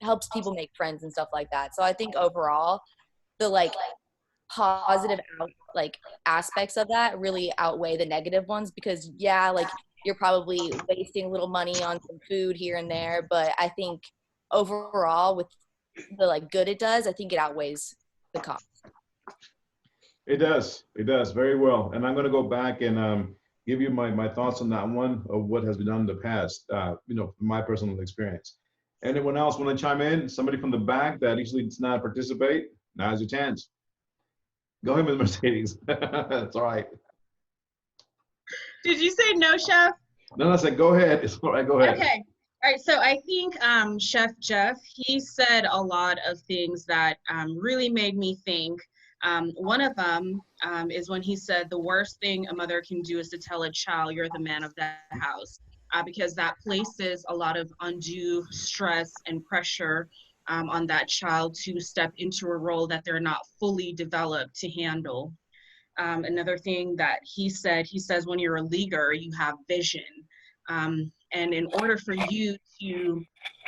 helps people make friends and stuff like that. So I think overall, the like positive like aspects of that really outweigh the negative ones because yeah, like you're probably wasting a little money on some food here and there, but I think overall with the like good it does, I think it outweighs the cost. It does. It does very well. And I'm going to go back and give you my thoughts on that one of what has been done in the past, from my personal experience. Anyone else want to chime in? Somebody from the back that usually does not participate? Now's your chance. Go ahead, Ms. Mercedes. That's all right. Did you say no, Chef? No, I said go ahead. It's all right. Go ahead. Okay. All right. So I think Chef Jeff, he said a lot of things that really made me think. One of them is when he said the worst thing a mother can do is to tell a child you're the man of the house, because that places a lot of undue stress and pressure on that child to step into a role that they're not fully developed to handle. Another thing that he says when you're a leader, you have vision. And in order for you to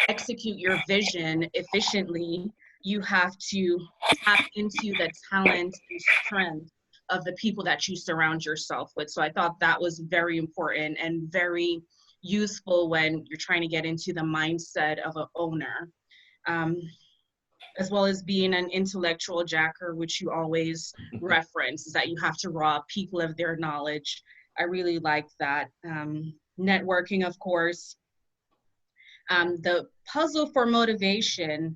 execute your vision efficiently, you have to tap into the talent and strength of the people that you surround yourself with. So I thought that was very important and very useful when you're trying to get into the mindset of an owner. As well as being an intellectual jacker, which you always reference, is that you have to rob people of their knowledge. I really like that. Networking, of course. The puzzle for motivation,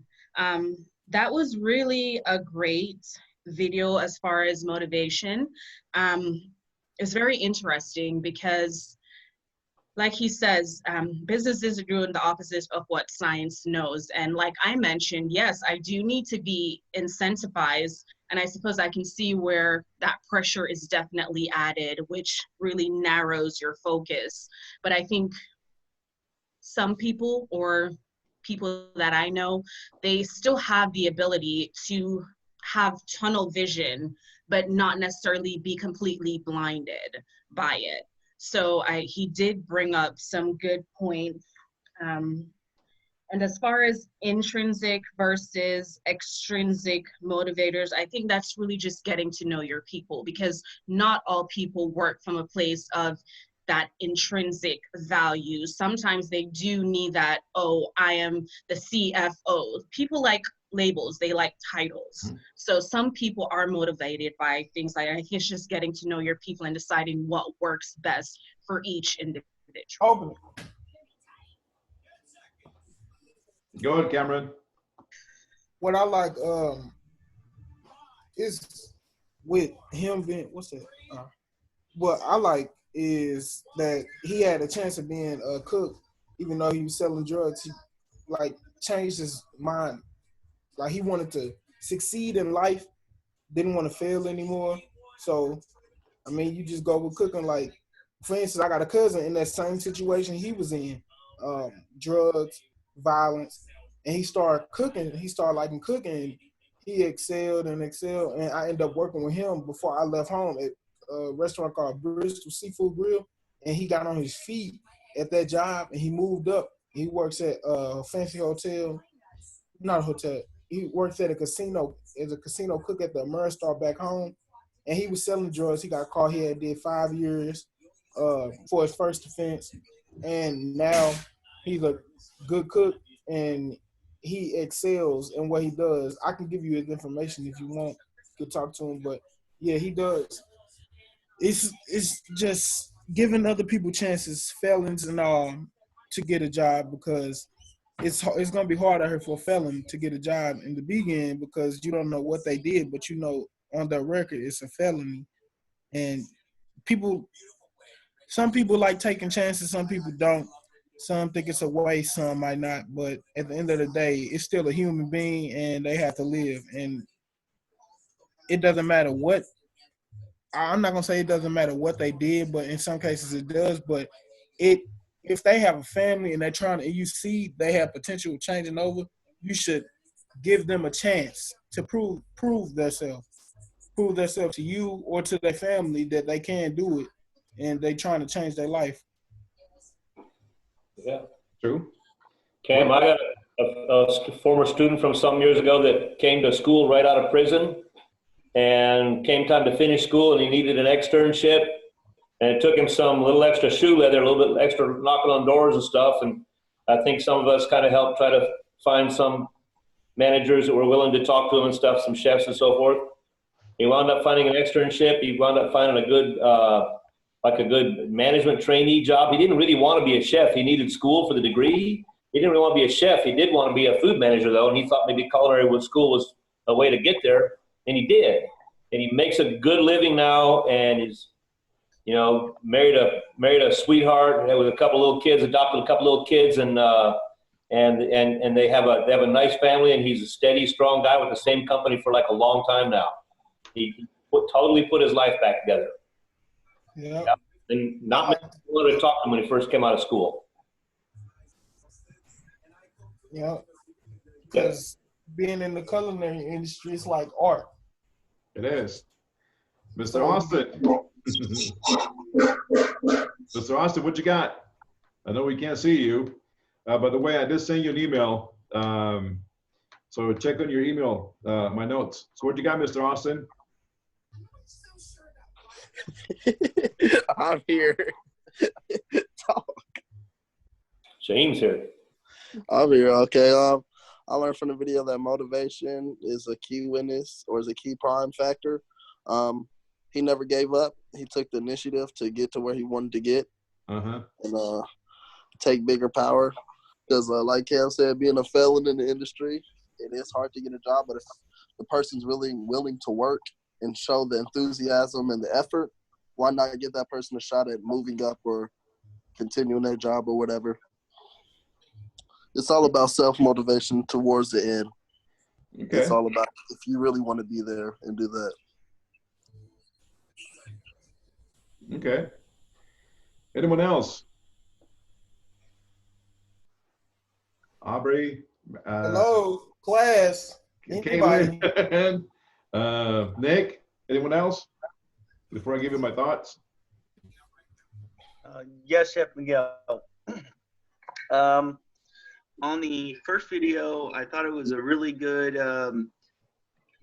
that was really a great video as far as motivation. It's very interesting because like he says, businesses are doing the opposite of what science knows. And like I mentioned, yes, I do need to be incentivized. And I suppose I can see where that pressure is definitely added, which really narrows your focus. But I think some people or people that I know, they still have the ability to have tunnel vision, but not necessarily be completely blinded by it. So he did bring up some good points. And as far as intrinsic versus extrinsic motivators, I think that's really just getting to know your people, because not all people work from a place of that intrinsic value. Sometimes they do need that, oh, I am the CFO. People like labels, they like titles. So some people are motivated by things like, I think it's just getting to know your people and deciding what works best for each individual. Open it. Go ahead, Cameron. What I like is with him being, what's that? What I like is that he had a chance of being a cook, even though he was selling drugs. He like changed his mind. Like he wanted to succeed in life, didn't want to fail anymore. So, I mean, you just go with cooking. Like, for instance, I got a cousin in that same situation he was in, drugs, violence, and he started cooking. He started liking cooking. He excelled and excelled, and I ended up working with him before I left home at a restaurant called Bristol Seafood Grill, and he got on his feet at that job, and he moved up. He works at a fancy hotel, not a hotel. He works at a casino as a casino cook at the Ameristar back home, and he was selling drugs. He got caught. He had did 5 years for his first offense, and now he's a good cook and he excels in what he does. I can give you his information if you want to talk to him, but yeah, he does. It's just giving other people chances, felons and all, to get a job, because it's gonna be hard out here for a felon to get a job in the beginning because you don't know what they did, but you know on their record it's a felony. And people, some people like taking chances, some people don't. Some think it's a waste, some might not. But at the end of the day, it's still a human being and they have to live. And it doesn't matter what, I'm not gonna say it doesn't matter what they did, but in some cases it does. But it, if they have a family and they're trying to, you see they have potential of changing over, you should give them a chance to prove themselves to you or to their family that they can do it, and they trying to change their life. Yeah. True. Cam, I a former student from some years ago that came to school right out of prison, and came time to finish school, and he needed an externship, and it took him some little extra shoe leather, a little bit extra knocking on doors and stuff, and I think some of us kind of helped try to find some managers that were willing to talk to him and stuff, some chefs and so forth. He wound up finding an externship. He wound up finding a good, like a good management trainee job. He didn't really want to be a chef. He needed school for the degree. He didn't really want to be a chef. He did want to be a food manager though, and he thought maybe culinary school was a way to get there, and he did. And he makes a good living now, and he's, you know, married a sweetheart with a couple little kids, adopted a couple little kids, and they have a nice family, and he's a steady, strong guy with the same company for like a long time now. He totally put his life back together. Yeah. And not many people wanted to talk to him when he first came out of school. Yeah. Because being in the culinary industry is like art. It is. Mr. Austin. Mr. Austin, what you got? I know we can't see you. By the way, I did send you an email. So check on your email, my notes. So what you got, Mr. Austin? I'm here. Talk. James here. I'm here. Okay. I learned from the video that motivation is a key witness, or is a key prime factor. He never gave up. He took the initiative to get to where he wanted to get, and take bigger power. Because like Cam said, being a felon in the industry, it is hard to get a job. But if the person's really willing to work and show the enthusiasm and the effort, why not give that person a shot at moving up or continuing their job or whatever? It's all about self-motivation towards the end. Okay. It's all about if you really want to be there and do that. Okay. Anyone else? Aubrey? Hello, class. Anybody? Nick? Anyone else? Before I give you my thoughts? Yes, Chef Miguel. On the first video, I thought it was a really good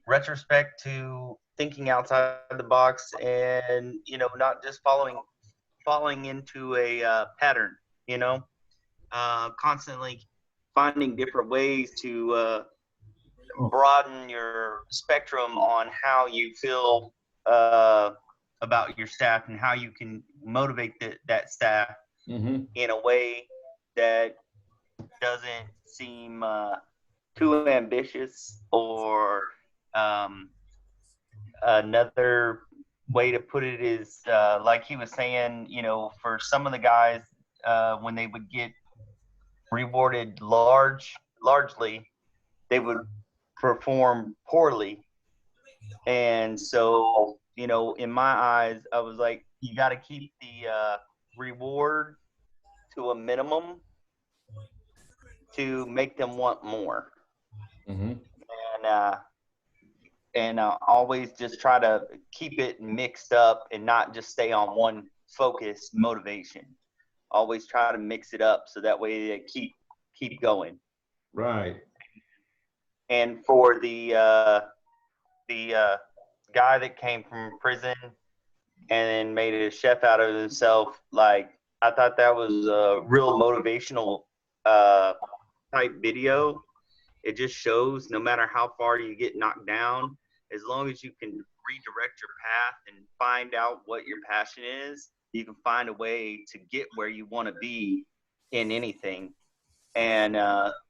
retrospect to thinking outside the box, and not just falling into a pattern. Constantly finding different ways to broaden your spectrum on how you feel about your staff and how you can motivate that staff in a way that doesn't seem too ambitious, or another way to put it is like he was saying, for some of the guys, when they would get rewarded largely, they would perform poorly. And so, in my eyes, I was like, you got to keep the reward to a minimum to make them want more. And always just try to keep it mixed up and not just stay on one focused motivation. Always try to mix it up so that way they keep going. Right. And for the guy that came from prison and then made a chef out of himself, like, I thought that was a real motivational type video. It just shows no matter how far you get knocked down, as long as you can redirect your path and find out what your passion is, you can find a way to get where you want to be in anything. And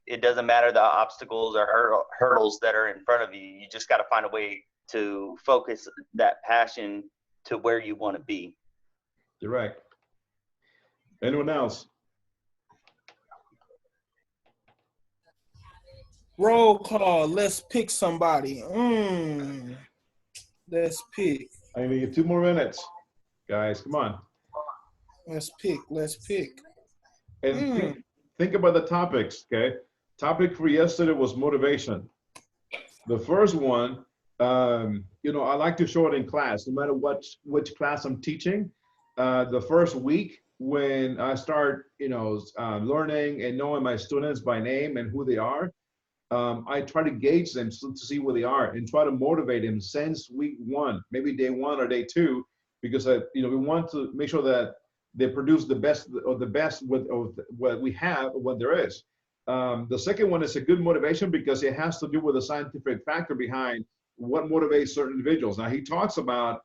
it doesn't matter the obstacles or hurdles that are in front of you. You just got to find a way to focus that passion to where you want to be. Direct. Anyone else? Roll call. Let's pick somebody. Let's pick. I need 2 more minutes. Guys, come on. Let's pick. And think about the topics, okay? Topic for yesterday was motivation. The first one, I like to show it in class, no matter which class I'm teaching. The first week, when I start, learning and knowing my students by name and who they are, I try to gauge them to see where they are and try to motivate them since week one, maybe day one or day two, because we want to make sure that they produce the best of the best with what we have, what there is. The second one is a good motivation because it has to do with the scientific factor behind what motivates certain individuals. Now he talks about,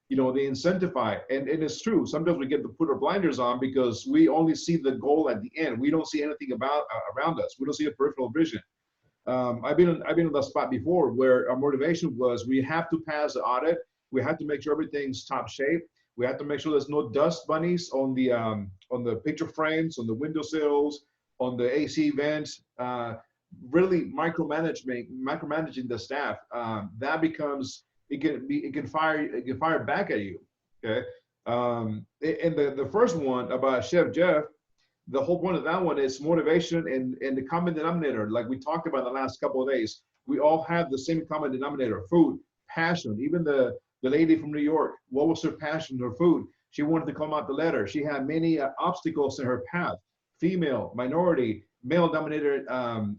the incentivize, and it's true. Sometimes we get to put our blinders on because we only see the goal at the end. We don't see anything about around us. We don't see a peripheral vision. I've been in that spot before where our motivation was we have to pass the audit. We have to make sure everything's top shape. We have to make sure there's no dust bunnies on the picture frames, on the windowsills, on the AC vents. Really micromanaging the staff. That becomes it can fire back at you. Okay. And the first one about Chef Jeff, the whole point of that one is motivation and the common denominator. Like we talked about the last couple of days, we all have the same common denominator: food, passion. Even the lady from New York, what was her passion? Her food. She wanted to come out the letter. She had many obstacles in her path: female, minority, male-dominated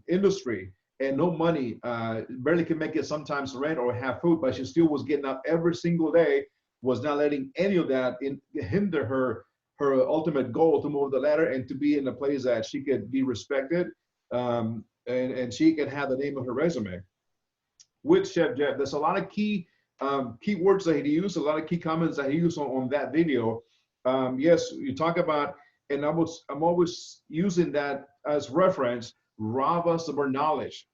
industry, and no money. Barely can make it sometimes rent or have food, but she still was getting up every single day. Was not letting any of that hinder her ultimate goal to move the ladder and to be in a place that she could be respected, and she could have the name of her resume. With Chef Jeff, there's a lot of key words that he used, a lot of key comments that he used on that video. Yes, you talk about, and I'm always using that as reference, rob us of our knowledge.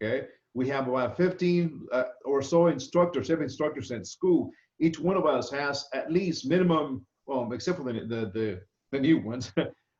Okay, we have about 15 or so instructors, chef instructors in school. Each one of us has at least minimum, well, except for the new ones,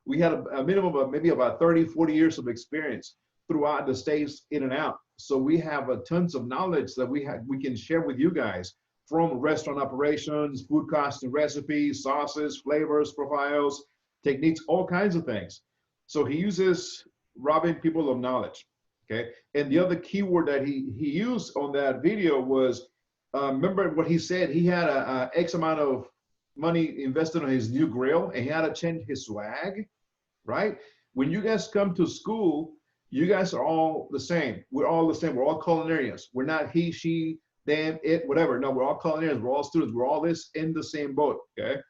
we had a minimum of maybe about 30, 40 years of experience throughout the states in and out. So we have tons of knowledge that we can share with you guys, from restaurant operations, food costing, recipes, sauces, flavors, profiles, techniques, all kinds of things. So he uses robbing people of knowledge. Okay. And the other keyword that he used on that video was, remember what he said, he had a X amount of money invested on his new grill and he had to change his swag, right? When you guys come to school, you guys are all the same. We're all the same. We're all culinarians. We're not he, she, them, it, whatever. No, we're all culinarians. We're all students. We're all this in the same boat, okay?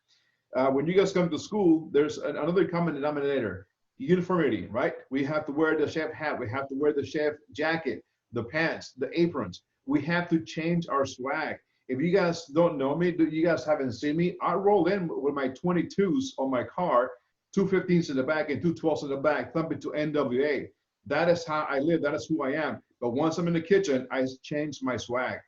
When you guys come to school, there's another common denominator: uniformity, right? We have to wear the chef hat. We have to wear the chef jacket, the pants, the aprons. We have to change our swag. If you guys don't know me, you guys haven't seen me, I roll in with my 22s on my car, 215s in the back and 212s in the back, thumping to NWA. That is how I live. That is who I am. But once I'm in the kitchen, I change my swag.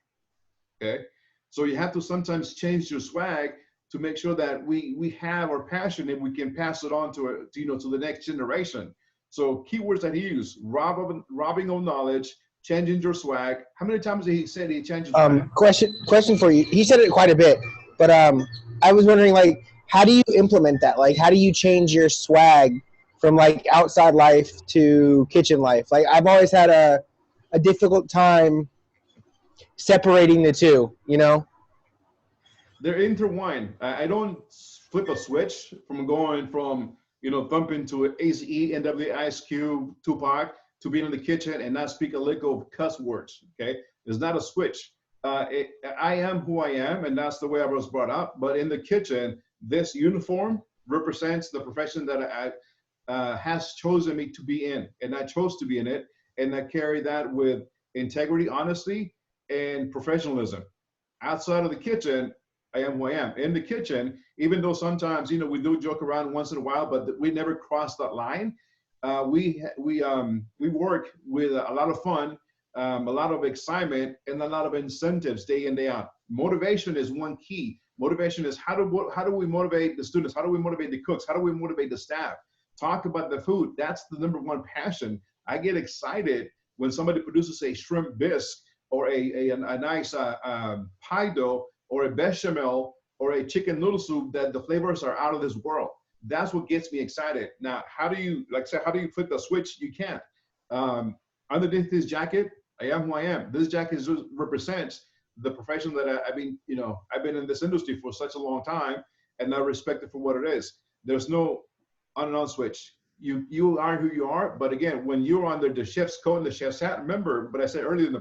Okay. So you have to sometimes change your swag to make sure that we have our passion and we can pass it on to the next generation. So keywords that he used: robbing of knowledge, changing your swag. How many times did he say he changed his swag? Question for you. He said it quite a bit, but I was wondering, like, how do you implement that? Like, how do you change your swag from like outside life to kitchen life? Like, I've always had a difficult time separating the two, you know? They're intertwined. I don't flip a switch from going from, thumping to ACE, NWA, Ice Cube, Tupac, to being in the kitchen and not speak a lick of cuss words, okay? It's not a switch. I am who I am, and that's the way I was brought up. But in the kitchen, this uniform represents the profession that has chosen me to be in, and I chose to be in it, and I carry that with integrity, honesty, and professionalism. Outside of the kitchen, I am who I am. In the kitchen, even though sometimes, we do joke around once in a while, but we never cross that line. We work with a lot of fun, a lot of excitement, and a lot of incentives day in, day out. Motivation is one key. Motivation is how do we motivate the students? How do we motivate the cooks? How do we motivate the staff? Talk about the food. That's the number one passion. I get excited when somebody produces a shrimp bisque or a nice pie dough or a bechamel or a chicken noodle soup that the flavors are out of this world. That's what gets me excited. Now, how do you flip the switch? You can't. Underneath this jacket, I am who I am. This jacket represents the profession that I've been in this industry for such a long time, and I respect it for what it is. there's no on and on switch. You are who you are, but again, when you're under the chef's coat and the chef's hat, remember, but I said earlier in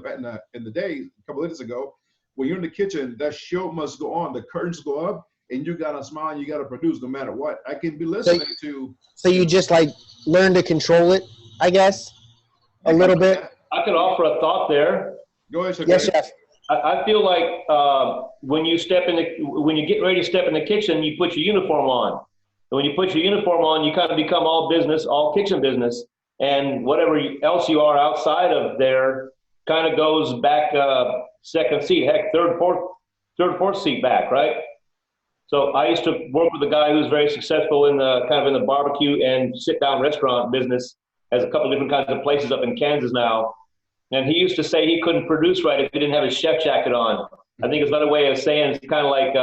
the day, a couple of days ago, when you're in the kitchen, that show must go on. The curtains go up, and you gotta smile, and you gotta produce no matter what. I can be listening to. So you just like learn to control it, I guess, a little bit. I could offer a thought there. Go ahead, Chef. Yes, chef. I feel like when you get ready to step in the kitchen, you put your uniform on. And when you put your uniform on, you kind of become all business, all kitchen business, and whatever else you are outside of there kind of goes back second seat, heck, third, fourth seat back, right? So I used to work with a guy who's very successful in the barbecue and sit down restaurant business, has a couple different kinds of places up in Kansas now. And he used to say he couldn't produce right if he didn't have his chef jacket on. I think it's another way of saying it's kind of like,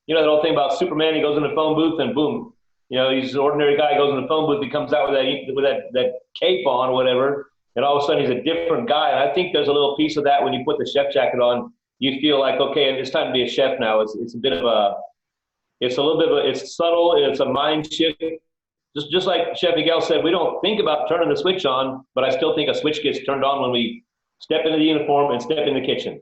you know, that old thing about Superman, he goes in the phone booth and boom, you know, he's an ordinary guy, goes in the phone booth, he comes out with that cape on or whatever, and all of a sudden he's a different guy. And I think there's a little piece of that when you put the chef jacket on, you feel like, okay, it's time to be a chef now. It's a bit of a, it's a little bit of a, it's subtle, it's a mind shift. Just like Chef Miguel said, we don't think about turning the switch on, but I still think a switch gets turned on when we step into the uniform and step in the kitchen.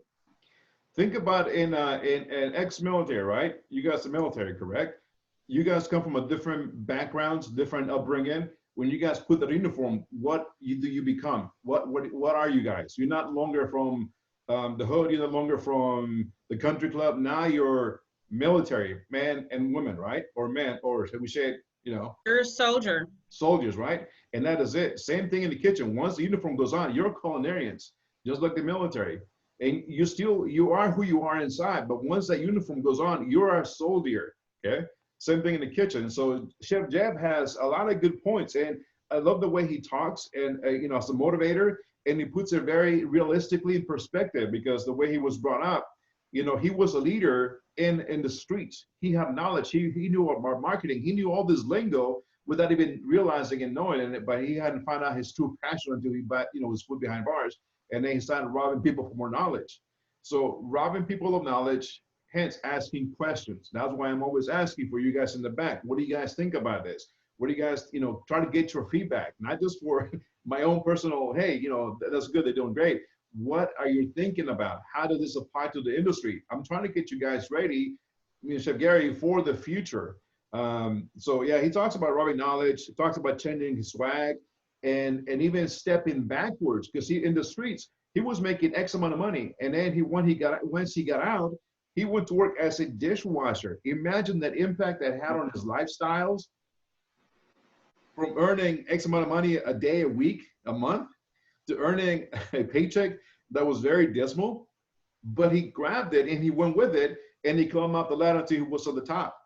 Think about in ex-military, right? You guys are military, correct? You guys come from a different backgrounds, different upbringing. When you guys put the uniform, what do you become? What are you guys? You're not longer from the hood. You're no longer from the country club. Now you're military, man and women, right? Or men, or should we say, you know, you're a soldier. Soldiers, right? And that is it. Same thing in the kitchen. Once the uniform goes on, you're culinarians, just like the military. And you are who you are inside. But once that uniform goes on, you're a soldier. Okay. Same thing in the kitchen. So Chef Jeb has a lot of good points, and I love the way he talks, and you know, as a motivator, and he puts it very realistically in perspective, because the way he was brought up, you know, he was a leader in the streets. He had knowledge. He knew about marketing. He knew all this lingo without even realizing and knowing it. But he hadn't found out his true passion until he, you know, was put behind bars, and then he started robbing people for more knowledge. So robbing people of knowledge, hence asking questions. That's why I'm always asking for you guys in the back. What do you guys think about this? What do you guys, you know, try to get your feedback, not just for my own personal, hey, you know, that's good, they're doing great. What are you thinking about? How does this apply to the industry? I'm trying to get you guys ready, Chef Gary, for the future. So yeah, he talks about robbing knowledge. He talks about changing his swag, and even stepping backwards, because he in the streets he was making X amount of money, and then once he got out, he went to work as a dishwasher. Imagine that impact that had on his lifestyles, from earning X amount of money a day, a week, a month, to earning a paycheck that was very dismal. But he grabbed it and he went with it, and he climbed up the ladder until he was at the top.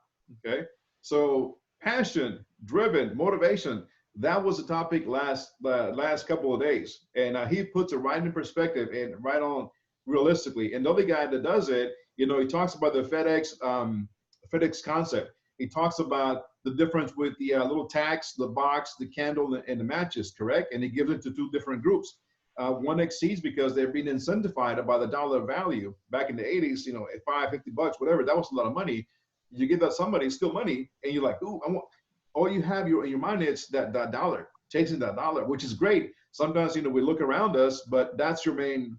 Okay, so passion, driven, motivation. That was the topic last couple of days, and he puts it right in perspective and right on realistically. And the other guy that does it, you know, he talks about the FedEx concept. He talks about the difference with the little tags, the box, the candle, and the matches, correct? And he gives it to two different groups. One exceeds because they're being incentivized about the dollar value. Back in the 80s, you know, at $50, whatever, that was a lot of money. You give that somebody, still money, and you're like, ooh, I want. All you have in your mind is that dollar, chasing that dollar, which is great. Sometimes, you know, we look around us, but that's your main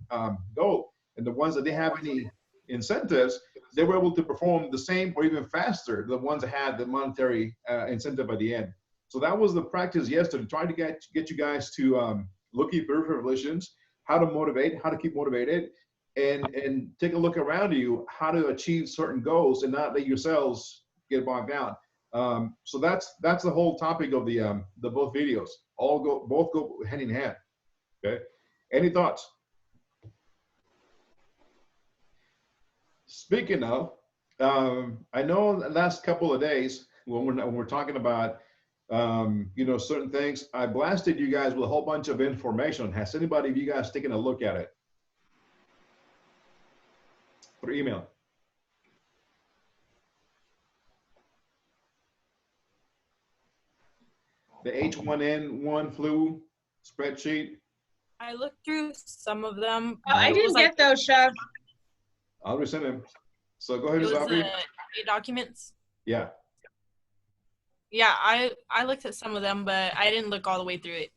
goal. And the ones that didn't have any incentives, they were able to perform the same or even faster, the ones that had the monetary incentive at the end. So that was the practice yesterday, trying to get you guys to look at your revolutions, how to motivate, how to keep motivated, and take a look around you, how to achieve certain goals and not let yourselves get bogged down. So that's the whole topic of the both videos. Both go hand in hand. Okay. Any thoughts? Speaking of, I know the last couple of days when we're talking about you know, certain things, I blasted you guys with a whole bunch of information. Has anybody of you guys taken a look at it through email? The H1N1 flu spreadsheet. I looked through some of them. I didn't get those, Chef. I'll resend them. So go ahead, It was Aubrey. 8 documents. Yeah. Yeah, I looked at some of them, but I didn't look all the way through it.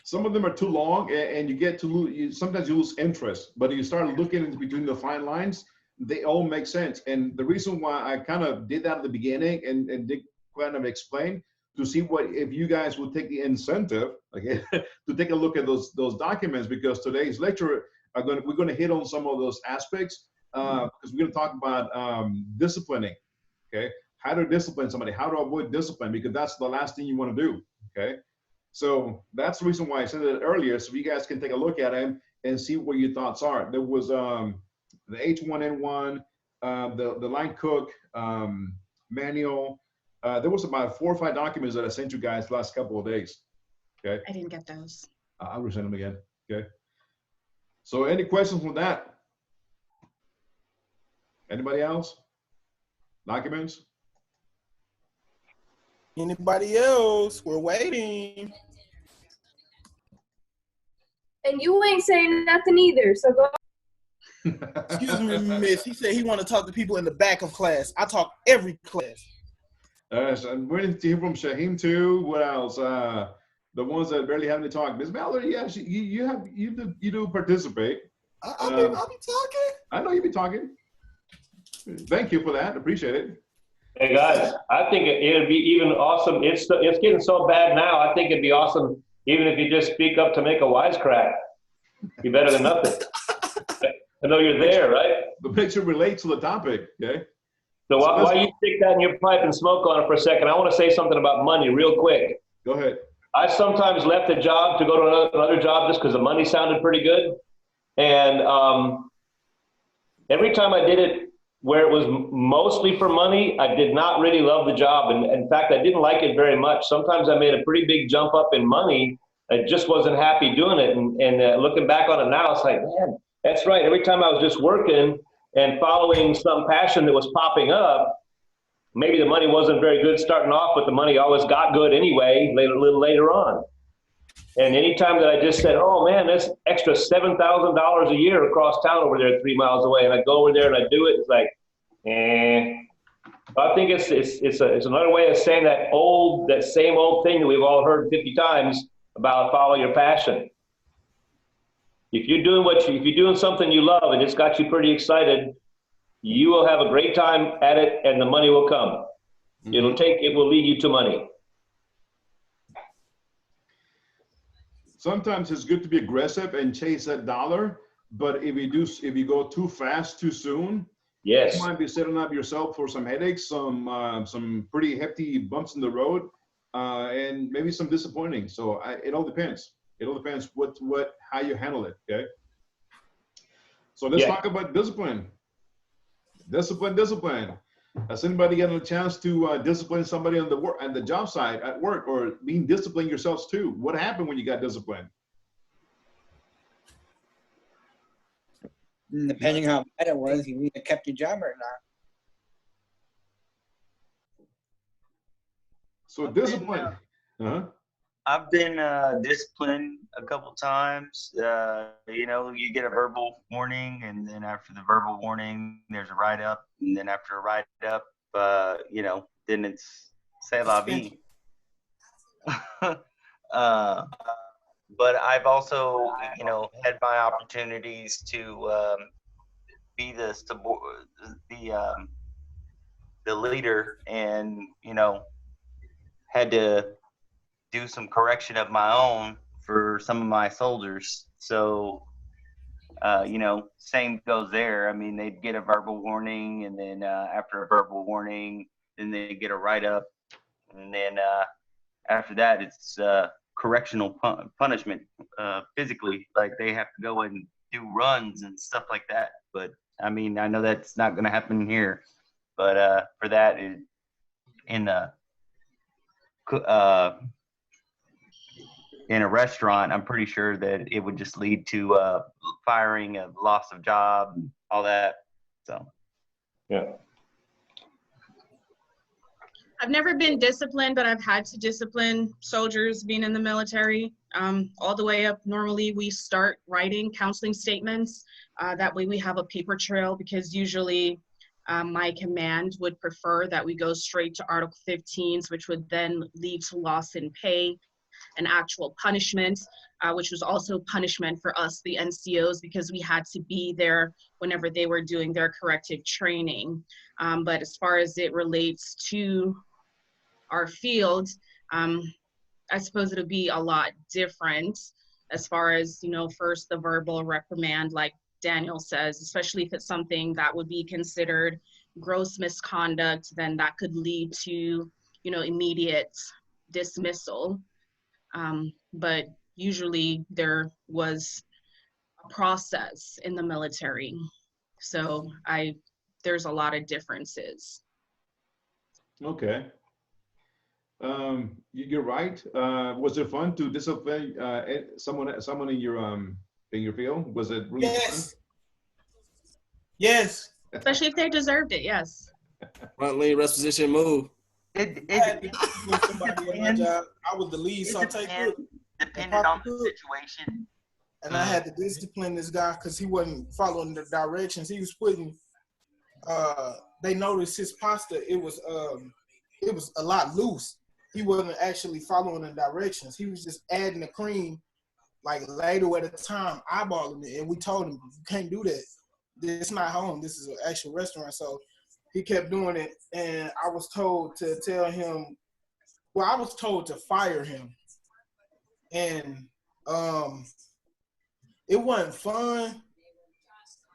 Some of them are too long, and you get to lose. Sometimes you lose interest. But if you start looking in between the fine lines, they all make sense. And the reason why I kind of did that at the beginning and did kind of explain to see what if you guys would take the incentive, okay, to take a look at those documents, because today's lecture we're going to hit on some of those aspects because we're going to talk about disciplining, okay, how to discipline somebody, how to avoid discipline, because that's the last thing you want to do, okay. So that's the reason why I said it earlier, so you guys can take a look at him and see what your thoughts are. There was the H1N1, the line cook manual. There was about 4 or 5 documents that I sent you guys the last couple of days. Okay. I didn't get those. I'll resend them again. Okay. So any questions with that? Anybody else? Documents? Anybody else? We're waiting. And you ain't saying nothing either, so go. Excuse me, miss. He said he want to talk to people in the back of class. I talk every class. So I'm waiting to hear from Shaheem too. What else? The ones that barely have any talk. Miss Mallory, yeah, you do participate. I'll be talking. I know you be talking. Thank you for that. Appreciate it. Hey guys, I think it'd be even awesome. It's getting so bad now. I think it'd be awesome even if you just speak up to make a wisecrack. Be better than nothing. I know you're there, right? But make sure it relates to the topic, okay? So while you stick that in your pipe and smoke on it for a second, I want to say something about money real quick. Go ahead. I sometimes left a job to go to another job just because the money sounded pretty good. And every time I did it where it was mostly for money, I did not really love the job. And in fact, I didn't like it very much. Sometimes I made a pretty big jump up in money. I just wasn't happy doing it. And looking back on it now, it's like, man, that's right. Every time I was just working and following some passion that was popping up, maybe the money wasn't very good starting off, but the money always got good anyway, a little later on. And anytime that I just said, oh man, that's extra $7,000 a year across town over there 3 miles away, and I go over there and I do it, it's like, I think it's another way of saying that same old thing that we've all heard 50 times about follow your passion. If you're doing something you love and it's got you pretty excited, you will have a great time at it and the money will come. Mm-hmm. It will lead you to money. Sometimes it's good to be aggressive and chase that dollar, but if you go too fast too soon, yes, you might be setting up yourself for some headaches, some pretty hefty bumps in the road, and maybe some disappointing. So it all depends. It all depends how you handle it. Okay. So let's talk about discipline. Discipline. Has anybody gotten a chance to discipline somebody on the job site at work, or being disciplined yourselves too? What happened when you got disciplined? Depending how bad it was, you either kept your job or not. So discipline. I've been disciplined a couple times. You get a verbal warning, and then after the verbal warning, there's a write-up, and then after a write-up, then it's c'est la vie. But I've also, had my opportunities to be the leader, and had to do some correction of my own for some of my soldiers. So, same goes there. I mean, they'd get a verbal warning, and then after a verbal warning, then they get a write-up, and then after that, it's correctional punishment physically. Like they have to go and do runs and stuff like that. But I mean, I know that's not going to happen here. But for that, in a restaurant, I'm pretty sure that it would just lead to firing, a loss of job, and all that. So, yeah. I've never been disciplined, but I've had to discipline soldiers being in the military. All the way up, normally we start writing counseling statements. That way we have a paper trail, because usually My command would prefer that we go straight to Article 15s, which would then lead to loss in pay and actual punishment, which was also punishment for us, the NCOs, because we had to be there whenever they were doing their corrective training. But as far as it relates to our field, I suppose it'll be a lot different as far as, you know, first the verbal reprimand, like Daniel says, especially if it's something that would be considered gross misconduct, then that could lead to, you know, immediate dismissal. But usually there was a process in the military. So there's a lot of differences. Okay. You're right. Was it fun to discipline someone in your field? Was it really fun? Yes. Especially if they deserved it, yes. Front lean, rest position, move. It Somebody at my job, I was the lead saute cook. depended on the situation. And I had to discipline this guy because he wasn't following the directions. He was putting, they noticed his pasta, it was a lot loose. He wasn't actually following the directions. He was just adding the cream like later at a time, eyeballing it. And we told him, you can't do that. This is not home. This is an actual restaurant. So he kept doing it. And I was told to tell him, well, I was told to fire him. And it wasn't fun.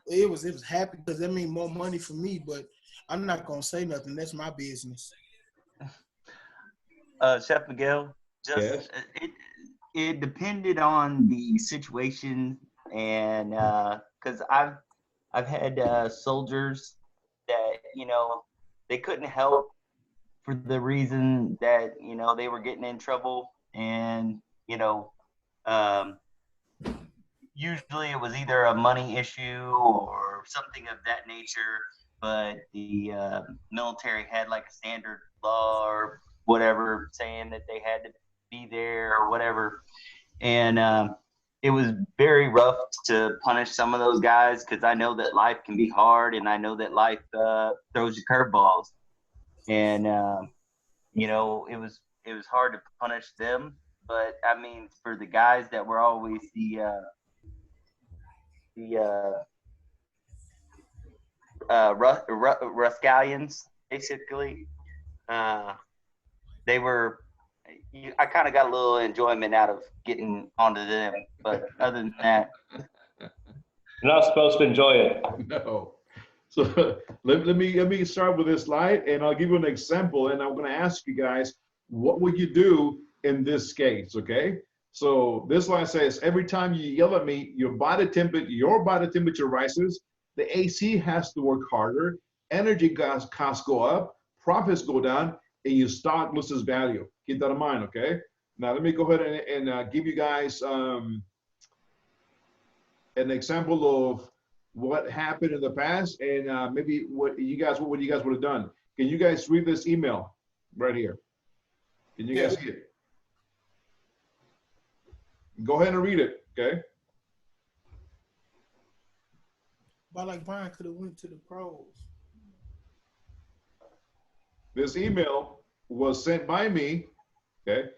It was happy because that means more money for me, but I'm not gonna say nothing. That's my business. Chef Miguel, Yes. it depended on the situation, and because I've had soldiers that, you know, they couldn't help for the reason that, you know, they were getting in trouble, and, you know, usually it was either a money issue or something of that nature, but the military had like a standard law or whatever saying that they had to be there or whatever. And it was very rough to punish some of those guys because I know that life can be hard, and I know that life throws you curveballs. And, you know, it was hard to punish them. But I mean, for the guys that were always the Rascallions, basically, they were. I kind of got a little enjoyment out of getting onto them, but other than that, You're not supposed to enjoy it. No. So let me start with this slide, and I'll give you an example, and I'm going to ask you guys, what would you do in this case? Okay. So this slide says, every time you yell at me, your body temperature rises, the AC has to work harder, energy costs go up, profits go down, and your stock loses value. Keep that in mind, okay? Now let me go ahead and give you guys an example of what happened in the past, and maybe what you guys would have done. Can you guys read this email right here? Can you guys see it? Go ahead and read it, okay? But like Brian could have went to the pros. This email was sent by me, okay,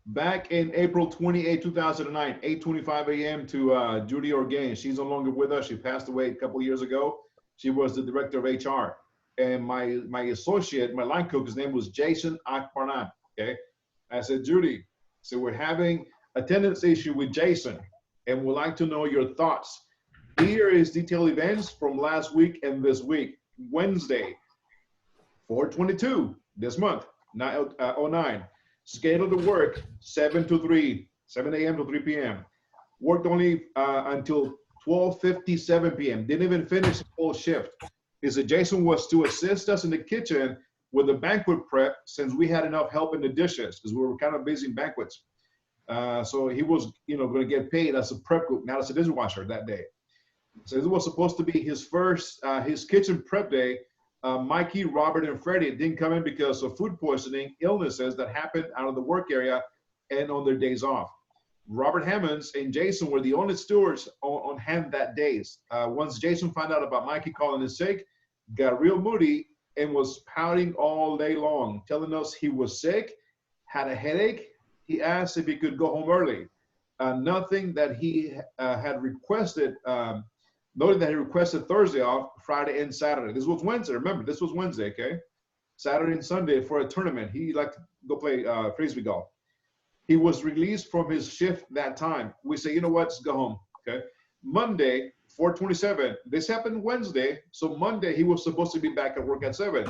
back in April 28, 2009, 8:25 a.m. to Judy Orgain. She's no longer with us. She passed away a couple years ago. She was the director of HR. And my associate, my line cook, his name was Jason Akbarnan, okay? I said, Judy, so we're having attendance issue with Jason, and we'd like to know your thoughts. Here is detailed events from last week and this week. Wednesday, 4/22 this month, 09. Schedule to work 7 a.m. to 3 p.m. Worked only until 12:57 p.m. Didn't even finish the whole shift. He said Jason was to assist us in the kitchen with the banquet prep since we had enough help in the dishes because we were kind of busy in banquets. So he was, going to get paid as a prep cook, not as a dishwasher that day. So this was supposed to be his first, his kitchen prep day. Mikey, Robert, and Freddie didn't come in because of food poisoning, illnesses that happened out of the work area and on their days off. Robert Hammonds and Jason were the only stewards on hand that days. Once Jason found out about Mikey calling in sick, got real moody and was pouting all day long, telling us he was sick, had a headache. He asked if he could go home early. Nothing that he had requested, noting that he requested Thursday off, Friday and Saturday. This was Wednesday. Remember, this was Wednesday, okay? Saturday and Sunday for a tournament. He liked to go play Frisbee golf. He was released from his shift that time. We say, you know what, let's go home, okay? Monday, 4/27. This happened Wednesday, so Monday he was supposed to be back at work at 7.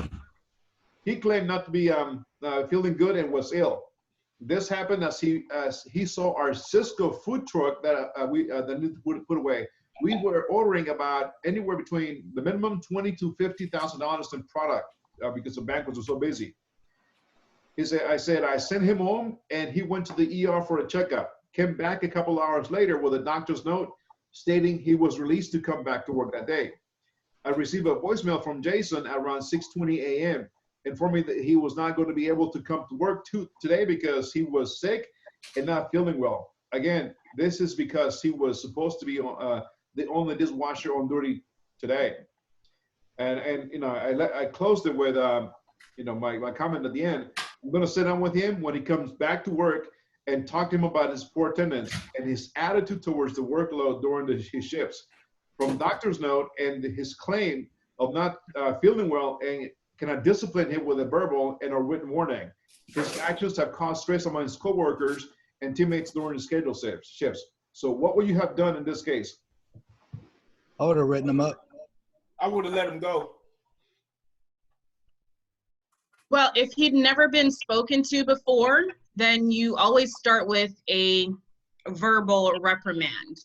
He claimed not to be feeling good and was ill. This happened as he saw our Cisco food truck that that needed to put away. We were ordering about anywhere between the minimum $20,000 to $50,000 in product because the banquets were so busy. I sent him home, and he went to the ER for a checkup. Came back a couple hours later with a doctor's note stating he was released to come back to work that day. I received a voicemail from Jason around 6:20 a.m. informing that he was not going to be able to come to work today because he was sick and not feeling well. Again, this is because he was supposed to be the only dishwasher on duty today. And you know, I closed it with you know, my comment at the end. I'm going to sit down with him when he comes back to work and talk to him about his poor attendance and his attitude towards the workload during his shifts. From doctor's note and his claim of not feeling well, and can I discipline him with a verbal and a written warning? His actions have caused stress among his coworkers and teammates during the scheduled shifts. So what would you have done in this case? I would have written him up. I would have let him go. Well, if he'd never been spoken to before, then you always start with a verbal reprimand.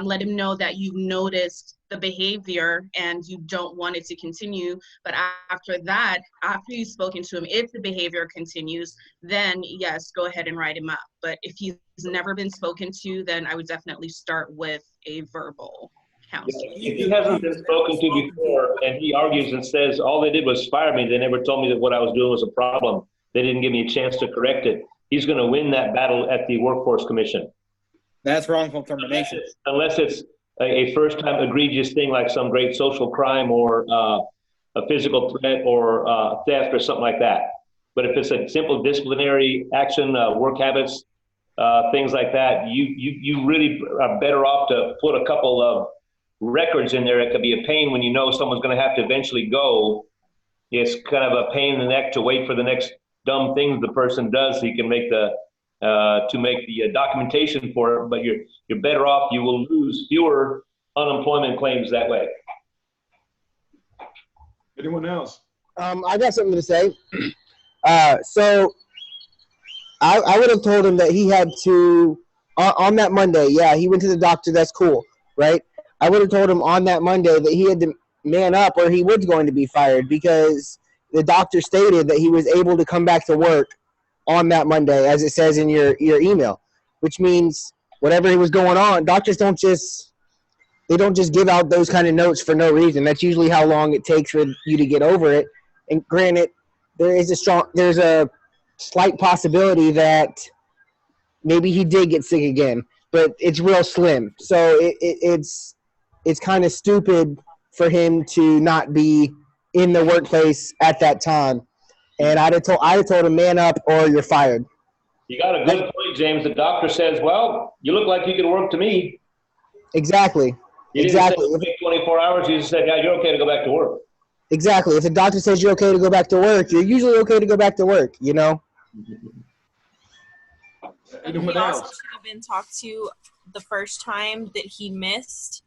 Let him know that you've noticed the behavior and you don't want it to continue. But after that, after you've spoken to him, if the behavior continues, then yes, go ahead and write him up. But if he's never been spoken to, then I would definitely start with a verbal counseling. If he hasn't been spoken to before and he argues and says, all they did was fire me, they never told me that what I was doing was a problem, they didn't give me a chance to correct it, he's going to win that battle at the Workforce Commission. That's wrongful termination. Unless it's a first-time egregious thing like some great social crime or a physical threat or theft or something like that. But if it's a simple disciplinary action, work habits, things like that, you really are better off to put a couple of records in there. It could be a pain when you know someone's going to have to eventually go. It's kind of a pain in the neck to wait for the next dumb thing the person does so you can make the documentation for it, but you're better off. You will lose fewer unemployment claims that way. Anyone else? I got something to say. So I would have told him that he had to, on that Monday, yeah, he went to the doctor, that's cool, right? I would have told him on that Monday that he had to man up or he was going to be fired because the doctor stated that he was able to come back to work on that Monday, as it says in your email, which means whatever he was going on, doctors don't just give out those kind of notes for no reason. That's usually how long it takes for you to get over it. And granted, there's a slight possibility that maybe he did get sick again, but it's real slim. So it's kind of stupid for him to not be in the workplace at that time. And I'd have told him, man up or you're fired. You got a good point, James. The doctor says, well, you look like you could work to me. Exactly. You exactly. Didn't say 24 hours. You just said, yeah, you're okay to go back to work. Exactly. If the doctor says you're okay to go back to work, you're usually okay to go back to work, you know? He also should have been talked to the first time that he missed.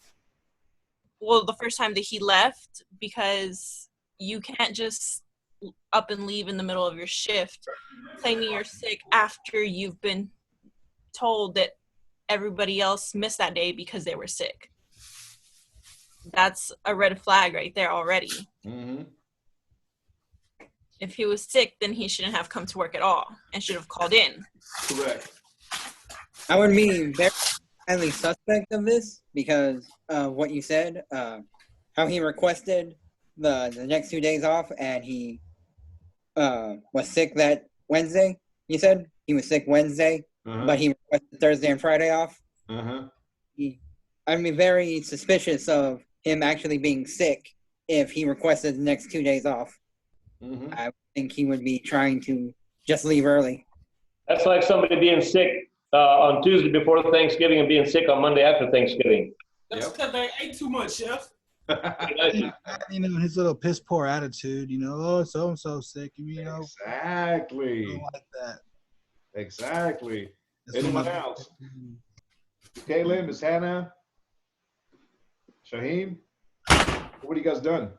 Well, the first time that he left, because you can't just up and leave in the middle of your shift claiming you're sick after you've been told that everybody else missed that day because they were sick. That's a red flag right there already. Mm-hmm. If he was sick, then he shouldn't have come to work at all and should have called in. Correct. I would be very highly suspect of this because of what you said, how he requested the next 2 days off and he was sick that Wednesday. You said he was sick Wednesday, but he requested Thursday and Friday off. I'd be very suspicious of him actually being sick if he requested the next 2 days off. I think he would be trying to just leave early. That's like somebody being sick on Tuesday before Thanksgiving and being sick on Monday after Thanksgiving. That's because they ate too much, Chef. You know, his little piss poor attitude, you know, oh, so and so sick, you know. Exactly. I don't like that. Exactly. That's Anyone what my- else? Kaylin, Miss Hannah, Shaheem, what have you guys done?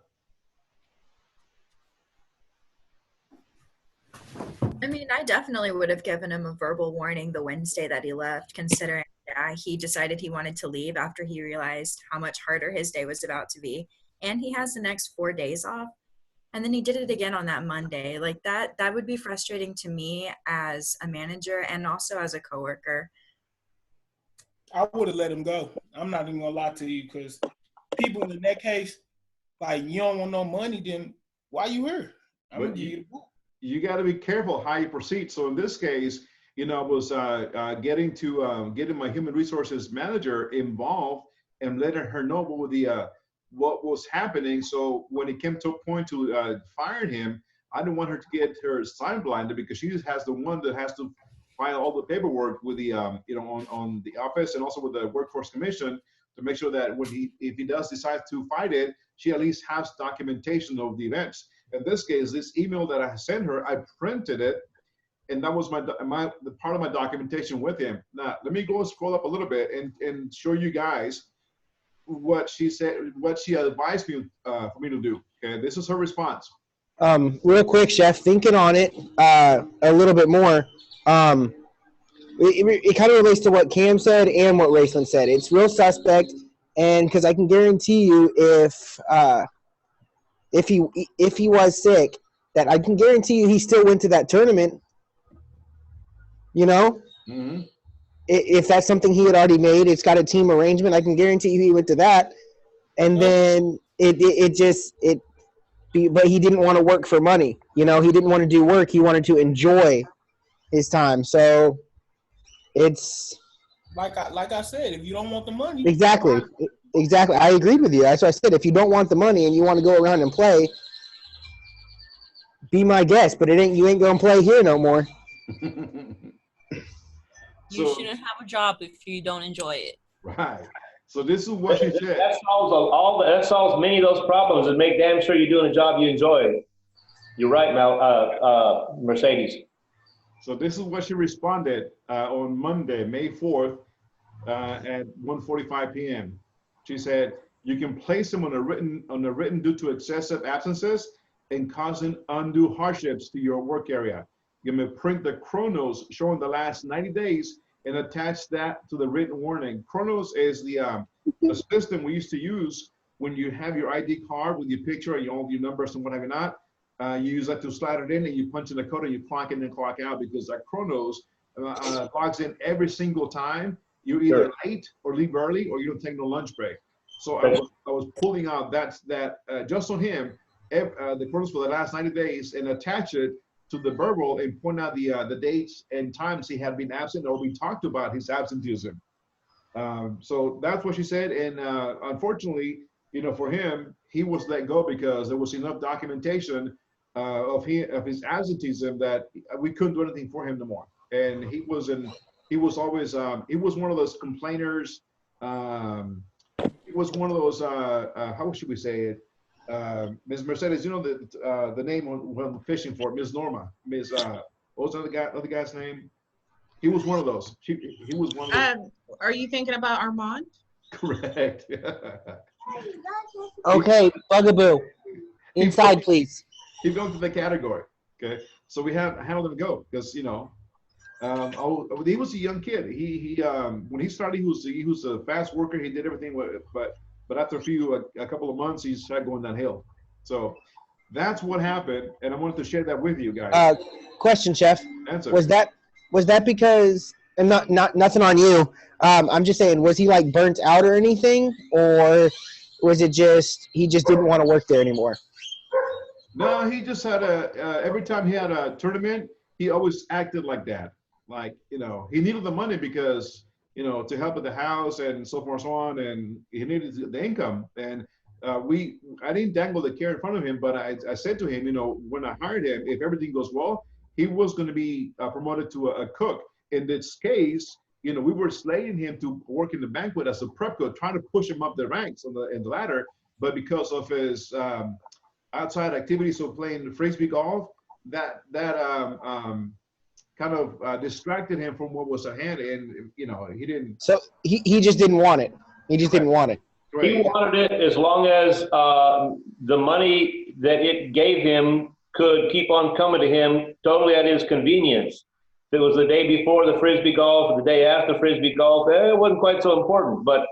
I mean, I definitely would have given him a verbal warning the Wednesday that he left, considering he decided he wanted to leave after he realized how much harder his day was about to be. And he has the next 4 days off. And then he did it again on that Monday. Like that would be frustrating to me as a manager and also as a coworker. I would have let him go. I'm not even gonna lie to you, because people in that case, like, you don't want no money, then why you here? I'm gonna But give you the book. you got to be careful how you proceed. So in this case, you know, I was getting my human resources manager involved and letting her know what was happening. So when it came to a point to firing him, I didn't want her to get her sign blinded, because she has the one that has to file all the paperwork with the on the office and also with the workforce commission to make sure that if he does decide to fight it, she at least has documentation of the events. In this case, this email that I sent her, I printed it, and that was the part of my documentation with him. Now, let me go and scroll up a little bit and show you guys what she said, what she advised me for me to do. Okay, this is her response. Real quick, Chef, thinking on it a little bit more, it kind of relates to what Cam said and what Raceland said. It's real suspect, and because I can guarantee you, if he was sick, that I can guarantee you he still went to that tournament. You know, if that's something he had already made, it's got a team arrangement. I can guarantee you he went to that, and then but he didn't want to work for money. You know, he didn't want to do work. He wanted to enjoy his time. So it's like I said, if you don't want the money, exactly. I agreed with you. That's what I said. If you don't want the money and you want to go around and play, be my guest. But you ain't gonna play here no more. You shouldn't have a job if you don't enjoy it. Right. So this is what she said. That solves many of those problems, and make damn sure you're doing a job you enjoy. You're right, Mercedes. So this is what she responded on Monday, May 4th, at 1:45 p.m. She said, "You can place him on a written due to excessive absences and causing undue hardships to your work area. You may print the chronos showing the last 90 days and attach that to the written warning." Chronos is the system we used to use when you have your ID card with your picture and all your numbers and what have you not. You use that to slide it in, and you punch in the code and you clock in and clock out, because that Chronos logs in every single time you're either late or leave early or you don't take no lunch break. So I was pulling out that just on him, the Chronos for the last 90 days, and attach it to the verbal and point out the dates and times he had been absent, or we talked about his absenteeism. So that's what she said. And unfortunately, you know, for him, he was let go because there was enough documentation of his absenteeism that we couldn't do anything for him no more. And he was always he was one of those complainers. He was one of those how should we say it? Ms. Mercedes, you know the name when fishing for Ms. Norma, what was the other guy's name? He was one of those. He was one of those. Are you thinking about Armand? Correct. Okay, Bugaboo. Inside, please. He belonged to the category. Okay, so we handled him go because he was a young kid. He when he started, he was a fast worker. He did everything, but after a couple of months, he started going downhill. So that's what happened, and I wanted to share that with you guys. Question, Chef. Answer. Was that because, and not nothing on you? I'm just saying, was he like burnt out or anything, or was it just he just didn't want to work there anymore? No, he just had every time he had a tournament, he always acted like that. Like, you know, he needed the money because, you know, to help with the house and so forth and so on, and he needed the income. And I didn't dangle the carrot in front of him, but I said to him, you know, when I hired him, if everything goes well, he was going to be promoted to a cook. In this case, you know, we were slating him to work in the banquet as a prep cook, trying to push him up the ranks in the ladder. But because of his outside activities of playing frisbee golf, that kind of distracted him from what was at hand, and you know, he didn't. So he just didn't want it. He just didn't want it. He wanted it as long as the money that it gave him could keep on coming to him totally at his convenience. If it was the day before the frisbee golf or the day after frisbee golf, it wasn't quite so important. But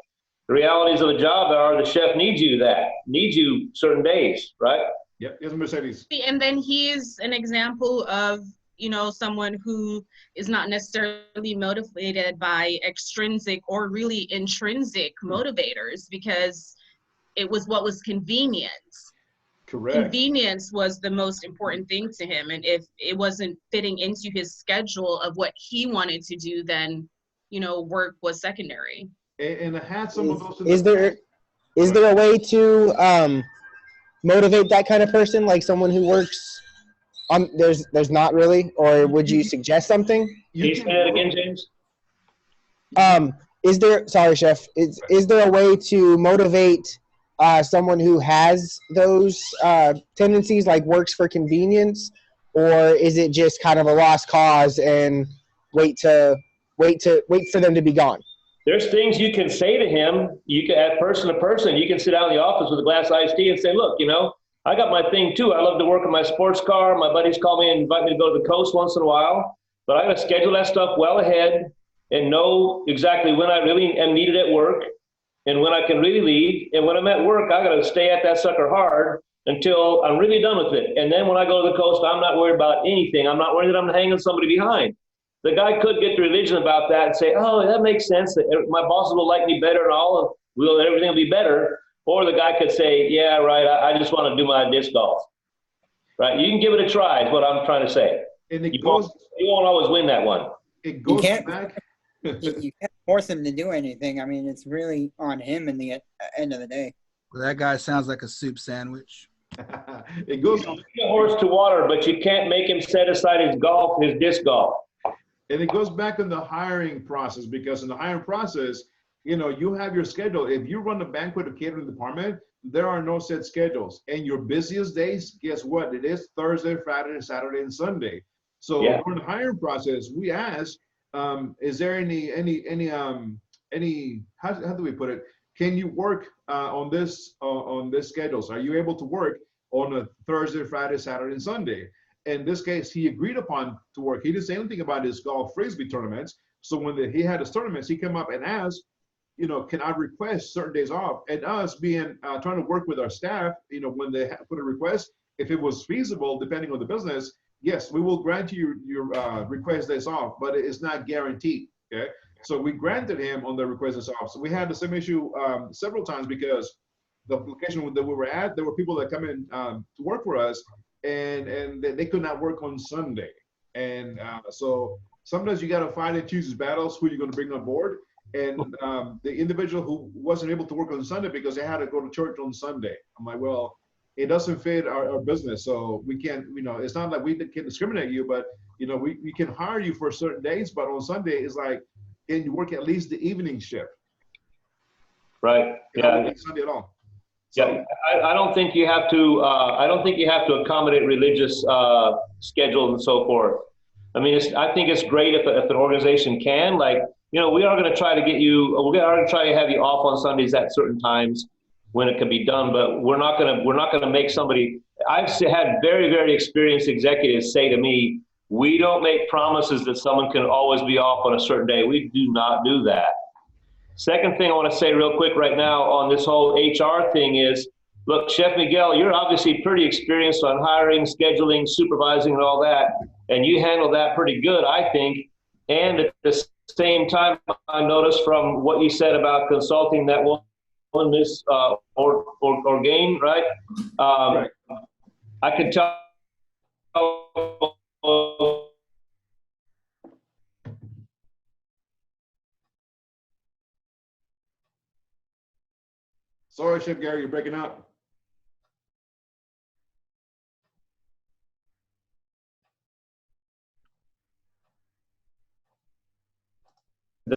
the realities of the job are the chef needs you certain days, right? Yep, yes, Mercedes. And then he's an example of, you know, someone who is not necessarily motivated by extrinsic or really intrinsic motivators, because it was what was convenient. Correct. Convenience was the most important thing to him, and if it wasn't fitting into his schedule of what he wanted to do, then, you know, work was secondary. And I had some of those. Is there a way to motivate that kind of person, like someone who works on? There's not really, or would you suggest something? Can you say that again, James? Is there? Sorry, chef. Is there a way to motivate someone who has those tendencies, like works for convenience, or is it just kind of a lost cause and wait for them to be gone? There's things you can say to him. You can, at person to person, you can sit down in the office with a glass of iced tea and say, look, you know, I got my thing too. I love to work on my sports car. My buddies call me and invite me to go to the coast once in a while, but I got to schedule that stuff well ahead and know exactly when I really am needed at work and when I can really leave. And when I'm at work, I got to stay at that sucker hard until I'm really done with it. And then when I go to the coast, I'm not worried about anything. I'm not worried that I'm hanging somebody behind. The guy could get the religion about that and say, oh, that makes sense. My bosses will like me better and all, everything will be better. Or the guy could say, yeah, right, I just want to do my disc golf. Right? You can give it a try is what I'm trying to say. And you won't always win that one. It goes back. You can't force him to do anything. I mean, it's really on him in the end of the day. Well, that guy sounds like a soup sandwich. It goes. You can lead a horse to water, but you can't make him set aside his disc golf. And it goes back in the hiring process, because in the hiring process, you know, you have your schedule. If you run a banquet or catering department, there are no set schedules. And your busiest days, guess what? It is Thursday, Friday, Saturday, and Sunday. So during the hiring process, we ask, is there any how do we put it? Can you work on this schedules? Are you able to work on a Thursday, Friday, Saturday, and Sunday? In this case, he agreed upon to work. He didn't say anything about his golf frisbee tournaments. So when he had his tournaments, he came up and asked, you know, can I request certain days off? And us being trying to work with our staff, you know, when they put a request, if it was feasible, depending on the business, yes, we will grant you your request days off, but it's not guaranteed. Okay, so we granted him on the request days off. So we had the same issue several times, because the location that we were at, there were people that come in to work for us, and they could not work on Sunday. And so sometimes you got to fight and choose his battles, who you're going to bring on board. And the individual who wasn't able to work on Sunday because they had to go to church on Sunday, I'm like, well, it doesn't fit our business. So we can't, you know, it's not like we can discriminate you, but, you know, we can hire you for certain days, but on Sunday, it's like, can you work at least the evening shift? Right. Yeah. Sunday at all. So, yeah, I don't think you have to. I don't think you have to accommodate religious schedules and so forth. I mean, I think it's great if an organization can. Like, you know, we are going to try to get you. We're going to try to have you off on Sundays at certain times when it can be done. But we're not going to make somebody. I've had very, very experienced executives say to me, "We don't make promises that someone can always be off on a certain day. We do not do that." Second thing I want to say real quick right now on this whole HR thing is, look, Chef Miguel, you're obviously pretty experienced on hiring, scheduling, supervising, and all that, and you handle that pretty good, I think. And at the same time, I noticed from what you said about consulting that woman, Miss Orgain, right? Right. I can tell. Sorry, Chef Gary, you're breaking up.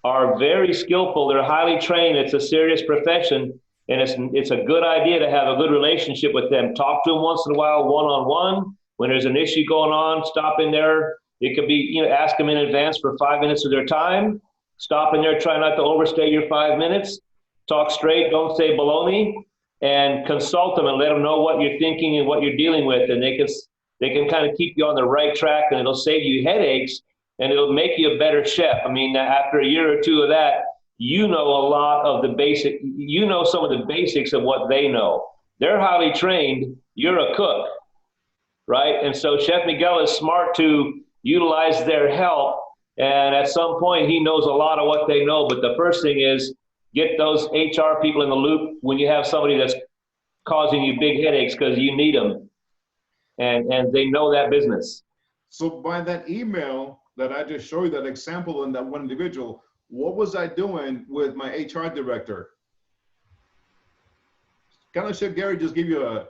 Are very skillful. They're highly trained. It's a serious profession, and it's a good idea to have a good relationship with them. Talk to them once in a while, one-on-one. When there's an issue going on, stop in there. It could be, ask them in advance for 5 minutes of their time. Stop in there, try not to overstay your 5 minutes. Talk straight, don't say baloney, and consult them and let them know what you're thinking and what you're dealing with, and they can kind of keep you on the right track, and it'll save you headaches, and it'll make you a better chef. I mean, after a year or two of that, you know a lot of the basic, some of the basics of what they know. They're highly trained, you're a cook, right? And so Chef Miguel is smart to utilize their help, and at some point he knows a lot of what they know, but the first thing is get those HR people in the loop when you have somebody that's causing you big headaches, because you need them, and they know that business. So by that email that I just showed you, that example and that one individual, what was I doing with my HR director? Kind of Chef Gary just give you a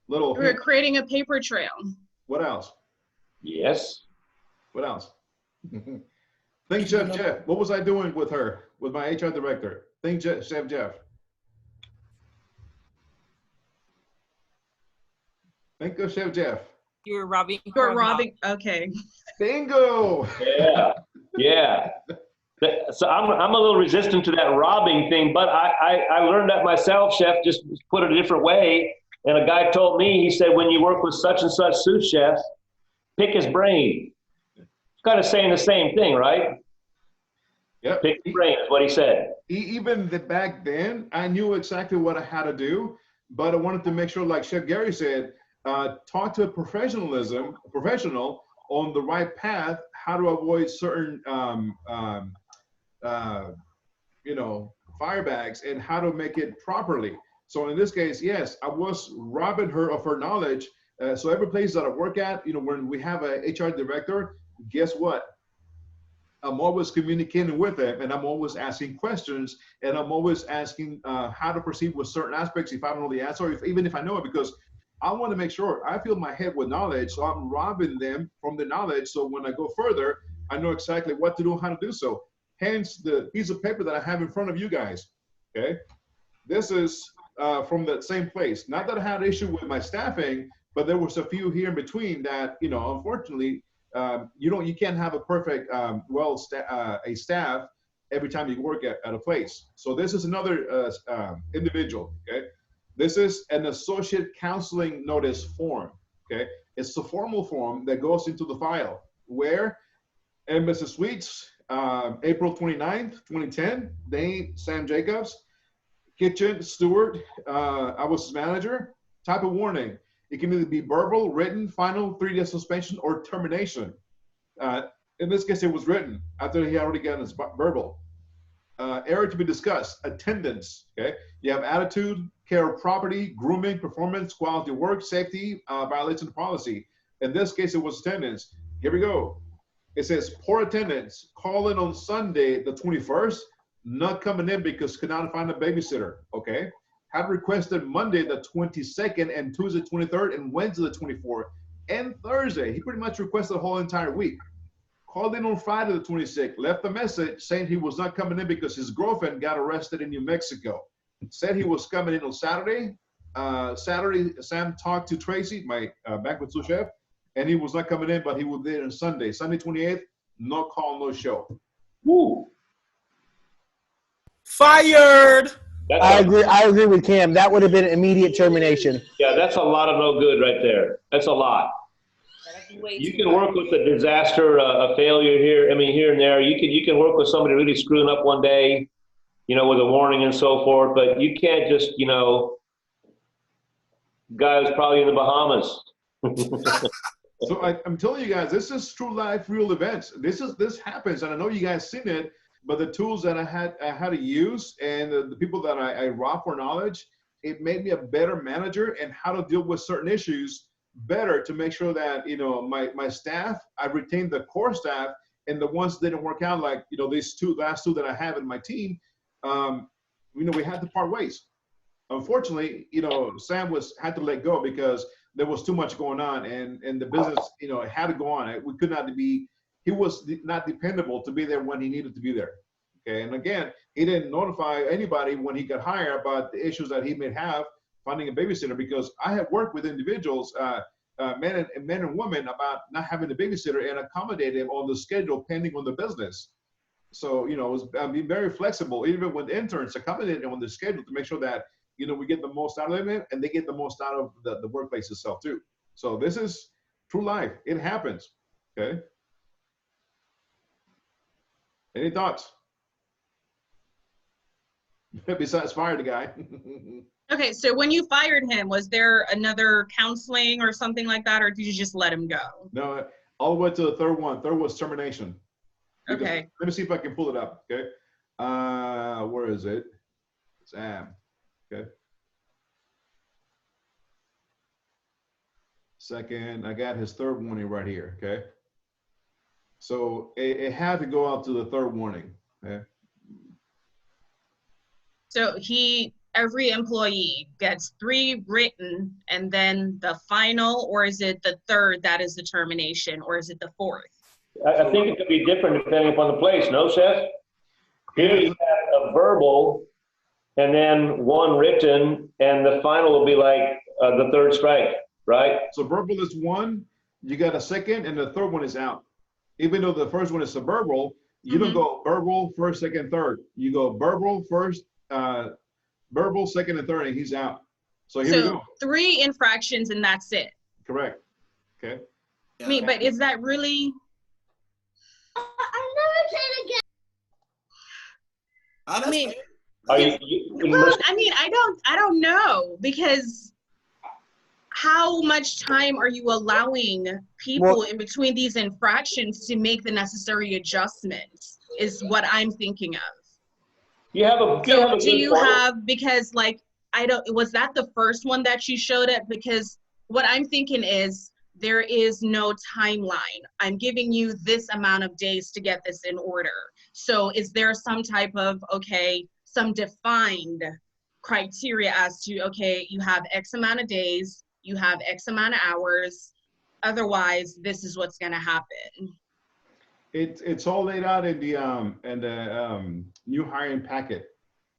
little We're creating a paper trail. What else? Yes. What else? Think Chef Jeff. What was I doing with her, with my HR director? Think Chef Jeff. Think of Chef Jeff. You were robbing. You were robbing. Okay. Bingo. Yeah. Yeah. So I'm a little resistant to that robbing thing, but I learned that myself, Chef, just put it a different way. And a guy told me, he said, when you work with such and such sous chef, pick his brain. It's kind of saying the same thing, right? Yep. Pick his brain is what he said. Even back then, I knew exactly what I had to do, but I wanted to make sure, like Chef Gary said, talk to a professional on the right path, how to avoid certain fire bags and how to make it properly. So in this case, yes, I was robbing her of her knowledge. So every place that I work at, when we have a HR director, guess what? I'm always communicating with them, and I'm always asking questions, and I'm always asking how to proceed with certain aspects if I don't know the answer, even if I know it, because I want to make sure I fill my head with knowledge, so I'm robbing them from the knowledge. So when I go further, I know exactly what to do, how to do so. Hence the piece of paper that I have in front of you guys. Okay, this is from that same place. Not that I had an issue with my staffing, but there was a few here in between that, unfortunately, you can't have a perfect a staff every time you work at a place. So this is another individual. Okay. This is an associate counseling notice form, okay? It's a formal form that goes into the file where Embassy Suites, April 29th, 2010, name Sam Jacobs, kitchen steward, I was his manager, type of warning. It can either be verbal, written, final, 3-day suspension, or termination. In this case, it was written after he already got his verbal. Area to be discussed, attendance, okay? You have attitude, care of property, grooming, performance, quality of work, safety, violation of policy. In this case, it was attendance. Here we go. It says poor attendance, call in on Sunday, the 21st, not coming in because could not find a babysitter, okay? Have requested Monday, the 22nd, and Tuesday, 23rd, and Wednesday, the 24th, and Thursday. He pretty much requested the whole entire week. Called in on Friday, the 26th, left a message saying he was not coming in because his girlfriend got arrested in New Mexico. Said he was coming in on Saturday. Saturday, Sam talked to Tracy, my banquet sous chef, and he was not coming in, but he was there on Sunday. Sunday 28th, no call, no show. Woo. Fired. I agree with Cam. That would have been immediate termination. Yeah, that's a lot of no good right there. That's a lot. You can work with a disaster, a failure here. I mean, here and there. You can work with somebody really screwing up one day, with a warning and so forth. But you can't just, guy was probably in the Bahamas. So I'm telling you guys, this is true life, real events. This happens, and I know you guys seen it. But the tools that I had to use, and the people that I robbed for knowledge, it made me a better manager and how to deal with certain issues better to make sure that my staff, I retained the core staff, and the ones that didn't work out, like these last two that I have in my team, we had to part ways. unfortunately, Sam had to let go because there was too much going on, and the business, it had to go on. We could not be. He was not dependable to be there when he needed to be there. Okay, and again, he didn't notify anybody when he got hired about the issues that he may have finding a babysitter, because I have worked with individuals, men and women, about not having a babysitter and accommodate them on the schedule pending on the business. So, it was being very flexible, even with interns, accommodating them on the schedule to make sure that, we get the most out of them and they get the most out of the workplace itself too. So this is true life. It happens. Okay. Any thoughts? Besides fire the guy. Okay, so when you fired him, was there another counseling or something like that, or did you just let him go? No, all the way to the third one. Third was termination. Because, okay. Let me see if I can pull it up. Okay. Where is it? Sam. Okay. Second, I got his third warning right here. Okay. So it had to go out to the third warning. Okay. So every employee gets 3 written, and then the final, or is it the third that is the termination, or is it the 4th? I think it could be different depending upon the place, no, Seth? Here you have a verbal, and then 1 written, and the final will be like the 3rd strike, right? So verbal is 1, you got a second, and the third one is out. Even though the first one is a verbal, you don't go verbal, first, second, third. You go verbal, first, verbal, second, and third, and he's out. So here we go. 3 infractions and that's it. Correct. Okay. I mean, but is that really? I mean, well, I mean, I don't know, because how much time are you allowing people in between these infractions to make the necessary adjustments is what I'm thinking of. Because like, was that the first one that you showed it? Because what I'm thinking is there is no timeline. I'm giving you this amount of days to get this in order. So is there some type of, some defined criteria as to, you have X amount of days, you have X amount of hours, otherwise this is what's gonna happen? It's all laid out in the new hiring packet,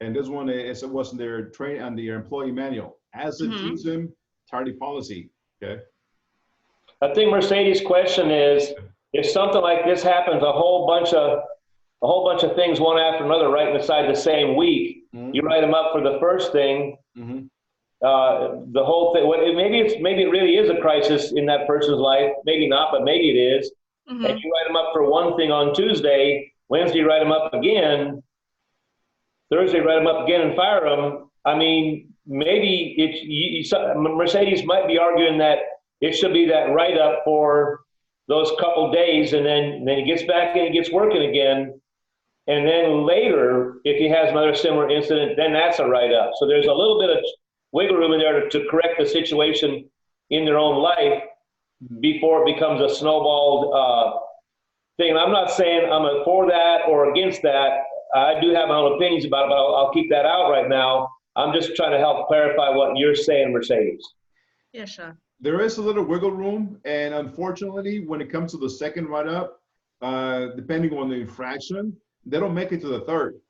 and this one was in their training on the employee manual as a TSIM tardy policy. Okay. I think Mercedes' question is, if something like this happens, a whole bunch of things one after another right inside the same week, you write them up for the first thing. The whole thing. Maybe it really is a crisis in that person's life. Maybe not, but maybe it is. And you write them up for one thing on Tuesday, Wednesday write them up again, Thursday write them up again and fire them. I mean, maybe Mercedes might be arguing that it should be that write up for those couple days, and then he gets back and he gets working again. And then later, if he has another similar incident, then that's a write up. So there's a little bit of wiggle room in there to correct the situation in their own life before it becomes a snowballed thing. And I'm not saying I'm for that or against that. I do have my own opinions about it, but I'll keep that out right now. I'm just trying to help clarify what you're saying, Mercedes. Yeah, sure. There is a little wiggle room, and unfortunately, when it comes to the second write-up, depending on the infraction, they don't make it to the third.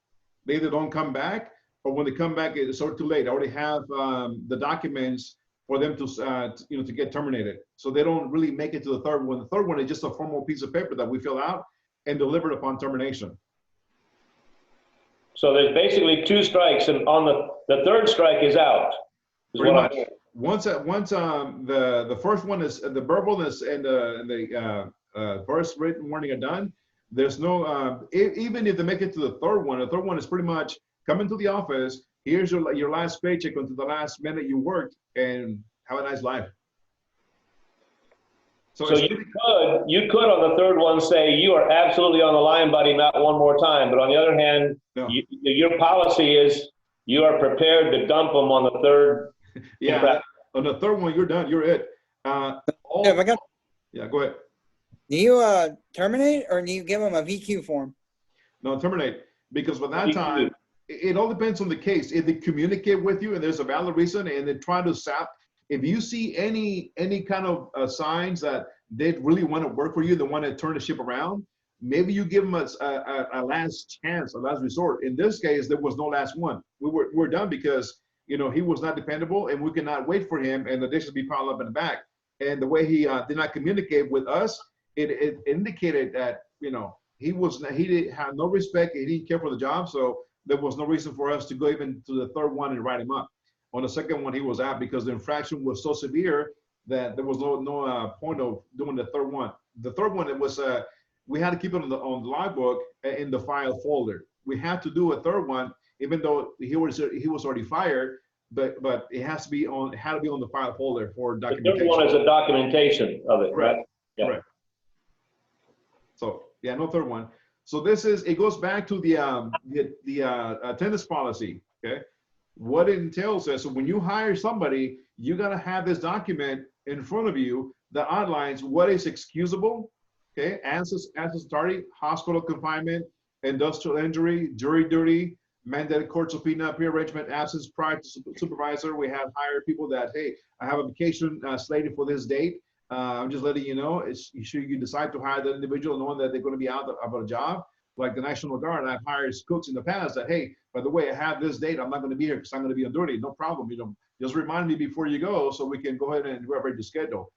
They either don't come back, or when they come back, it's sort of too late. I already have the documents for them to get terminated. So they don't really make it to the third one. The third one is just a formal piece of paper that we fill out and delivered upon termination. So there's basically 2 strikes, and on the third strike is out. Pretty much. Once the first one is the verbalness and the first written warning are done, there's no even if they make it to the third one is pretty much come into the office. Here's your last paycheck until the last minute you worked, and have a nice life. So you could on the third one say you are absolutely on the line, buddy, not one more time. But on the other hand, your policy is you are prepared to dump them on the third. Yeah, on the third one, you're done. You're it. Yeah, go ahead. Do you terminate, or do you give them a VQ form? No, terminate, because by that time, it all depends on the case. If they communicate with you and there's a valid reason, and they try to sap, if you see any kind of signs that they really want to work for you, they want to turn the ship around, maybe you give them a last chance, a last resort. In this case, there was no last one. We're done because, you know, he was not dependable, and we cannot wait for him, and the dish would be piled up in the back. And the way he did not communicate with us, it indicated that, you know, he didn't have no respect, he didn't care for the job, so there was no reason for us to go even to the third one and write him up. On the second one, he was out because the infraction was so severe that there was no point of doing the third one. The third one, it was we had to keep it on the logbook in the file folder. We had to do a third one, even though he was already fired, but it had to be on the file folder for documentation. The third one is a documentation of it, right? Yeah. Correct. So yeah, no third one. So it goes back to the attendance policy. Okay, what it entails is, so when you hire somebody, you gotta have this document in front of you that outlines what is excusable. Okay, absence authority, hospital confinement, industrial injury, jury duty, mandated court subpoena, peer arrangement, absence prior to supervisor. We have hired people that, hey, I have a vacation slated for this date. I'm just letting you know, you decide to hire that individual knowing that they're going to be out of a job. Like the National Guard, I've hired cooks in the past that, hey, by the way, I have this date, I'm not going to be here because I'm going to be on duty. No problem, you know, just remind me before you go so we can go ahead and rearrange the schedule.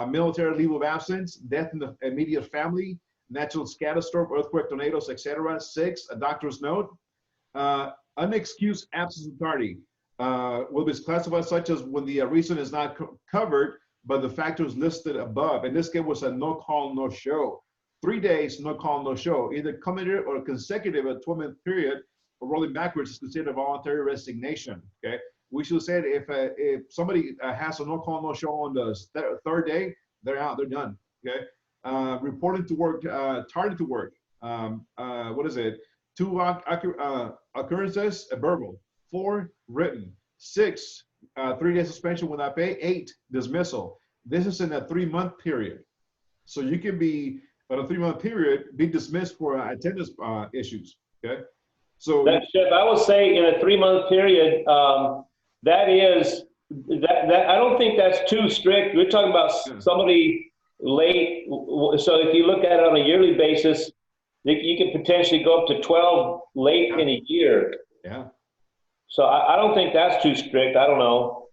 Military leave of absence, death in the immediate family, natural catastrophe, earthquake, tornadoes, etc. 6, a doctor's note. Unexcused absence of authority will be classified such as when the reason is not covered by the factors listed above. In this case, was a no call, no show. 3 days, no call, no show. Either cumulative or consecutive, a 12-month period, or rolling backwards is considered a voluntary resignation. Okay, we should say that if somebody has a no call, no show on the third day, they're out, they're done. Okay, reporting to work, targeted to work. What is it? 2 occurrences, verbal. 4, written. 6, 3 days suspension without pay. 8, dismissal. This is in a 3-month period. So you can be, on a 3-month period, be dismissed for attendance issues. Okay. So Chef, I would say in a 3-month period, that I don't think that's too strict. We're talking about somebody late. So if you look at it on a yearly basis, you could potentially go up to 12 late in a year. Yeah. So I don't think that's too strict. I don't know.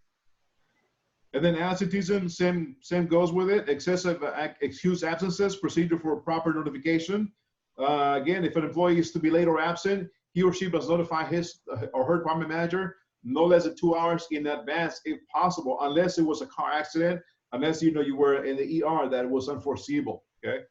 And then absenteeism, same goes with it. Excessive excused absences, procedure for proper notification. Again, if an employee is to be late or absent, he or she must notify his or her department manager no less than 2 hours in advance, if possible, unless it was a car accident, unless you were in the ER that was unforeseeable. Okay.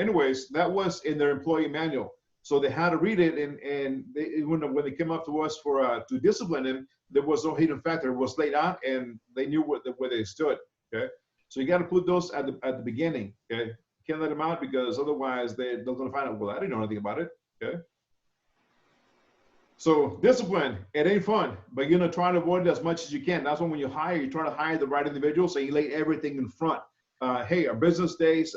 Anyways, that was in their employee manual, so they had to read it. And when they came up to us to discipline him, there was no hidden factor. It was laid out, and they knew where they stood. Okay, so you got to put those at the beginning. Okay, can't let them out because otherwise they're going to find out. Well, I didn't know anything about it. Okay. So discipline, it ain't fun, but you're gonna try to avoid it as much as you can. That's when you hire, you try to hire the right individual, so you lay everything in front. Hey, our business days,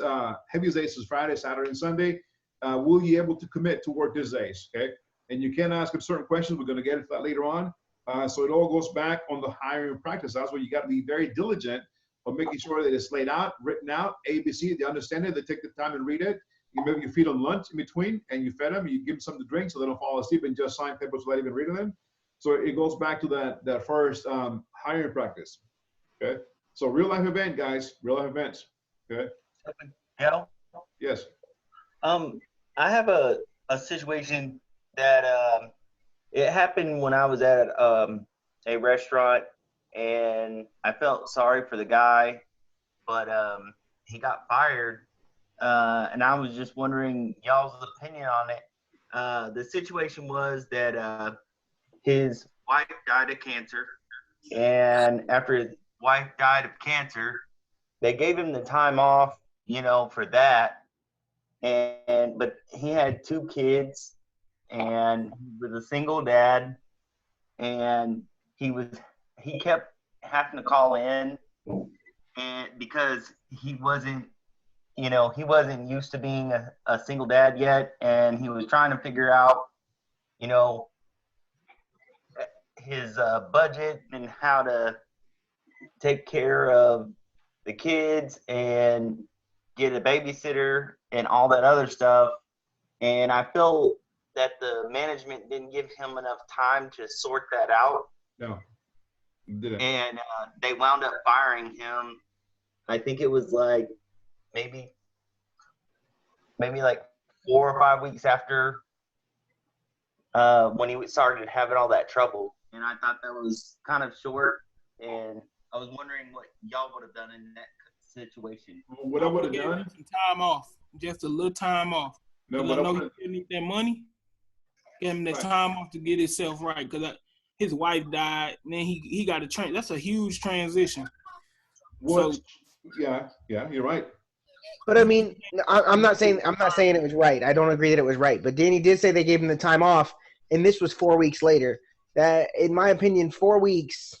heaviest days is Friday, Saturday, and Sunday. Will you able to commit to work these days? Okay, and you can ask them certain questions. We're gonna get into that later on. So it all goes back on the hiring practice. That's where you got to be very diligent of making sure that it's laid out, written out, A, B, C. They understand it. They take the time and read it. You feed them lunch in between, and you fed them. You give them something to drink so they don't fall asleep and just sign papers without even reading them. So it goes back to that first hiring practice. Okay. So real life event, guys. Real life events. Okay. Hell? Yes. I have a situation that it happened when I was at a restaurant, and I felt sorry for the guy, but he got fired. And I was just wondering y'all's opinion on it. The situation was that his wife died of cancer, and after his wife died of cancer, they gave him the time off, for that. But he had 2 kids, and he was a single dad, and he kept having to call in, and because he wasn't used to being a single dad yet, and he was trying to figure out, his budget and how to take care of the kids and get a babysitter and all that other stuff. And I feel that the management didn't give him enough time to sort that out. No, didn't. And they wound up firing him. I think it was like maybe like 4 or 5 weeks after when he started having all that trouble. And I thought that was kind of short. And I was wondering what y'all would have done in that situation. What I would have done? Some time off, just a little time off. No, I know he need that money. Give him the time off to get himself right. Because his wife died, and then he got a train. That's a huge transition. What? So, yeah, you're right. But I mean, I'm not saying it was right. I don't agree that it was right. But Danny did say they gave him the time off, and this was 4 weeks later. That, in my opinion, 4 weeks,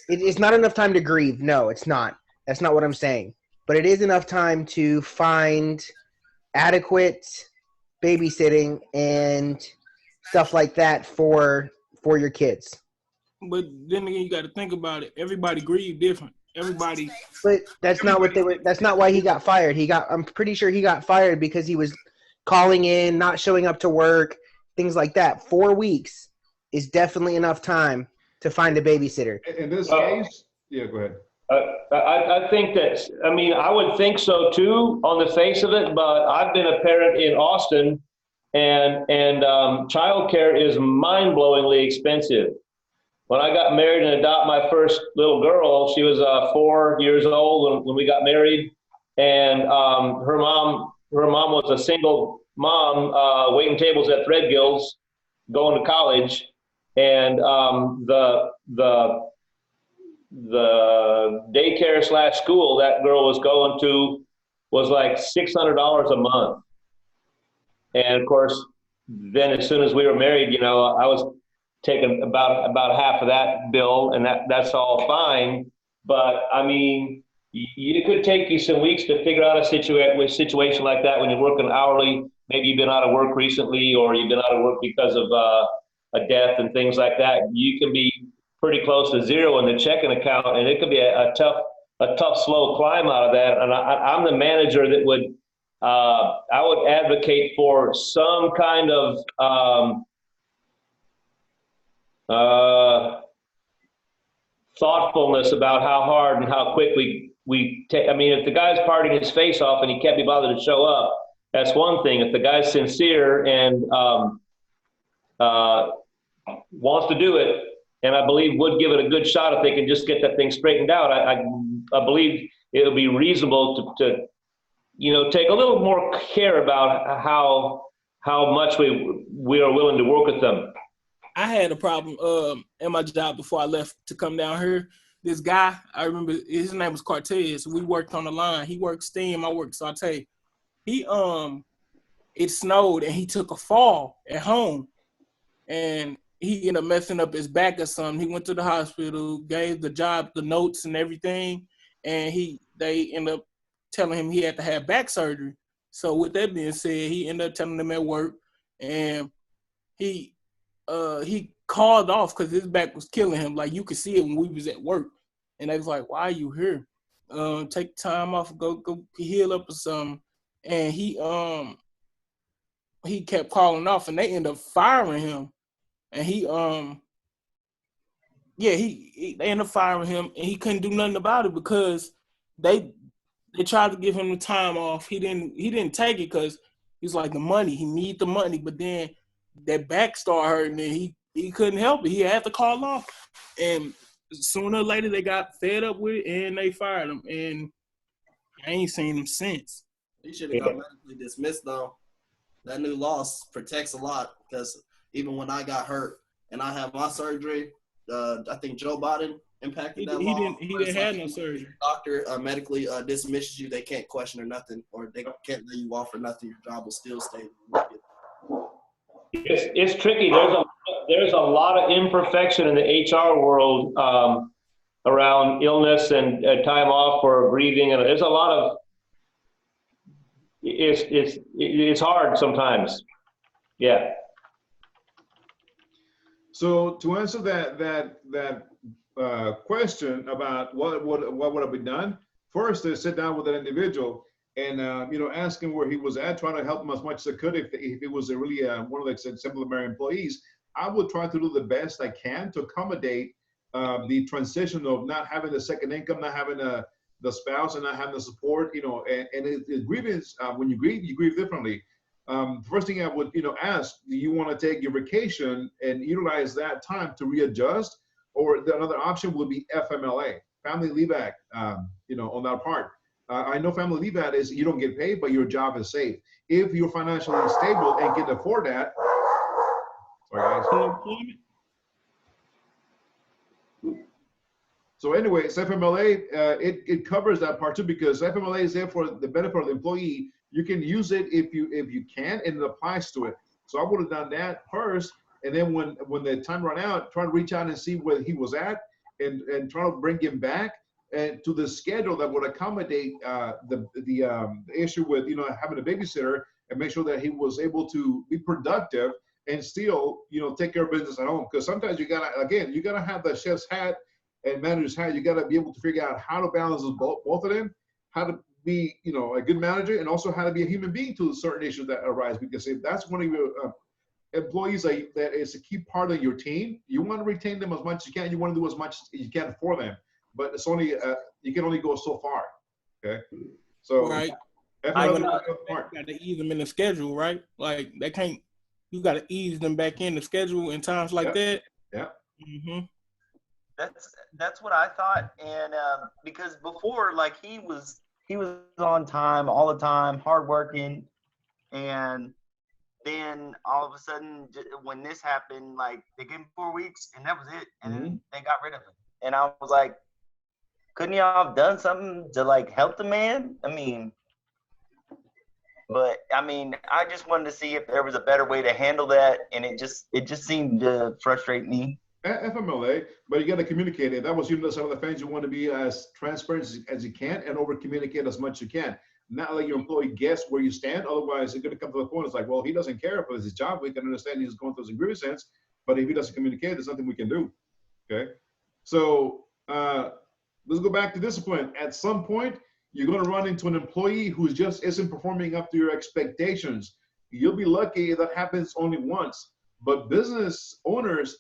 it's not enough time to grieve. No, it's not. That's not what I'm saying. But it is enough time to find adequate babysitting and stuff like that for your kids. but then again, you got to think about it. Everybody grieve different. Everybody. But that's not what they were. That's not why he got fired. I'm pretty sure he got fired because he was calling in, not showing up to work, things like that. 4 weeks is definitely enough time to find a babysitter. In this case, yeah, go ahead. I think that, I mean, I would think so too on the face of it, but I've been a parent in Austin, and childcare is mind-blowingly expensive. When I got married and adopted my first little girl, she was 4 years old when we got married, and her mom was a single mom waiting tables at Threadgills, going to college, and the daycare / school that girl was going to was like $600 a month. And of course, then as soon as we were married, you know, I was taking about half of that bill, and that's all fine. But I mean, it could take you some weeks to figure out a situation like that when you're working hourly. Maybe you've been out of work recently, or you've been out of work because of a death and things like that. You can be pretty close to zero in the checking account, and it could be a tough, slow climb out of that. And I'm the manager that would, I would advocate for some kind of thoughtfulness about how hard and how quick we take. I mean, if the guy's partying his face off and he can't be bothered to show up, that's one thing. If the guy's sincere and wants to do it, and I believe would give it a good shot if they can just get that thing straightened out, I believe it would be reasonable to you know, take a little more care about how much we are willing to work with them. I had a problem at my job before I left to come down here. This guy, I remember his name was Cortez. We worked on the line. He worked steam, I worked saute. He it snowed and he took a fall at home, and he ended up messing up his back or something. He went to the hospital, gave the job the notes and everything, and they ended up telling him he had to have back surgery. So with that being said, he ended up telling them at work, and he called off because his back was killing him. Like, you could see it when we was at work, and they was like, "Why are you here? Take time off, go heal up or something." And he kept calling off, and they ended up firing him. And they ended up firing him, and he couldn't do nothing about it because they tried to give him the time off. He didn't take it because he's like, the money, he need the money. But then that back started hurting, and he couldn't help it. He had to call off, and sooner or later they got fed up with it, and they fired him. And I ain't seen him since. He should have got medically dismissed though. That new law protects a lot, because even when I got hurt and I had my surgery, I think Joe Biden impacted that law. He didn't have no surgery. Doctor medically dismisses you, they can't question or nothing, or they can't lay you off for nothing. Your job will still stay. It's tricky. There's a lot of imperfection in the HR world around illness and time off for grieving, and there's a lot of it's hard sometimes. Yeah. So to answer that question about what would have been done, first is sit down with that individual and ask him where he was at, try to help him as much as I could. If it was a really one of the exemplary employees, I would try to do the best I can to accommodate the transition of not having the second income, not having the spouse, and not having the support. Grievance, when you grieve differently. First thing I would ask, do you want to take your vacation and utilize that time to readjust, or another option would be FMLA, Family Leave Act, on that part. I know Family Leave Act is you don't get paid, but your job is safe. If you're financially stable and can afford that, sorry guys. So anyway, FMLA, it covers that part too, because FMLA is there for the benefit of the employee. You can use it if you can, and it applies to it. So I would have done that first, and then when the time ran out, try to reach out and see where he was at, and try to bring him back and to the schedule that would accommodate the issue with having a babysitter, and make sure that he was able to be productive and still take care of business at home. Because sometimes you gotta have the chef's hat and manager's hat. You gotta be able to figure out how to balance both of them, how to be a good manager, and also how to be a human being to certain issues that arise. Because if that's one of your employees that is a key part of your team, you want to retain them as much as you can. You want to do as much as you can for them, but it's only you can only go so far. Okay, so right. You got to ease them in the schedule, right? Like they can't. You got to ease them back in the schedule in times like that. Yeah. Mm-hmm. That's what I thought, and because before, like he was on time all the time, hardworking, and then all of a sudden when this happened, like they gave him 4 weeks and that was it, and then they got rid of him. And I was like, couldn't y'all have done something to like help the man? I just wanted to see if there was a better way to handle that, and it just seemed to frustrate me. FMLA, but you got to communicate it. That was some of the things you want to be as transparent as you can and over communicate as much as you can. Not let your employee guess where you stand. Otherwise, it's going to come to the point. It's like, well, he doesn't care if it's his job. We can understand he's going through some grievances, but if he doesn't communicate, there's nothing we can do. Okay, so let's go back to discipline. At some point, you're going to run into an employee who just isn't performing up to your expectations. You'll be lucky if that happens only once. But business owners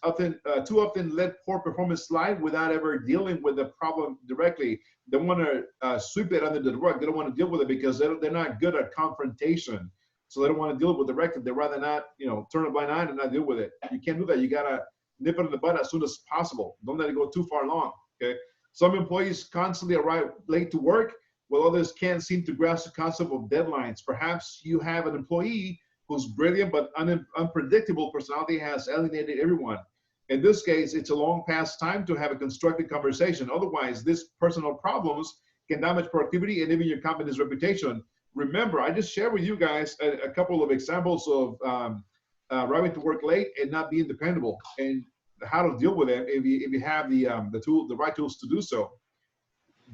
too often let poor performance slide without ever dealing with the problem directly. They want to sweep it under the rug. They don't want to deal with it because they're not good at confrontation. So they don't want to deal with it directly. They'd rather not, turn a blind eye and not deal with it. You can't do that. You got to nip it in the bud as soon as possible. Don't let it go too far along, okay? Some employees constantly arrive late to work, while others can't seem to grasp the concept of deadlines. Perhaps you have an employee whose brilliant but unpredictable personality has alienated everyone. In this case, it's a long past time to have a constructive conversation. Otherwise, these personal problems can damage productivity and even your company's reputation. Remember, I just shared with you guys a couple of examples of arriving to work late and not being dependable, and how to deal with it if you have the right tools to do so.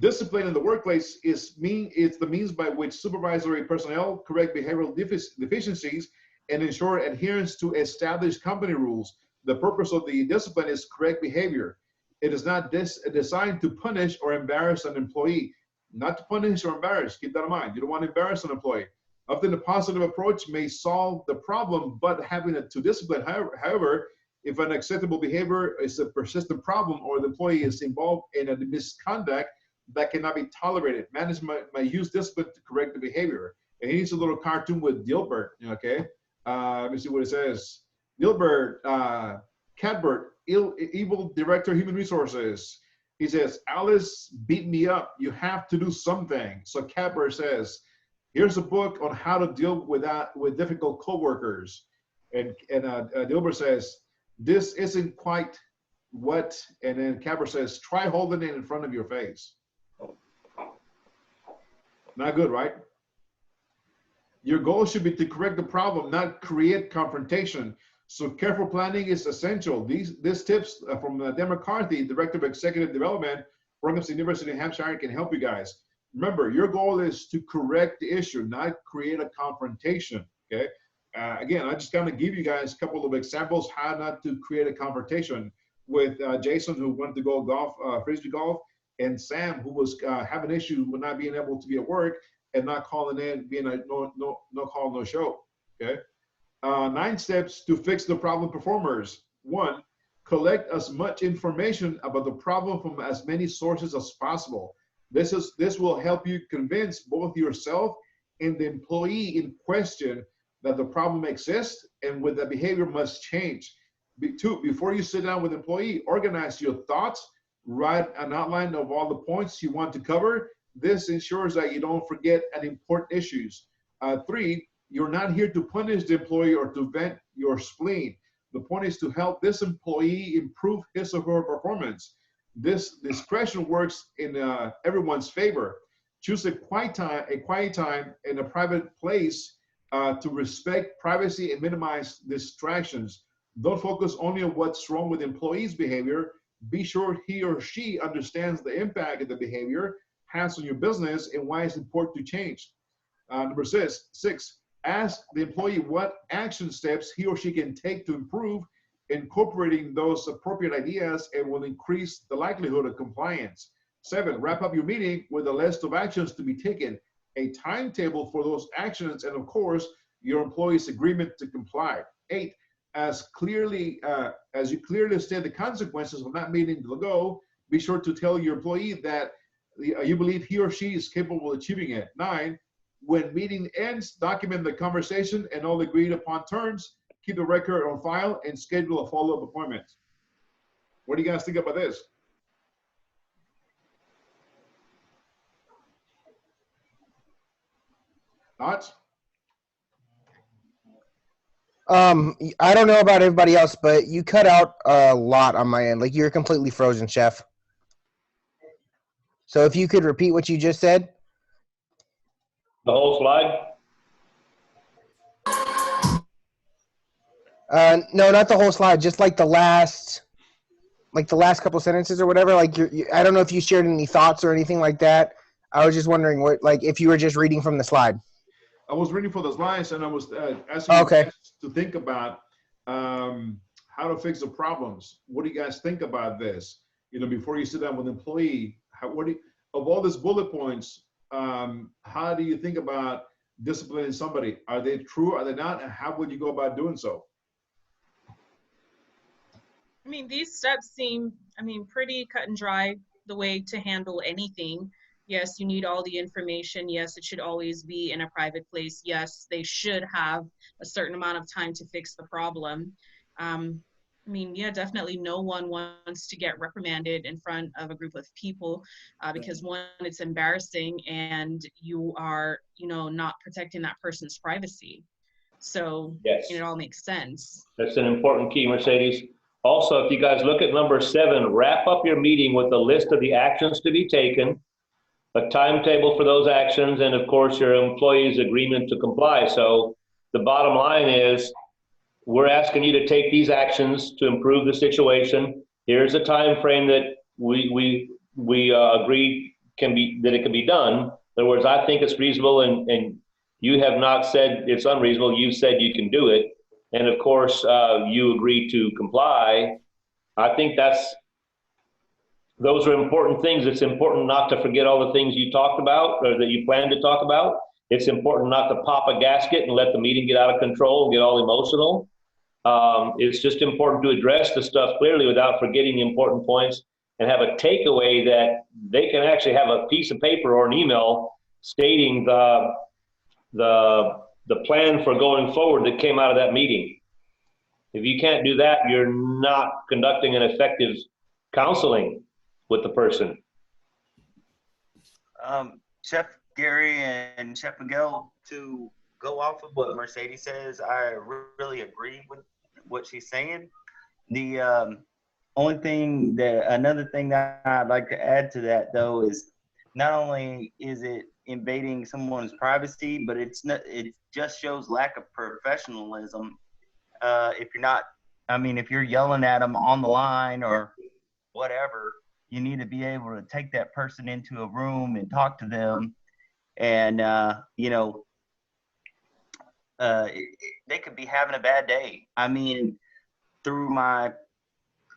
Discipline in the workplace it's the means by which supervisory personnel correct behavioral deficiencies and ensure adherence to established company rules. The purpose of the discipline is correct behavior. It is not designed to punish or embarrass an employee. Not to punish or embarrass, keep that in mind. You don't want to embarrass an employee. Often a positive approach may solve the problem, but having to discipline, however, if an acceptable behavior is a persistent problem or the employee is involved in a misconduct that cannot be tolerated. Management may use discipline to correct the behavior. And here's a little cartoon with Dilbert, okay? Let me see what it says. Dilbert, Cadbert, evil director of human resources. He says, Alice beat me up. You have to do something. So Cadbert says, here's a book on how to deal with difficult coworkers. And Dilbert says, this isn't quite what, and then Cadbert says, try holding it in front of your face. Not good, right? Your goal should be to correct the problem, not create confrontation. So careful planning is essential. These tips from Dan McCarthy, Director of Executive Development, Rutgers University in Hampshire, can help you guys. Remember, your goal is to correct the issue, not create a confrontation, okay? again, I just kind of give you guys a couple of examples how not to create a confrontation with Jason, who wanted to go golf, frisbee golf, and Sam, who was having an issue with not being able to be at work and not calling in, being a no call, no show. Okay. 9 steps to fix the problem performers. 1, collect as much information about the problem from as many sources as possible. This will help you convince both yourself and the employee in question that the problem exists and with the behavior must change. 2, before you sit down with the employee, organize your thoughts, write an outline of all the points you want to cover. This ensures that you don't forget any important issues. 3, you're not here to punish the employee or to vent your spleen. The point is to help this employee improve his or her performance. This discretion works in everyone's favor. Choose a quiet time in a private place to respect privacy and minimize distractions. Don't focus only on what's wrong with the employee's behavior. Be sure he or she understands the impact of the behavior has on your business and why it's important to change. Number 6, ask the employee what action steps he or she can take to improve. Incorporating those appropriate ideas and will increase the likelihood of compliance. 7, wrap up your meeting with a list of actions to be taken, a timetable for those actions, and of course, your employee's agreement to comply. 8, as you clearly state the consequences of not meeting the goal, be sure to tell your employee that you believe he or she is capable of achieving it. 9, when meeting ends, document the conversation and all agreed upon terms. Keep the record on file and schedule a follow-up appointment. What do you guys think about this? Thoughts? I don't know about everybody else, but you cut out a lot on my end. Like you're completely frozen, Chef. So if you could repeat what you just said. The whole slide? No, not the whole slide. Just like the last couple sentences or whatever. Like I don't know if you shared any thoughts or anything like that. I was just wondering what, like, if you were just reading from the slide. I was reading for the slides and I was asking you guys to think about how to fix the problems. What do you guys think about this? You know, before you sit down with an employee, of all these bullet points, how do you think about disciplining somebody? Are they true? Are they not? And how would you go about doing so? I mean, these steps seem, pretty cut and dry, the way to handle anything. Yes, you need all the information. Yes, it should always be in a private place. Yes, they should have a certain amount of time to fix the problem. Yeah, definitely no one wants to get reprimanded in front of a group of people because 1, it's embarrassing and you are, not protecting that person's privacy. So yes, it all makes sense. That's an important key, Mercedes. Also, if you guys look at number 7, wrap up your meeting with a list of the actions to be taken, a timetable for those actions, and of course your employee's agreement to comply. So the bottom line is we're asking you to take these actions to improve the situation. Here's a time frame that we agree that it can be done. In other words, I think it's reasonable and you have not said it's unreasonable. You've said you can do it. And of course, you agree to comply. I think those are important things. It's important not to forget all the things you talked about or that you plan to talk about. It's important not to pop a gasket and let the meeting get out of control and get all emotional. It's just important to address the stuff clearly without forgetting the important points and have a takeaway that they can actually have a piece of paper or an email stating the plan for going forward that came out of that meeting. If you can't do that, you're not conducting an effective counseling with the person. Chef Gary and Chef Miguel, to go off of what Mercedes says, I really agree with what she's saying. The another thing that I'd like to add to that though is not only is it invading someone's privacy, but it just shows lack of professionalism. If you're yelling at them on the line or whatever, you need to be able to take that person into a room and talk to them and, they could be having a bad day. I mean, through my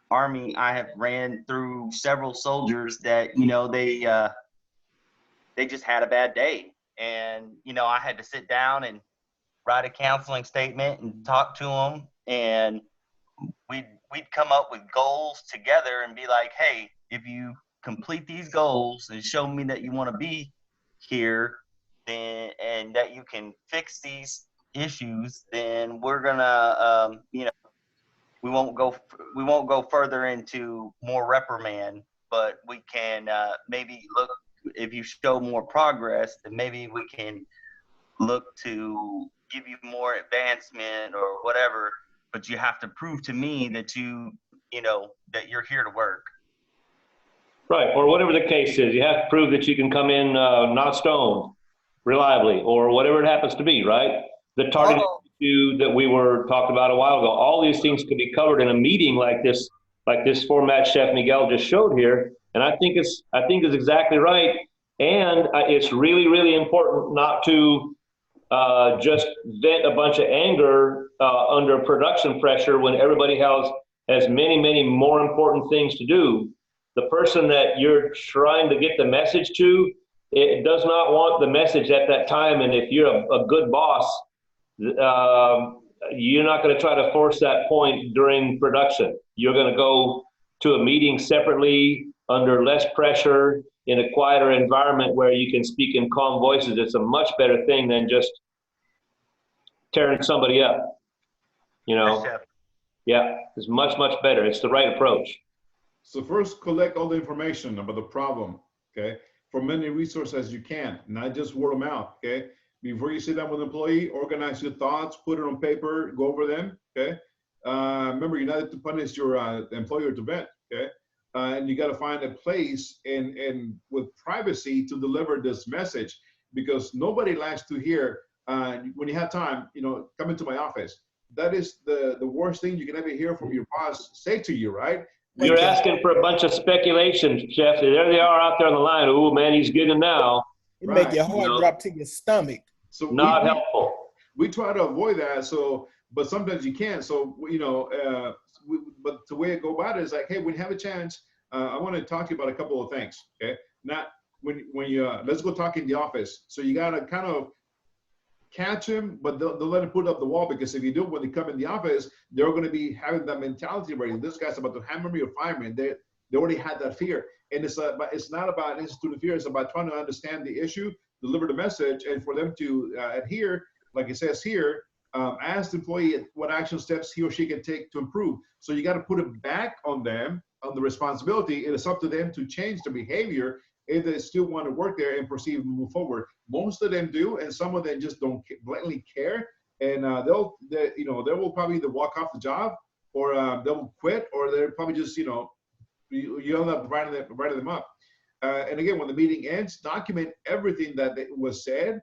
Army, I have ran through several soldiers that, you know, they just had a bad day. And, you know, I had to sit down and write a counseling statement and talk to them. And we'd come up with goals together and be like, hey, if you complete these goals and show me that you want to be here, then, and that you can fix these issues, then we're gonna, you know, we won't go further into more reprimand, but we can maybe look, if you show more progress, then maybe we can look to give you more advancement or whatever, but you have to prove to me that you know, that you're here to work. Right, or whatever the case is, you have to prove that you can come in not stoned, reliably, or whatever it happens to be, right? The targeted issue that we were talking about a while ago, all these things could be covered in a meeting like this format Chef Miguel just showed here, and I think it's exactly right. And it's really, really important not to just vent a bunch of anger under production pressure when everybody has many, many more important things to do. The person that you're trying to get the message to, it does not want the message at that time. And if you're a good boss, you're not going to try to force that point during production. You're going to go to a meeting separately under less pressure in a quieter environment where you can speak in calm voices. It's a much better thing than just tearing somebody up, you know? Yeah, it's much, much better. It's the right approach. So first, collect all the information about the problem, okay? For many resources as you can, not just word of mouth, okay? Before you sit down with an employee, organize your thoughts, put it on paper, go over them, okay? Remember, you're not to punish your employer to vent, okay? And you got to find a place and with privacy to deliver this message, because nobody likes to hear, when you have time, you know, come into my office. That is the worst thing you can ever hear from your boss say to you, right? You're asking for a bunch of speculation, Chef. There they are out there on the line. Oh man, he's getting now. It make your heart drop to your stomach. So not helpful. We try to avoid that. So, but sometimes you can't. So, you know, but the way I go about it is like, hey, when you have a chance, I want to talk to you about a couple of things. Okay, not when you let's go talk in the office. So you gotta kind of catch him, but they'll let him put up the wall, because if you do, when they come in the office, they're going to be having that mentality ready. This guy's about to hammer me or fire me. They already had that fear, and it's not about instituting fear. It's about trying to understand the issue, deliver the message, and for them to adhere, like it says here. Ask the employee what action steps he or she can take to improve. So you got to put it back on them, on the responsibility. It is up to them to change their behavior if they still want to work there and proceed and move forward. Most of them do, and some of them just don't blatantly care, and they will probably either walk off the job, or they'll quit, or they're probably just you end up writing them up. And again, when the meeting ends, document everything that was said.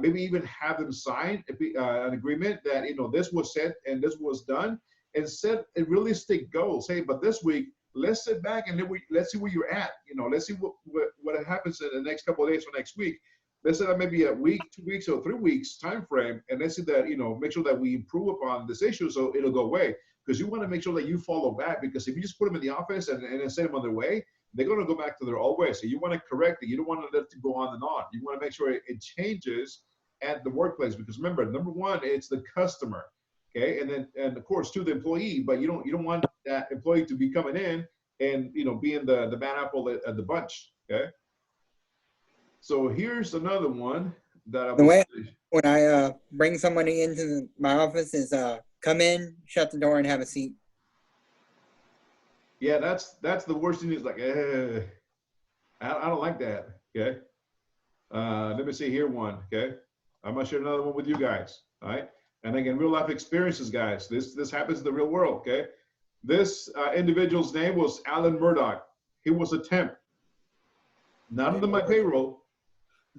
Maybe even have them sign an agreement that this was said and this was done, and set a realistic goal. Say, but this week, let's sit back and let's see where you're at. Let's see what happens in the next couple of days or next week. Let's say that maybe a week, 2 weeks, or 3 weeks time frame, and let's see that make sure that we improve upon this issue so it'll go away. Because you want to make sure that you follow back. Because if you just put them in the office and then send them on their way, they're going to go back to their old way. So you want to correct it. You don't want to let it go on and on. You want to make sure it changes at the workplace. Because remember, number one, it's the customer, okay, and of course to the employee. But you don't want that employee to be coming in and being the bad apple at the bunch, okay. So here's another one that the way when I bring somebody into my office is come in, shut the door, and have a seat. Yeah, that's the worst thing. Is like, I don't like that. Okay. Let me see here one. Okay. I'm gonna share another one with you guys. All right. And again, real life experiences, guys. This happens in the real world. Okay. This individual's name was Alan Murdoch. He was a temp. Not under my payroll.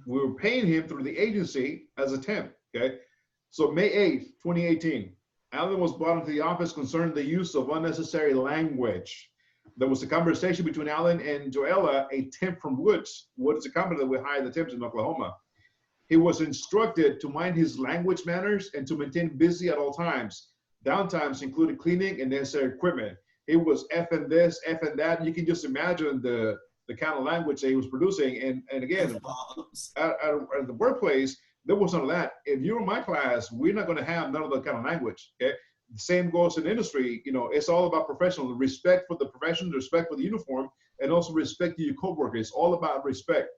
We were paying him through the agency as a temp. Okay. So May 8th, 2018, Alan was brought into the office concerning the use of unnecessary language. There was a conversation between Alan and Joella, a temp from Woods. Woods is a company that we hire the temps in Oklahoma. He was instructed to mind his language manners and to maintain busy at all times. Downtimes included cleaning and necessary equipment. He was effing this, effing that. And you can just imagine the kind of language that he was producing. And again, at the workplace, there was none of that. If you're in my class, we're not going to have none of that kind of language. Okay. The same goes in industry. You know, it's all about professional respect for the profession, respect for the uniform, and also respect to your coworkers. It's all about respect.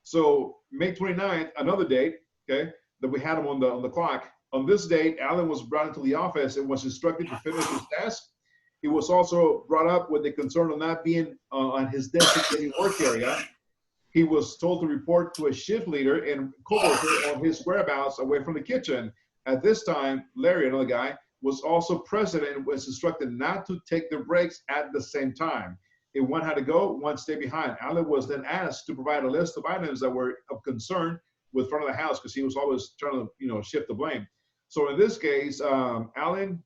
So May 29th, another date, okay, that we had him on the clock. On this date, Alan was brought into the office and was instructed to finish his task. He was also brought up with the concern of not being on his designated work area. He was told to report to a shift leader and coworker on his whereabouts away from the kitchen. At this time, Larry, another guy, was also present and was instructed not to take their breaks at the same time. If one had to go, one stayed behind. Alan was then asked to provide a list of items that were of concern with front of the house because he was always trying to, shift the blame. So in this case, Alan,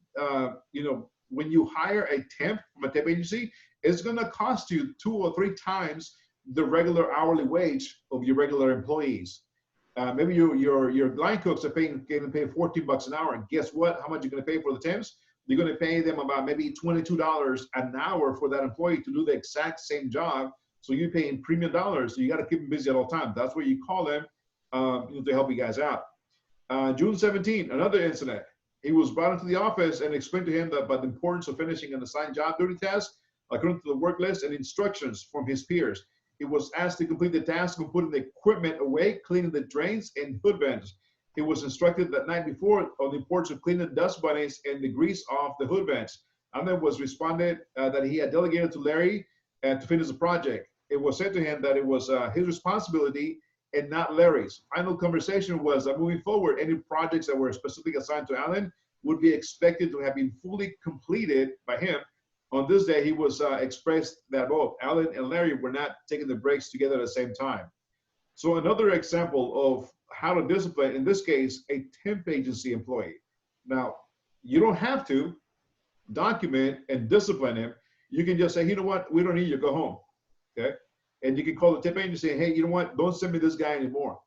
when you hire a temp from a temp agency, it's going to cost you 2 or 3 times the regular hourly wage of your regular employees. Maybe your line cooks are getting paid $14 an hour. And guess what? How much you're going to pay for the temps? You're going to pay them about maybe $22 an hour for that employee to do the exact same job. So you're paying premium dollars. So you got to keep them busy at all times. That's where you call them to help you guys out. June 17, another incident. He was brought into the office and explained to him about the importance of finishing an assigned job duty task according to the work list and instructions from his peers. He was asked to complete the task of putting the equipment away, cleaning the drains and hood vents. He was instructed that night before on the importance of cleaning dust bunnies and the grease off the hood vents. And then was responded that he had delegated to Larry to finish the project. It was said to him that it was his responsibility and not Larry's. Final conversation was that moving forward, any projects that were specifically assigned to Alan would be expected to have been fully completed by him. On this day, he was expressed that both Alan and Larry were not taking the breaks together at the same time. So another example of how to discipline, in this case, a temp agency employee. Now, you don't have to document and discipline him. You can just say, you know what, we don't need you, go home, okay? And you can call the temp agency and say, hey, you know what, don't send me this guy anymore.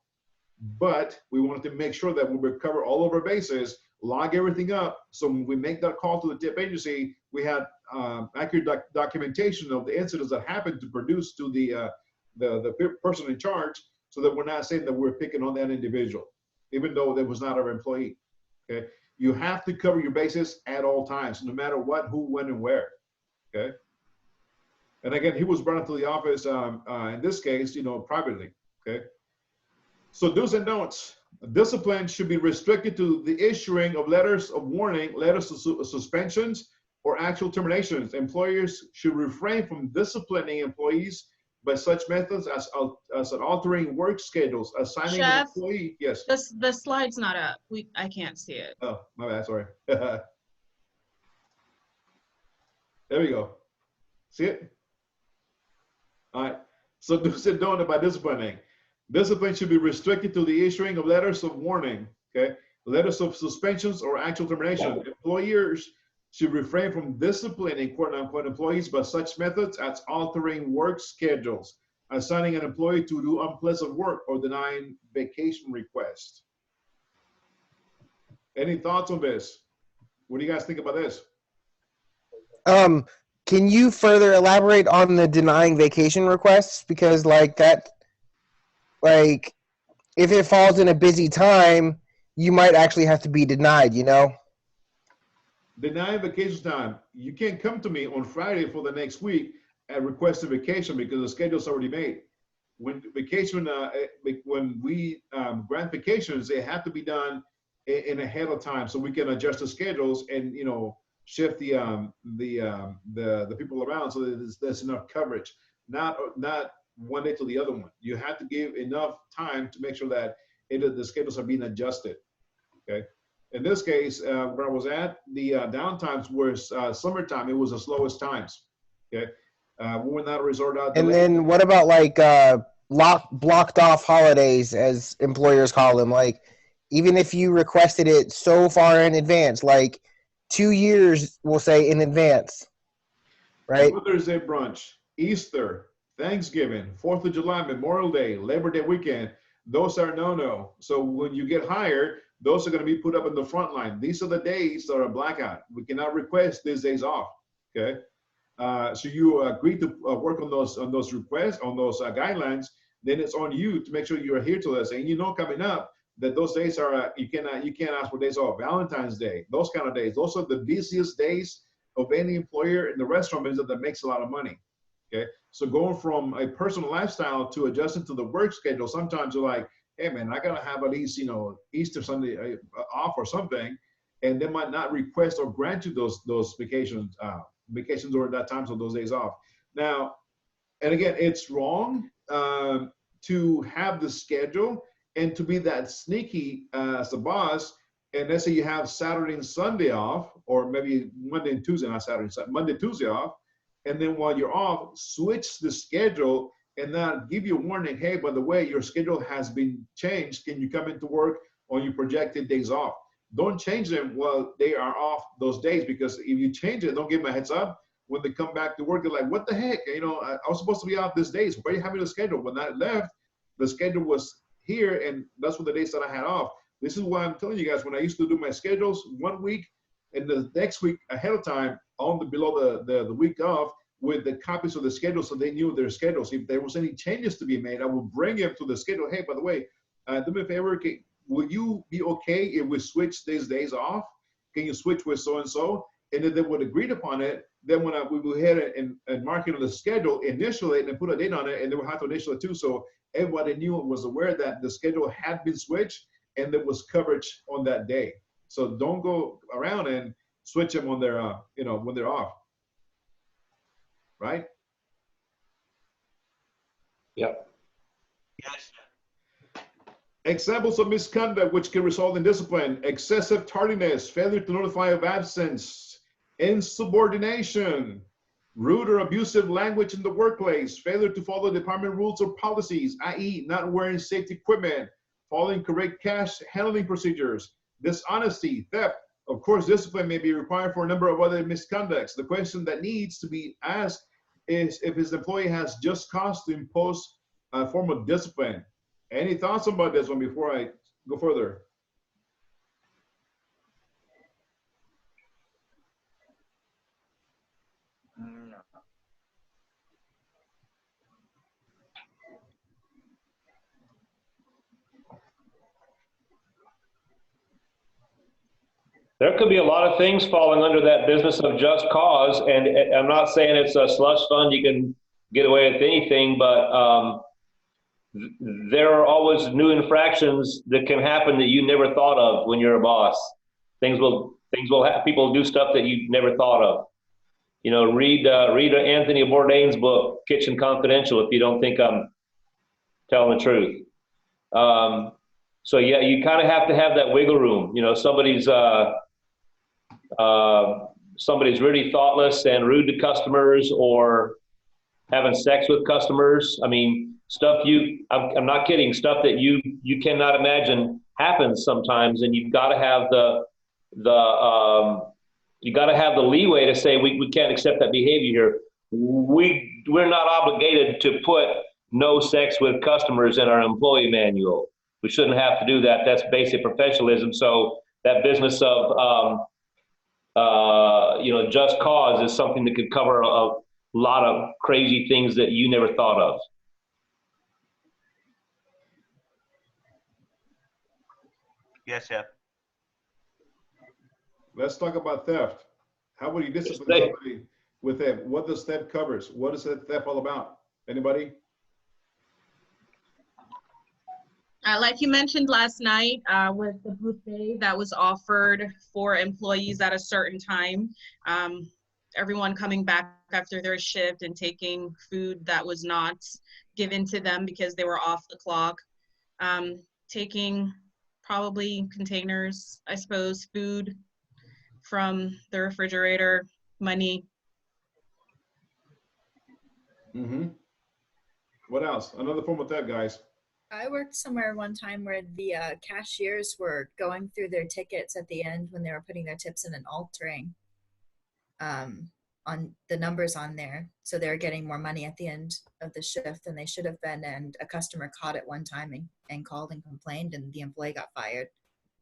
But we wanted to make sure that we would cover all of our bases, log everything up. So when we make that call to the temp agency, we had accurate documentation of the incidents that happened to produce to the person in charge, so that we're not saying that we're picking on that individual, even though that was not our employee. Okay, you have to cover your bases at all times, no matter what, who, when, and where. Okay, and again, he was brought into the office in this case, privately. Okay, so do's and don'ts. Discipline should be restricted to the issuing of letters of warning, letters of suspensions, or actual terminations. Employers should refrain from disciplining employees by such methods as altering work schedules, assigning an employee. Yes. The slide's not up. I can't see it. Oh, my bad. Sorry. There we go. See it? All right. So do's and don'ts about disciplining. Discipline should be restricted to the issuing of letters of warning. Okay. Letters of suspensions or actual termination. Employers should refrain from disciplining quote-unquote employees by such methods as altering work schedules, assigning an employee to do unpleasant work, or denying vacation requests. Any thoughts on this? What do you guys think about this? Can you further elaborate on the denying vacation requests? Because if it falls in a busy time, you might actually have to be denied, Denying vacation time. You can't come to me on Friday for the next week and request a vacation because the schedule's already made. When we grant vacations, they have to be done in ahead of time so we can adjust the schedules and shift the people around so that there's enough coverage. Not one day to the other one. You have to give enough time to make sure that the schedules are being adjusted. Okay. In this case, where I was at, the downtimes was summertime. It was the slowest times. Okay, we were not a resort out. And then what about blocked off holidays, as employers call them? Even if you requested it so far in advance, 2 years, we'll say in advance, right? Mother's Day brunch, Easter, Thanksgiving, 4th of July, Memorial Day, Labor Day weekend. those are no-no. So when you get hired, those are going to be put up in the front line. These are the days that are blackout. We cannot request these days off. Okay. So you agree to work on those requests, on those guidelines. Then it's on you to make sure you adhere to this. And you know, coming up, that those days are you can't ask for days off. Valentine's Day, those kind of days. Those are the busiest days of any employer in the restaurant business that makes a lot of money. Okay. So going from a personal lifestyle to adjusting to the work schedule, sometimes you're like, hey man, I gotta have at least, you know, Easter Sunday off or something, and they might not request or grant you those vacations during that time, so those days off. Now, and again, it's wrong to have the schedule and to be that sneaky as a boss. And let's say you have Saturday and Sunday off, or maybe Monday and Tuesday, not Saturday, Monday, Tuesday off, and then while you're off, switch the schedule and not give you a warning, hey, by the way, your schedule has been changed. Can you come into work on your projected days off? Don't change them while they are off those days, because if you change it, don't give them a heads up. When they come back to work, they're like, what the heck? You know, I was supposed to be off these days. Why are you having a schedule? When I left, the schedule was here, and that's what the days that I had off. This is why I'm telling you guys, when I used to do my schedules 1 week and the next week ahead of time, on the below the week off, with the copies of the schedule, so they knew their schedules. If there was any changes to be made, I would bring them to the schedule. Hey, by the way, do me a favor, will you be okay if we switch these days off? Can you switch with so-and-so? And then they would agree upon it. Then when we go ahead and mark it on the schedule, initial it and put a date on it, and they would have to initial it too. So everybody knew and was aware that the schedule had been switched and there was coverage on that day. So don't go around and switch them on their, you know, when they're off. Right? Yep. Yes. Examples of misconduct which can result in discipline: excessive tardiness, failure to notify of absence, insubordination, rude or abusive language in the workplace, failure to follow department rules or policies, i.e. not wearing safety equipment, following correct cash handling procedures, dishonesty, theft. Of course, discipline may be required for a number of other misconducts. The question that needs to be asked is if his employee has just cause to impose a form of discipline. Any thoughts about this one before I go further? There could be a lot of things falling under that business of just cause, and I'm not saying it's a slush fund, you can get away with anything, but there are always new infractions that can happen that you never thought of when you're a boss. Things will happen. People do stuff that you never thought of. You know, read Anthony Bourdain's book, Kitchen Confidential, if you don't think I'm telling the truth. So yeah, you kind of have to have that wiggle room. You know, somebody's really thoughtless and rude to customers, or having sex with customers. I mean, stuff I'm not kidding, stuff that you cannot imagine happens sometimes, and you've got to have the leeway to say we can't accept that behavior here. We're not obligated to put no sex with customers in our employee manual. We shouldn't have to do that. That's basic professionalism. So that business of just cause is something that could cover a lot of crazy things that you never thought of. Yes, Chef. Let's talk about theft. How would you discipline somebody with theft? What does theft covers? What is that theft all about? Anybody? Like you mentioned last night, with the buffet that was offered for employees at a certain time, everyone coming back after their shift and taking food that was not given to them because they were off the clock, taking probably containers, I suppose, food from the refrigerator, money. Mm-hmm. What else? Another form of theft, guys. I worked somewhere one time where the cashiers were going through their tickets at the end when they were putting their tips in and altering on the numbers on there. So they're getting more money at the end of the shift than they should have been. And a customer caught it one time and called and complained, and the employee got fired.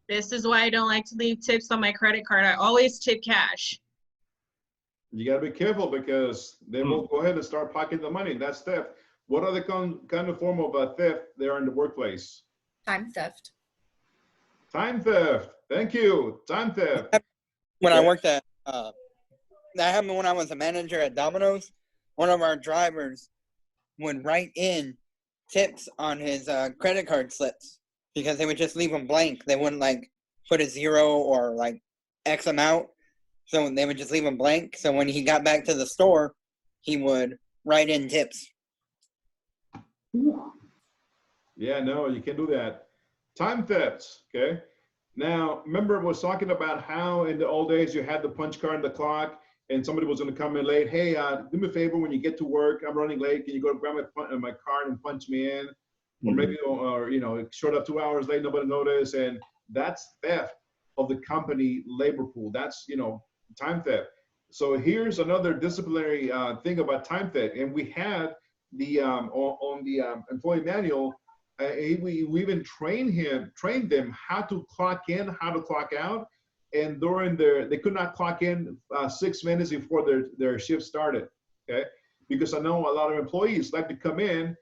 This is why I don't like to leave tips on my credit card. I always tip cash. You got to be careful because they will go ahead and start pocketing the money. That's theft. What other kind of form of theft there in the workplace? Time theft. Time theft. Thank you. Time theft. When I worked at, that happened when I was a manager at Domino's. One of our drivers would write in tips on his credit card slips because they would just leave them blank. They wouldn't like put a 0 or like X amount. So they would just leave them blank. So when he got back to the store, he would write in tips. Yeah, no, you can't do that. Time thefts, okay? Now, remember I was talking about how in the old days you had the punch card and the clock and somebody was going to come in late. Hey, do me a favor when you get to work. I'm running late. Can you go grab my card and punch me in? Or maybe, or you know, showed up 2 hours late, nobody noticed. And that's theft of the company labor pool. That's, you know, time theft. So here's another disciplinary thing about time theft. And we had the, on the employee manual, we even trained them how to clock in, how to clock out. And during they could not clock in 6 minutes before their shift started, okay? Because I know a lot of employees like to come in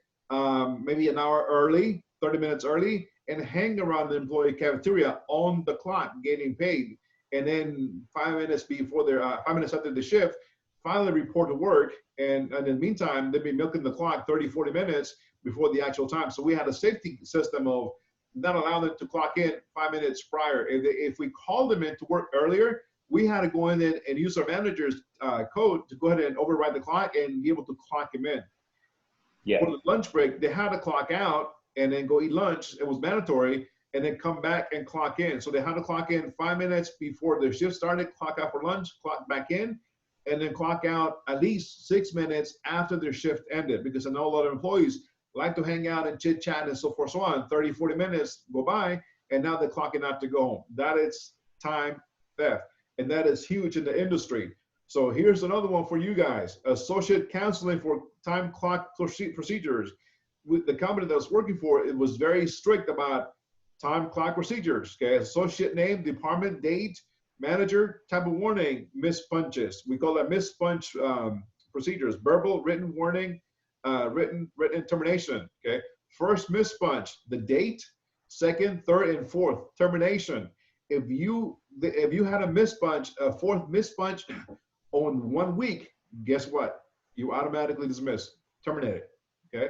maybe an hour early, 30 minutes early, and hang around the employee cafeteria on the clock getting paid. And then 5 minutes before 5 minutes after the shift, finally report to work. And in the meantime, they'd be milking the clock 30, 40 minutes before the actual time. So we had a safety system of not allowing them to clock in 5 minutes prior. If we called them in to work earlier, we had to go in and use our manager's code to go ahead and override the clock and be able to clock him in. Yeah. For the lunch break, they had to clock out and then go eat lunch. It was mandatory, and then come back and clock in. So they had to clock in 5 minutes before their shift started, clock out for lunch, clock back in, and then clock out at least 6 minutes after their shift ended. Because I know a lot of employees like to hang out and chit chat and so forth, so on. 30, 40 minutes go by, and now they're clocking out to go home. That is time theft, and that is huge in the industry. So here's another one for you guys. Associate counseling for time clock procedures. With the company that I was working for, it was very strict about time clock procedures. Okay, associate name, department, date, manager, type of warning, missed punches. We call that missed punch procedures. Verbal, written warning, written termination. Okay, first missed punch, the date. Second, third, and fourth termination. If you had a missed punch, a fourth missed punch on 1 week, guess what? You automatically dismissed, terminated. Okay.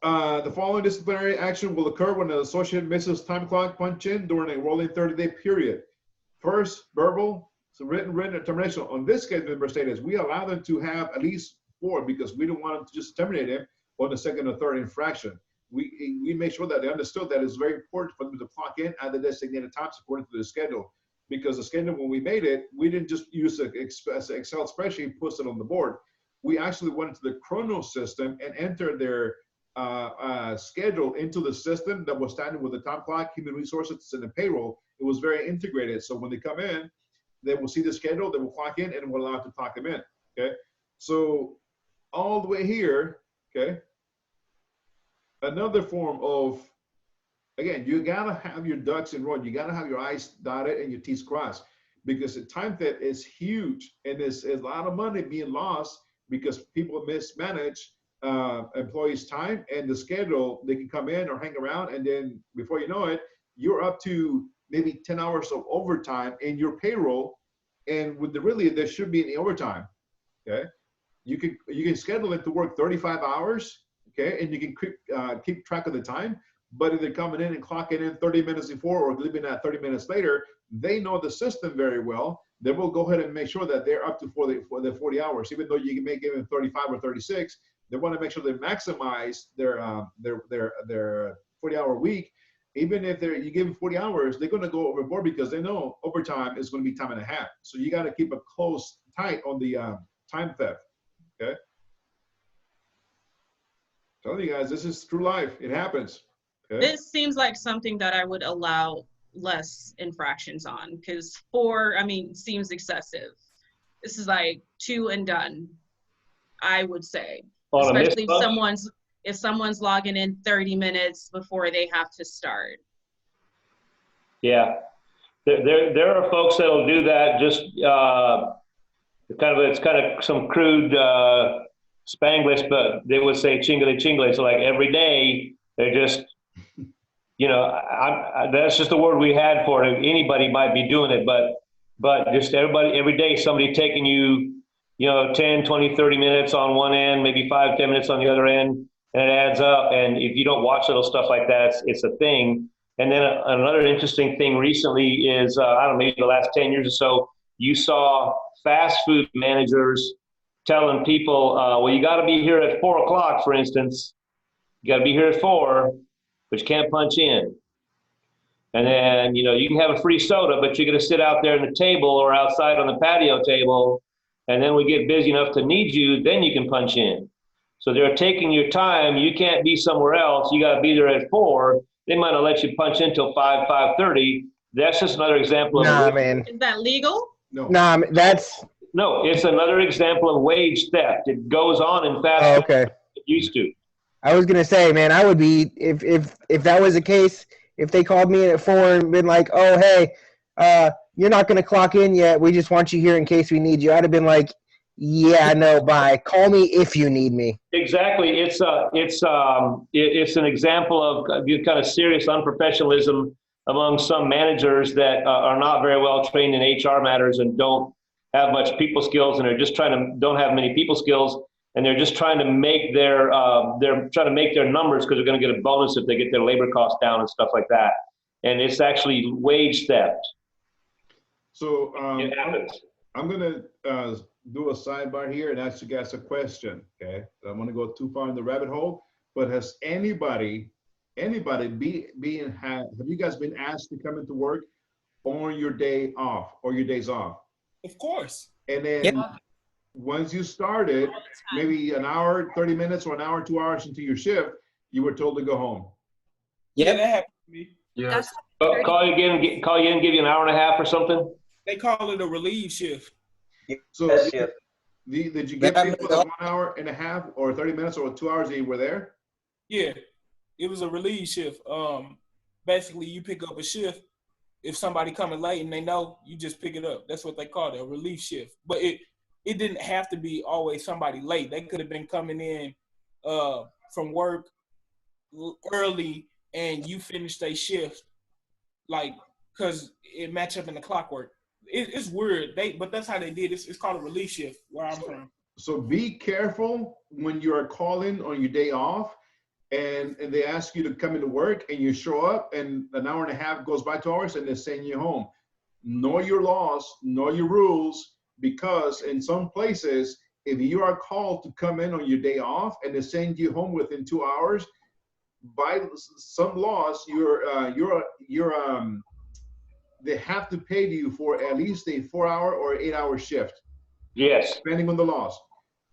The following disciplinary action will occur when an associate misses time clock punch in during a rolling 30-day period. First, verbal, so written termination. On this case, member status, we allow them to have at least 4 because we don't want them to just terminate him on the second or third infraction. We make sure that they understood that it's very important for them to clock in at the designated times according to the schedule. Because the schedule, when we made it, we didn't just use an Excel spreadsheet, post it on the board. We actually went into the Chronos system and entered their schedule into the system that was standing with the time clock, human resources, and the payroll. It was very integrated. So when they come in, they will see the schedule, they will clock in, and we'll allow to clock them in. Okay. So all the way here, okay. Another form of, again, you gotta have your ducks in a row. You gotta have your I's dotted and your T's crossed, because the time theft is huge, and there's a lot of money being lost because people mismanage employees' time and the schedule. They can come in or hang around, and then before you know it, you're up to maybe 10 hours of overtime in your payroll, and with there should be any overtime. Okay, you can schedule it to work 35 hours. Okay, and you can keep track of the time. But if they're coming in and clocking in 30 minutes before or leaving at 30 minutes later, they know the system very well. They will go ahead and make sure that they're up to for the 40 hours, even though you can make it in 35 or 36. They want to make sure they maximize their 40-hour week. Even if you give them 40 hours, they're going to go overboard because they know overtime is going to be time and a half. So you got to keep a close tight on the time theft. Okay. Telling you guys, this is true life. It happens. Okay? This seems like something that I would allow less infractions on, because 4, I mean, seems excessive. This is like 2 and done, I would say. On a Especially missed if someone's logging in 30 minutes before they have to start. Yeah, there are folks that'll do that. Just it's kind of some crude Spanglish, but they would say chingly chingly. So like every day they're just, that's just the word we had for it. Anybody might be doing it, but just every day somebody taking you, 10, 20, 30 minutes on one end, maybe 5, 10 minutes on the other end, and it adds up. And if you don't watch little stuff like that, it's a thing. And then another interesting thing recently is, I don't know, maybe the last 10 years or so, you saw fast food managers telling people, well, you got to be here at 4 o'clock, for instance. You got to be here at 4, but you can't punch in. And then, you can have a free soda, but you're going to sit out there on the table or outside on the patio table. And then we get busy enough to need you, then you can punch in. So they're taking your time. You can't be somewhere else. You got to be there at 4. They might not let you punch in till 5, 5:30. That's just another example of. Nah, man. Is that legal? No. Nah, that's. No, it's another example of wage theft. It goes on in fast food. Okay. It used to. I was gonna say, man, I would be if that was the case. If they called me in at 4 and been like, "Oh, hey, you're not gonna clock in yet. We just want you here in case we need you," I'd have been like, "Yeah, no, bye. Call me if you need me." Exactly. It's an example of kind of serious unprofessionalism among some managers that are not very well trained in HR matters and don't have much people skills, and don't have many people skills, and they're just trying to make their numbers because they're going to get a bonus if they get their labor costs down and stuff like that. And it's actually wage theft. So it happens. I'm going to do a sidebar here and ask you guys a question, okay? I don't want to go too far in the rabbit hole, but has anybody have you guys been asked to come into work on your day off or your days off? Of course. And then once you started, maybe an hour, 30 minutes, or an hour, 2 hours into your shift, you were told to go home. Yeah, that happened to me. Yes. Call you in, give you an hour and a half or something? They call it a relief shift. So did you get paid for the 1 hour and a half or 30 minutes or 2 hours that you were there? Yeah, it was a relief shift. Basically, you pick up a shift. If somebody coming late and they know, you just pick it up. That's what they call it, a relief shift. But it didn't have to be always somebody late. They could have been coming in from work early and you finished their shift, because it matched up in the clockwork. It's weird, but that's how they did it. It's called a relief shift where I'm from. So be careful when you are calling on your day off and they ask you to come into work and you show up and an hour and a half goes by, 2 hours, and they're sending you home. Know your laws, know your rules, because in some places, if you are called to come in on your day off and they send you home within 2 hours, by some laws, they have to pay you for at least a 4-hour or 8-hour shift. Yes. Depending on the laws.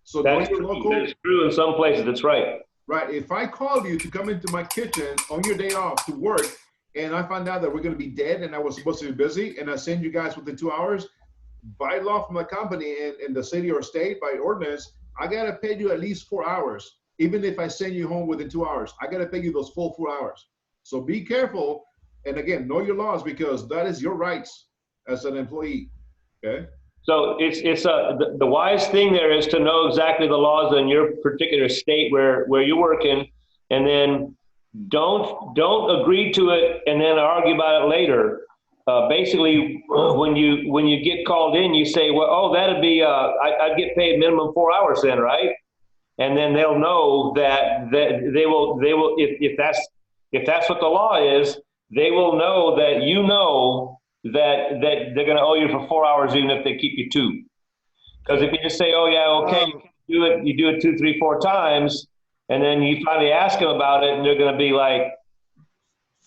So that's true in some places. That's right. Right. If I call you to come into my kitchen on your day off to work, and I find out that we're going to be dead and I was supposed to be busy, and I send you guys within 2 hours, by law from the company in the city or state, by ordinance, I got to pay you at least 4 hours. Even if I send you home within 2 hours, I got to pay you those full 4 hours. So be careful. And again, know your laws, because that is your rights as an employee. Okay. So it's the wise thing there is to know exactly the laws in your particular state where you're working, and then don't agree to it and then argue about it later. Basically, when you get called in, you say, well, oh, that'd be I'd get paid minimum 4 hours then, right? And then they'll know that they will if that's what the law is, they will know that that they're going to owe you for 4 hours even if they keep you 2. Because if you just say, oh yeah, okay, you do it 2, 3, 4 times, and then you finally ask them about it, and they're going to be like,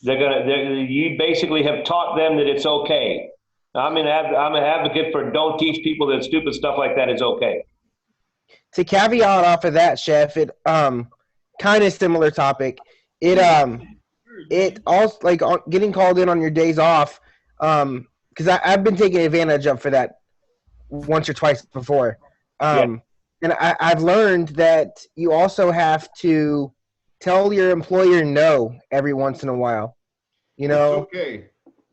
you basically have taught them that it's okay. I'm an advocate for don't teach people that stupid stuff like that is okay. To caveat off of that, Chef, it kind of similar topic. It also getting called in on your days off, because I've been taken advantage of for that. once or twice before. And I've learned that you also have to tell your employer no every once in a while. You know,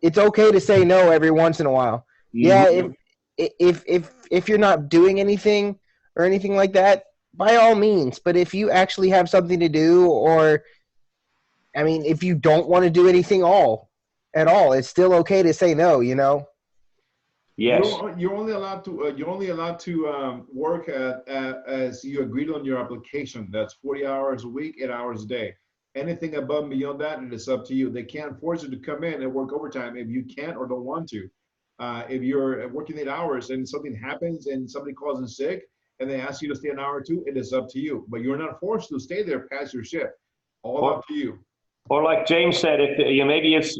it's okay to say no every once in a while. Yeah, if you're not doing anything or anything like that, by all means. But if you actually have something to do, or I mean, if you don't want to do anything at all, it's still okay to say no. You know. Yes. You're only allowed to work as you agreed on your application. That's 40 hours a week, 8 hours a day. Anything above and beyond that, it is up to you. They can't force you to come in and work overtime if you can't or don't want to. If you're working 8 hours and something happens and somebody calls in sick and they ask you to stay an hour or two, it is up to you. But you're not forced to stay there past your shift. All up to you. Or like James said, if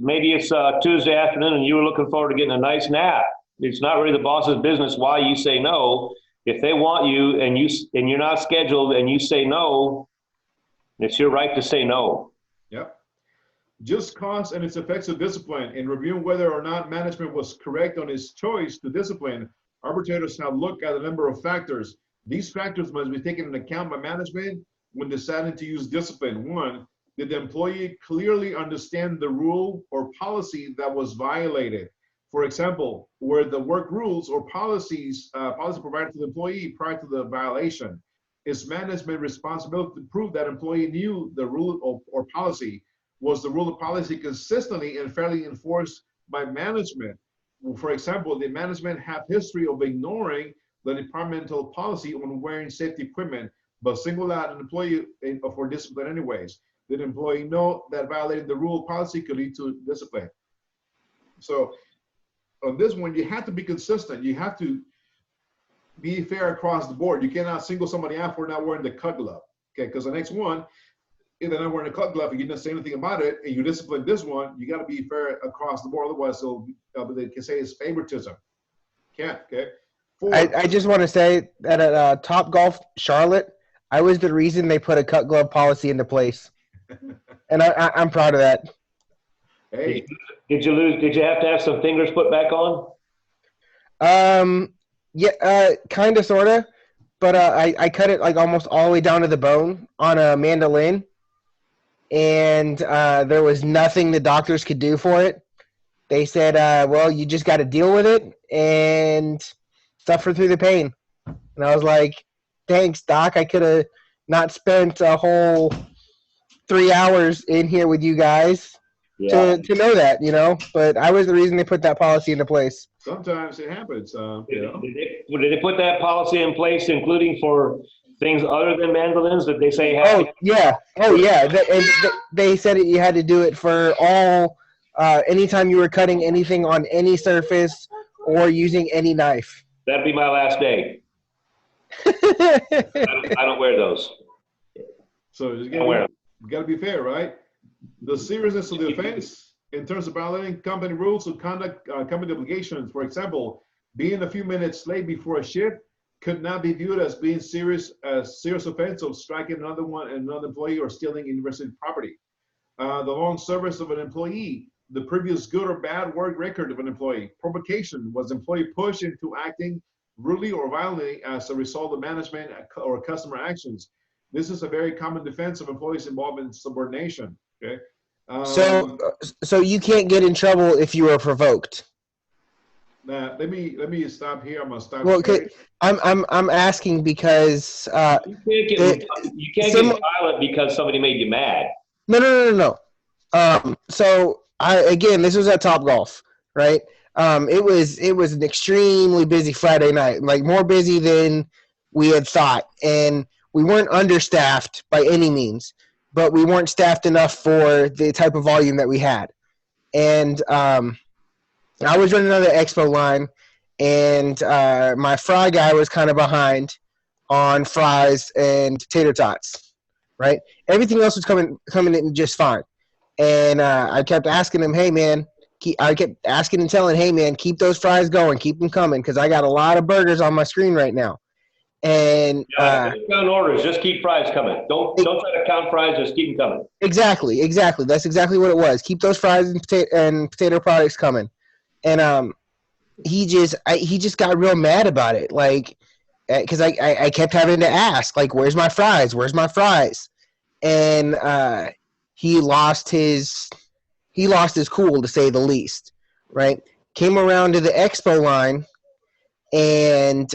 maybe it's Tuesday afternoon and you were looking forward to getting a nice nap. It's not really the boss's business why you say no. If they want you and you're not scheduled and you say no, it's your right to say no. Yep. Just cause and its effects of discipline. In reviewing whether or not management was correct on its choice to discipline, arbitrators have looked at a number of factors. These factors must be taken into account by management when deciding to use discipline. 1, did the employee clearly understand the rule or policy that was violated? For example, were the work rules or policy provided to the employee prior to the violation? Is management responsible to prove that employee knew the rule or policy? Was the rule or policy consistently and fairly enforced by management? For example, did management have history of ignoring the departmental policy on wearing safety equipment, but singled out an employee for discipline anyways? Did the employee know that violating the rule or policy could lead to discipline? So on this one, you have to be consistent. You have to be fair across the board. You cannot single somebody out for not wearing the cut glove, okay? Because the next one, if they're not wearing a cut glove and you didn't say anything about it, and you discipline this one, you got to be fair across the board. Otherwise, they can say it's favoritism. Can't, okay? 4, I just want to say that at Top Golf Charlotte, I was the reason they put a cut glove policy into place, and I'm proud of that. Hey, did you lose? Did you have to have some fingers put back on? Yeah, kind of, sort of, but I cut it like almost all the way down to the bone on a mandolin, and there was nothing the doctors could do for it. They said, well, you just got to deal with it and suffer through the pain. And I was like, thanks, doc. I could have not spent a whole 3 hours in here with you guys. Yeah. To know that, you know, but I was the reason they put that policy into place. Sometimes it happens. Did they put that policy in place, including for things other than mandolins? Did they say? Oh yeah. They said you had to do it for all. Anytime you were cutting anything on any surface or using any knife. That'd be my last day. I don't wear those. So you got to be fair, right? The seriousness of the offense in terms of violating company rules of conduct, company obligations. For example, being a few minutes late before a shift could not be viewed as being serious offense of striking another employee or stealing university property. The long service of an employee, the previous good or bad work record of an employee. Provocation, was employee pushed into acting rudely or violently as a result of management or customer actions. This is a very common defense of employees involved in subordination. Okay. So you can't get in trouble if you are provoked. Let me stop here. I'm gonna stop. Well, I'm asking because you can't get violent because somebody made you mad. No. So this was at Top Golf, right? It was an extremely busy Friday night, like more busy than we had thought, and we weren't understaffed by any means, but we weren't staffed enough for the type of volume that we had. And I was running on the expo line, and my fry guy was kind of behind on fries and tater tots, right? Everything else was coming in just fine. And I kept asking him, hey, man, I kept asking and telling, hey, man, keep those fries going, keep them coming, because I got a lot of burgers on my screen right now. And don't count orders, just keep fries coming. Don't try to count fries, just keep them coming. Exactly. That's exactly what it was. Keep those fries and potato products coming. And he just got real mad about it, like, because I kept having to ask, like, where's my fries, and he lost his cool, to say the least, right? Came around to the expo line and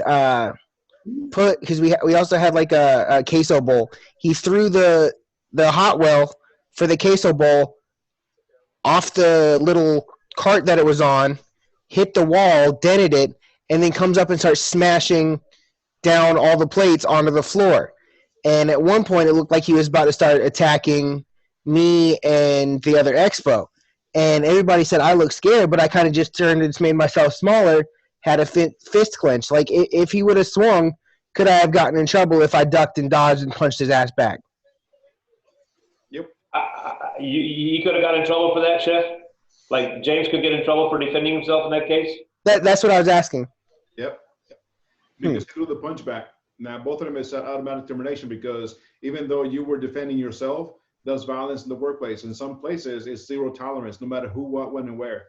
because we also had like a queso bowl. He threw the hot well for the queso bowl off the little cart that it was on, hit the wall, dented it, and then comes up and starts smashing down all the plates onto the floor. And at one point, it looked like he was about to start attacking me and the other expo. And everybody said I looked scared, but I kind of just turned and just made myself smaller, had a fist clench. Like, if he would have swung, could I have gotten in trouble if I ducked and dodged and punched his ass back? Yep. You could have got in trouble for that, Chef? Like, James could get in trouble for defending himself in that case? That's what I was asking. Yep. Because through the punch back. Now, both of them is automatic termination, because even though you were defending yourself, there's violence in the workplace. In some places, it's zero tolerance, no matter who, what, when, and where.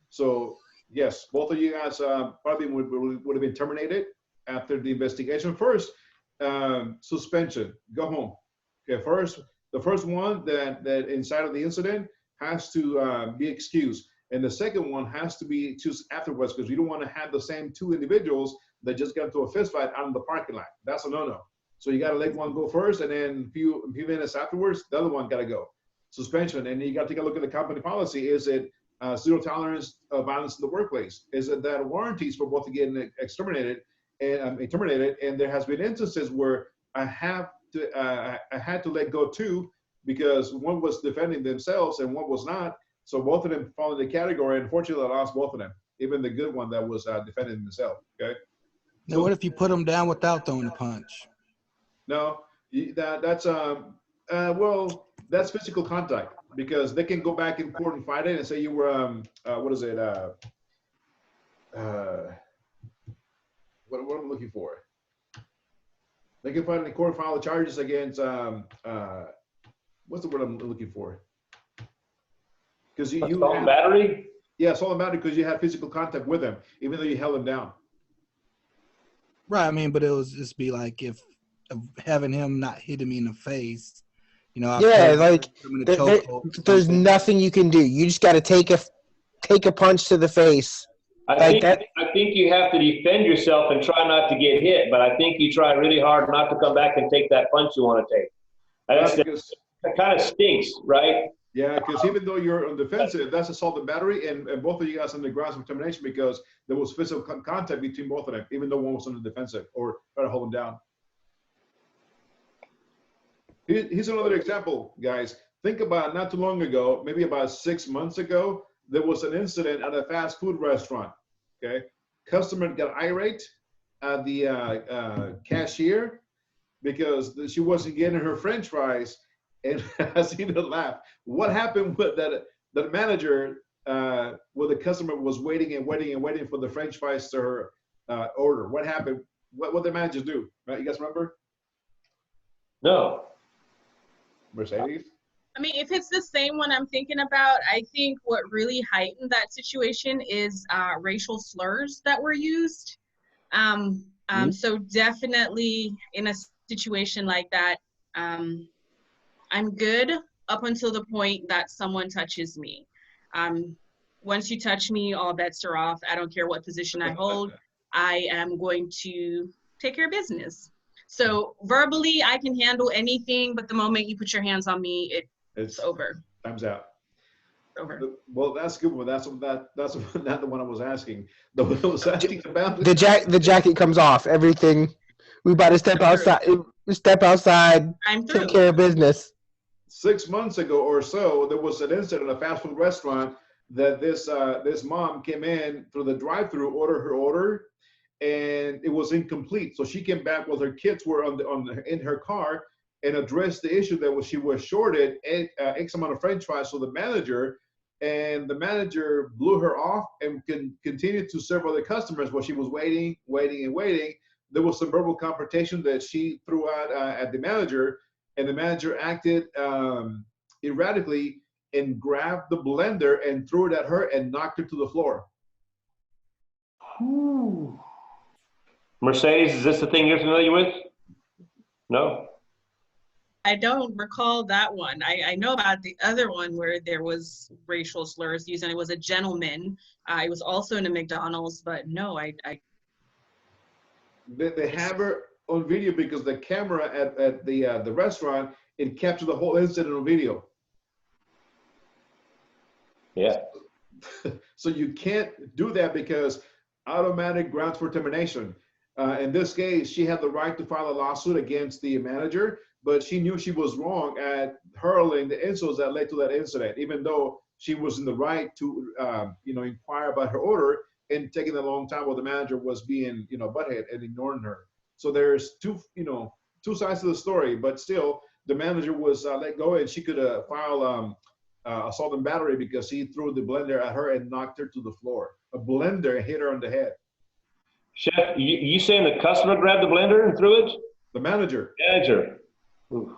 So, yes, both of you guys probably would have been terminated after the investigation. First, suspension, go home. Okay, the first one that inside of the incident has to be excused. And the second one has to be excused afterwards, because you don't want to have the same two individuals that just got into a fist fight out in the parking lot. That's a no-no. So you got to let one go first, and then a few minutes afterwards, the other one got to go. Suspension. And you got to take a look at the company policy. Is it zero tolerance of violence in the workplace? Is it that warranties for both getting exterminated and terminated? And there has been instances where I had to let go too, because one was defending themselves and one was not. So both of them fall in the category. Unfortunately, I lost both of them, even the good one that was defending himself. Okay. Now, what if you put them down without throwing a punch? No, that's physical contact, because they can go back in court and fight it and say you were what is it? What am I looking for? They can fight in the court, file the charges against what's the word I'm looking for? Because you assault battery. Yeah, assault battery, because you had physical contact with them, even though you held them down. Right. I mean, but it was just be like if having him not hitting me in the face, you know. Yeah, like there's nothing you can do. You just got to take a punch to the face. I think you have to defend yourself and try not to get hit, but I think you try really hard not to come back and take that punch you want to take. That kind of stinks, right? Yeah, because even though you're on defensive, that's assault and battery, and both of you guys on the grounds of termination, because there was physical contact between both of them, even though one was on the defensive or try to hold them down. Here's another example, guys. Think about not too long ago, maybe about 6 months ago, there was an incident at a fast food restaurant. Okay, customer got irate at the cashier because she wasn't getting her French fries. And I seen her laugh. What happened with that manager, where the customer was waiting for the French fries to her order? What happened? What did the manager do? Right? You guys remember? No. Mercedes? I mean, if it's the same one I'm thinking about, I think what really heightened that situation is racial slurs that were used. So definitely in a situation like that, I'm good up until the point that someone touches me. Once you touch me, all bets are off. I don't care what position I hold. I am going to take care of business. So verbally, I can handle anything, but the moment you put your hands on me, it's over. Time's out. Over. Well, that's a good one. That's not the one I was asking. The one I was asking about. The jacket comes off. Everything. We about to step outside. I'm through. Take care of business. 6 months ago or so, there was an incident at a fast food restaurant that this mom came in through the drive-through, ordered her order, and it was incomplete. So she came back while her kids were in her car and addressed the issue that she was shorted X amount of French fries. So the manager blew her off and continued to serve other customers while she was waiting. There was some verbal confrontation that she threw out at the manager. And the manager acted erratically and grabbed the blender and threw it at her and knocked her to the floor. Mercedes, is this the thing you're familiar with? No? I don't recall that one. I know about the other one where there was racial slurs used, and it was a gentleman. It was also in a McDonald's, but no, They have her on video because the camera at the restaurant, it captured the whole incident on video. Yeah. So you can't do that because automatic grounds for termination. In this case, she had the right to file a lawsuit against the manager, but she knew she was wrong at hurling the insults that led to that incident, even though she was in the right to, inquire about her order and taking a long time while the manager was being, butthead and ignoring her. So there's two sides to the story, but still the manager was let go and she could file assault and battery because he threw the blender at her and knocked her to the floor. A blender hit her on the head. Chef, you saying the customer grabbed the blender and threw it? The manager. Manager. Ooh.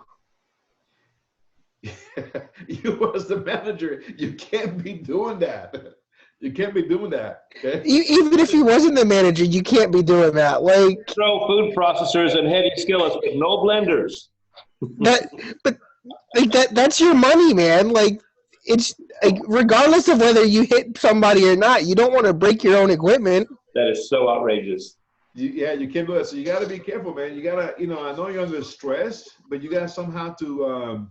You as the manager, you can't be doing that. You can't be doing that. Okay? Even if he wasn't the manager, you can't be doing that. Like, throw food processors and heavy skillets with no blenders. That's your money, man. Like, it's like, regardless of whether you hit somebody or not, you don't want to break your own equipment. That is so outrageous. You can't do that. So you got to be careful, man. You got to, I know you're under stress, but you got to somehow to,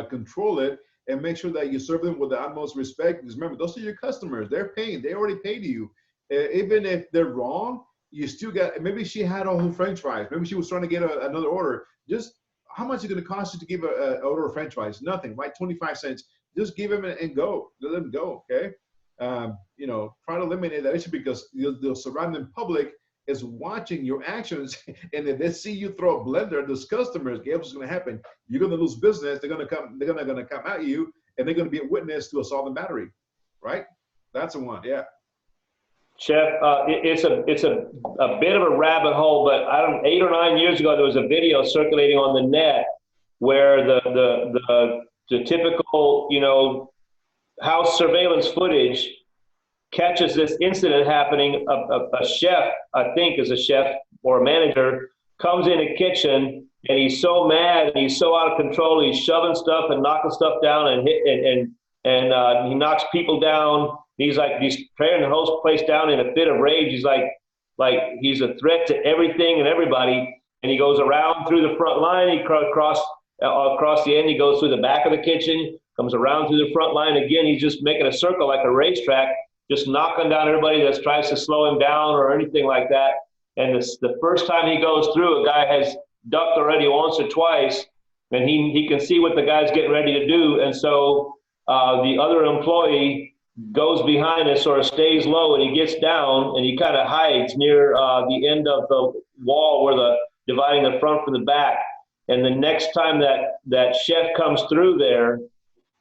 control it and make sure that you serve them with the utmost respect. Because remember, those are your customers. They're paying. They already paid you. Even if they're wrong, you still got, maybe she had all her French fries. Maybe she was trying to get another order. Just how much is it going to cost you to give an order of French fries? Nothing, right? 25 cents. Just give them and go. Let them go, okay? Try to eliminate that issue because the surrounding public is watching your actions, and if they see you throw a blender, those customers, guess what's going to happen? You're going to lose business. They're going to come at you, and they're going to be a witness to assault and battery, right? That's the one, yeah. Chef, it's a bit of a rabbit hole, but 8 or 9 years ago there was a video circulating on the net where the typical house surveillance footage catches this incident happening. A chef, I think is a chef or a manager, comes in a kitchen and he's so mad and he's so out of control. He's shoving stuff and knocking stuff down and he knocks people down. He's tearing the whole place down in a fit of rage. He's like he's a threat to everything and everybody. And he goes around through the front line. He across the end. He goes through the back of the kitchen, comes around through the front line again. He's just making a circle like a racetrack, just knocking down everybody that tries to slow him down or anything like that. And the first time he goes through, a guy has ducked already once or twice, and he can see what the guy's getting ready to do. And so the other employee goes behind us or stays low, and he gets down and he kind of hides near the end of the wall where the dividing the front from the back. And the next time that chef comes through there,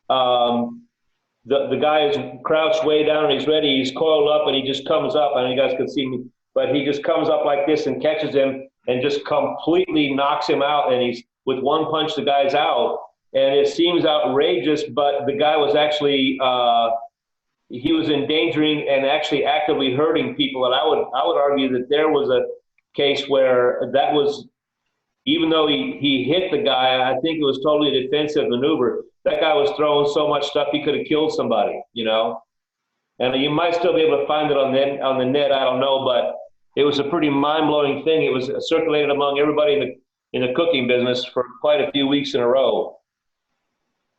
the guy is crouched way down and he's ready. He's coiled up and he just comes up. I know you guys can see me, but he just comes up like this and catches him and just completely knocks him out. And he's with one punch, the guy's out. And it seems outrageous, but the guy was actually he was endangering and actually actively hurting people. And I would argue that there was a case where that was, even though he hit the guy, I think it was totally a defensive maneuver. That guy was throwing so much stuff he could have killed somebody, And you might still be able to find it on the net. I don't know, but it was a pretty mind-blowing thing. It was circulated among everybody in the cooking business for quite a few weeks in a row.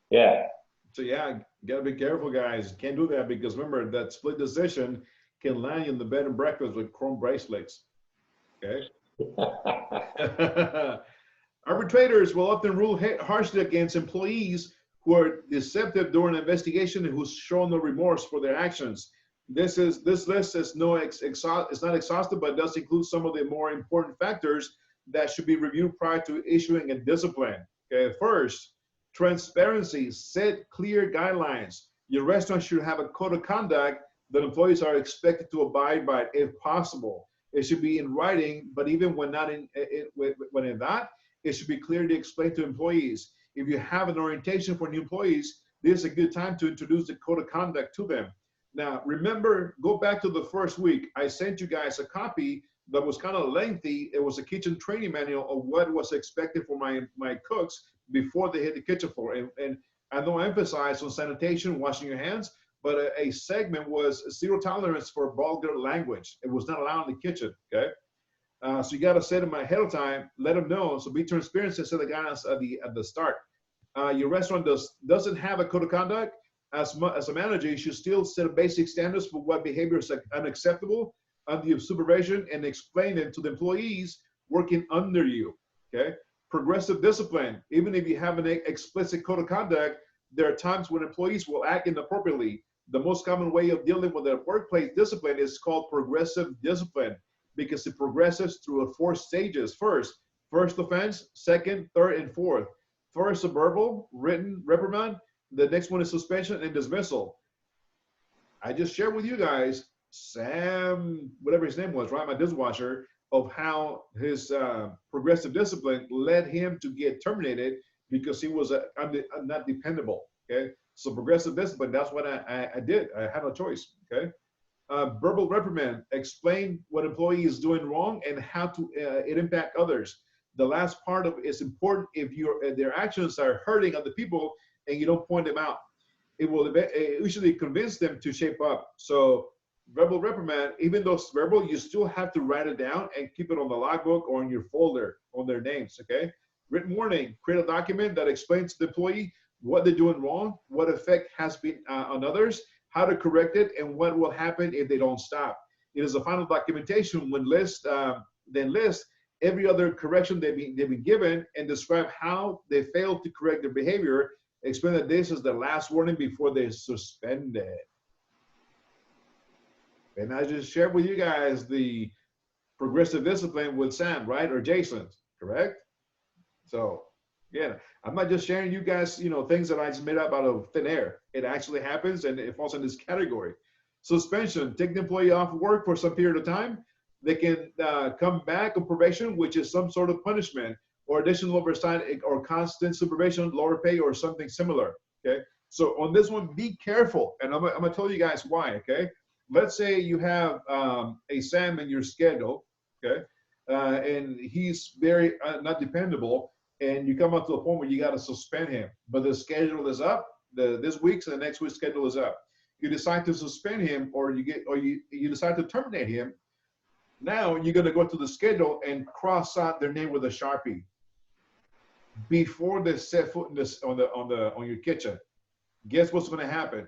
Yeah. So yeah, you gotta be careful, guys. Can't do that because remember that split decision can land you in the bed and breakfast with chrome bracelets. Okay. Arbitrators will often rule harshly against employees who are deceptive during an investigation and who's shown no remorse for their actions. This list is it's not exhaustive, but does include some of the more important factors that should be reviewed prior to issuing a discipline. Okay, first, transparency. Set clear guidelines. Your restaurant should have a code of conduct that employees are expected to abide by if possible. It should be in writing, but even when not when in that, it should be clearly explained to employees. If you have an orientation for new employees, this is a good time to introduce the code of conduct to them. Now, remember, go back to the first week. I sent you guys a copy that was kind of lengthy. It was a kitchen training manual of what was expected for my cooks before they hit the kitchen floor. And I don't emphasize on sanitation, washing your hands, but a segment was zero tolerance for vulgar language. It was not allowed in the kitchen, okay? So you got to say them ahead of time, let them know. So be transparent and say the guys at the start. Your restaurant doesn't have a code of conduct. As a manager, you should still set basic standards for what behavior is unacceptable under your supervision and explain them to the employees working under you, okay? Progressive discipline. Even if you have an explicit code of conduct, there are times when employees will act inappropriately. The most common way of dealing with a workplace discipline is called progressive discipline because it progresses through 4 stages. First offense, second, third, and fourth. First, a verbal, written reprimand. The next one is suspension and dismissal. I just shared with you guys, Sam, whatever his name was, right, my dishwasher, of how his progressive discipline led him to get terminated because he was not dependable, okay? So progressive discipline, that's what I did. I had no choice, okay? Verbal reprimand, explain what employee is doing wrong and how to it impact others. The last part of it is important. If their actions are hurting other people and you don't point them out, it will usually convince them to shape up. So verbal reprimand, even though it's verbal, you still have to write it down and keep it on the logbook or in your folder on their names, okay? Written warning, create a document that explains to the employee what they're doing wrong, what effect has been on others, how to correct it, and what will happen if they don't stop. It is a final documentation when then list every other correction they've been given and describe how they failed to correct their behavior. Explain that this is the last warning before they're suspended. And I just shared with you guys the progressive discipline with Sam, right? Or Jason, correct? So, yeah, I'm not just sharing you guys, things that I just made up out of thin air. It actually happens and it falls in this category. Suspension, take the employee off work for some period of time. They can come back on probation, which is some sort of punishment, or additional oversight or constant supervision, lower pay, or something similar, okay? So on this one, be careful. And I'm gonna tell you guys why, okay? Let's say you have a Sam in your schedule, okay? And he's very not dependable, and you come up to a point where you gotta suspend him, but the schedule is up, this week's and the next week's schedule is up. You decide to suspend him, or you decide to terminate him. Now you're gonna go to the schedule and cross out their name with a Sharpie before they set foot in this on your kitchen. Guess what's gonna happen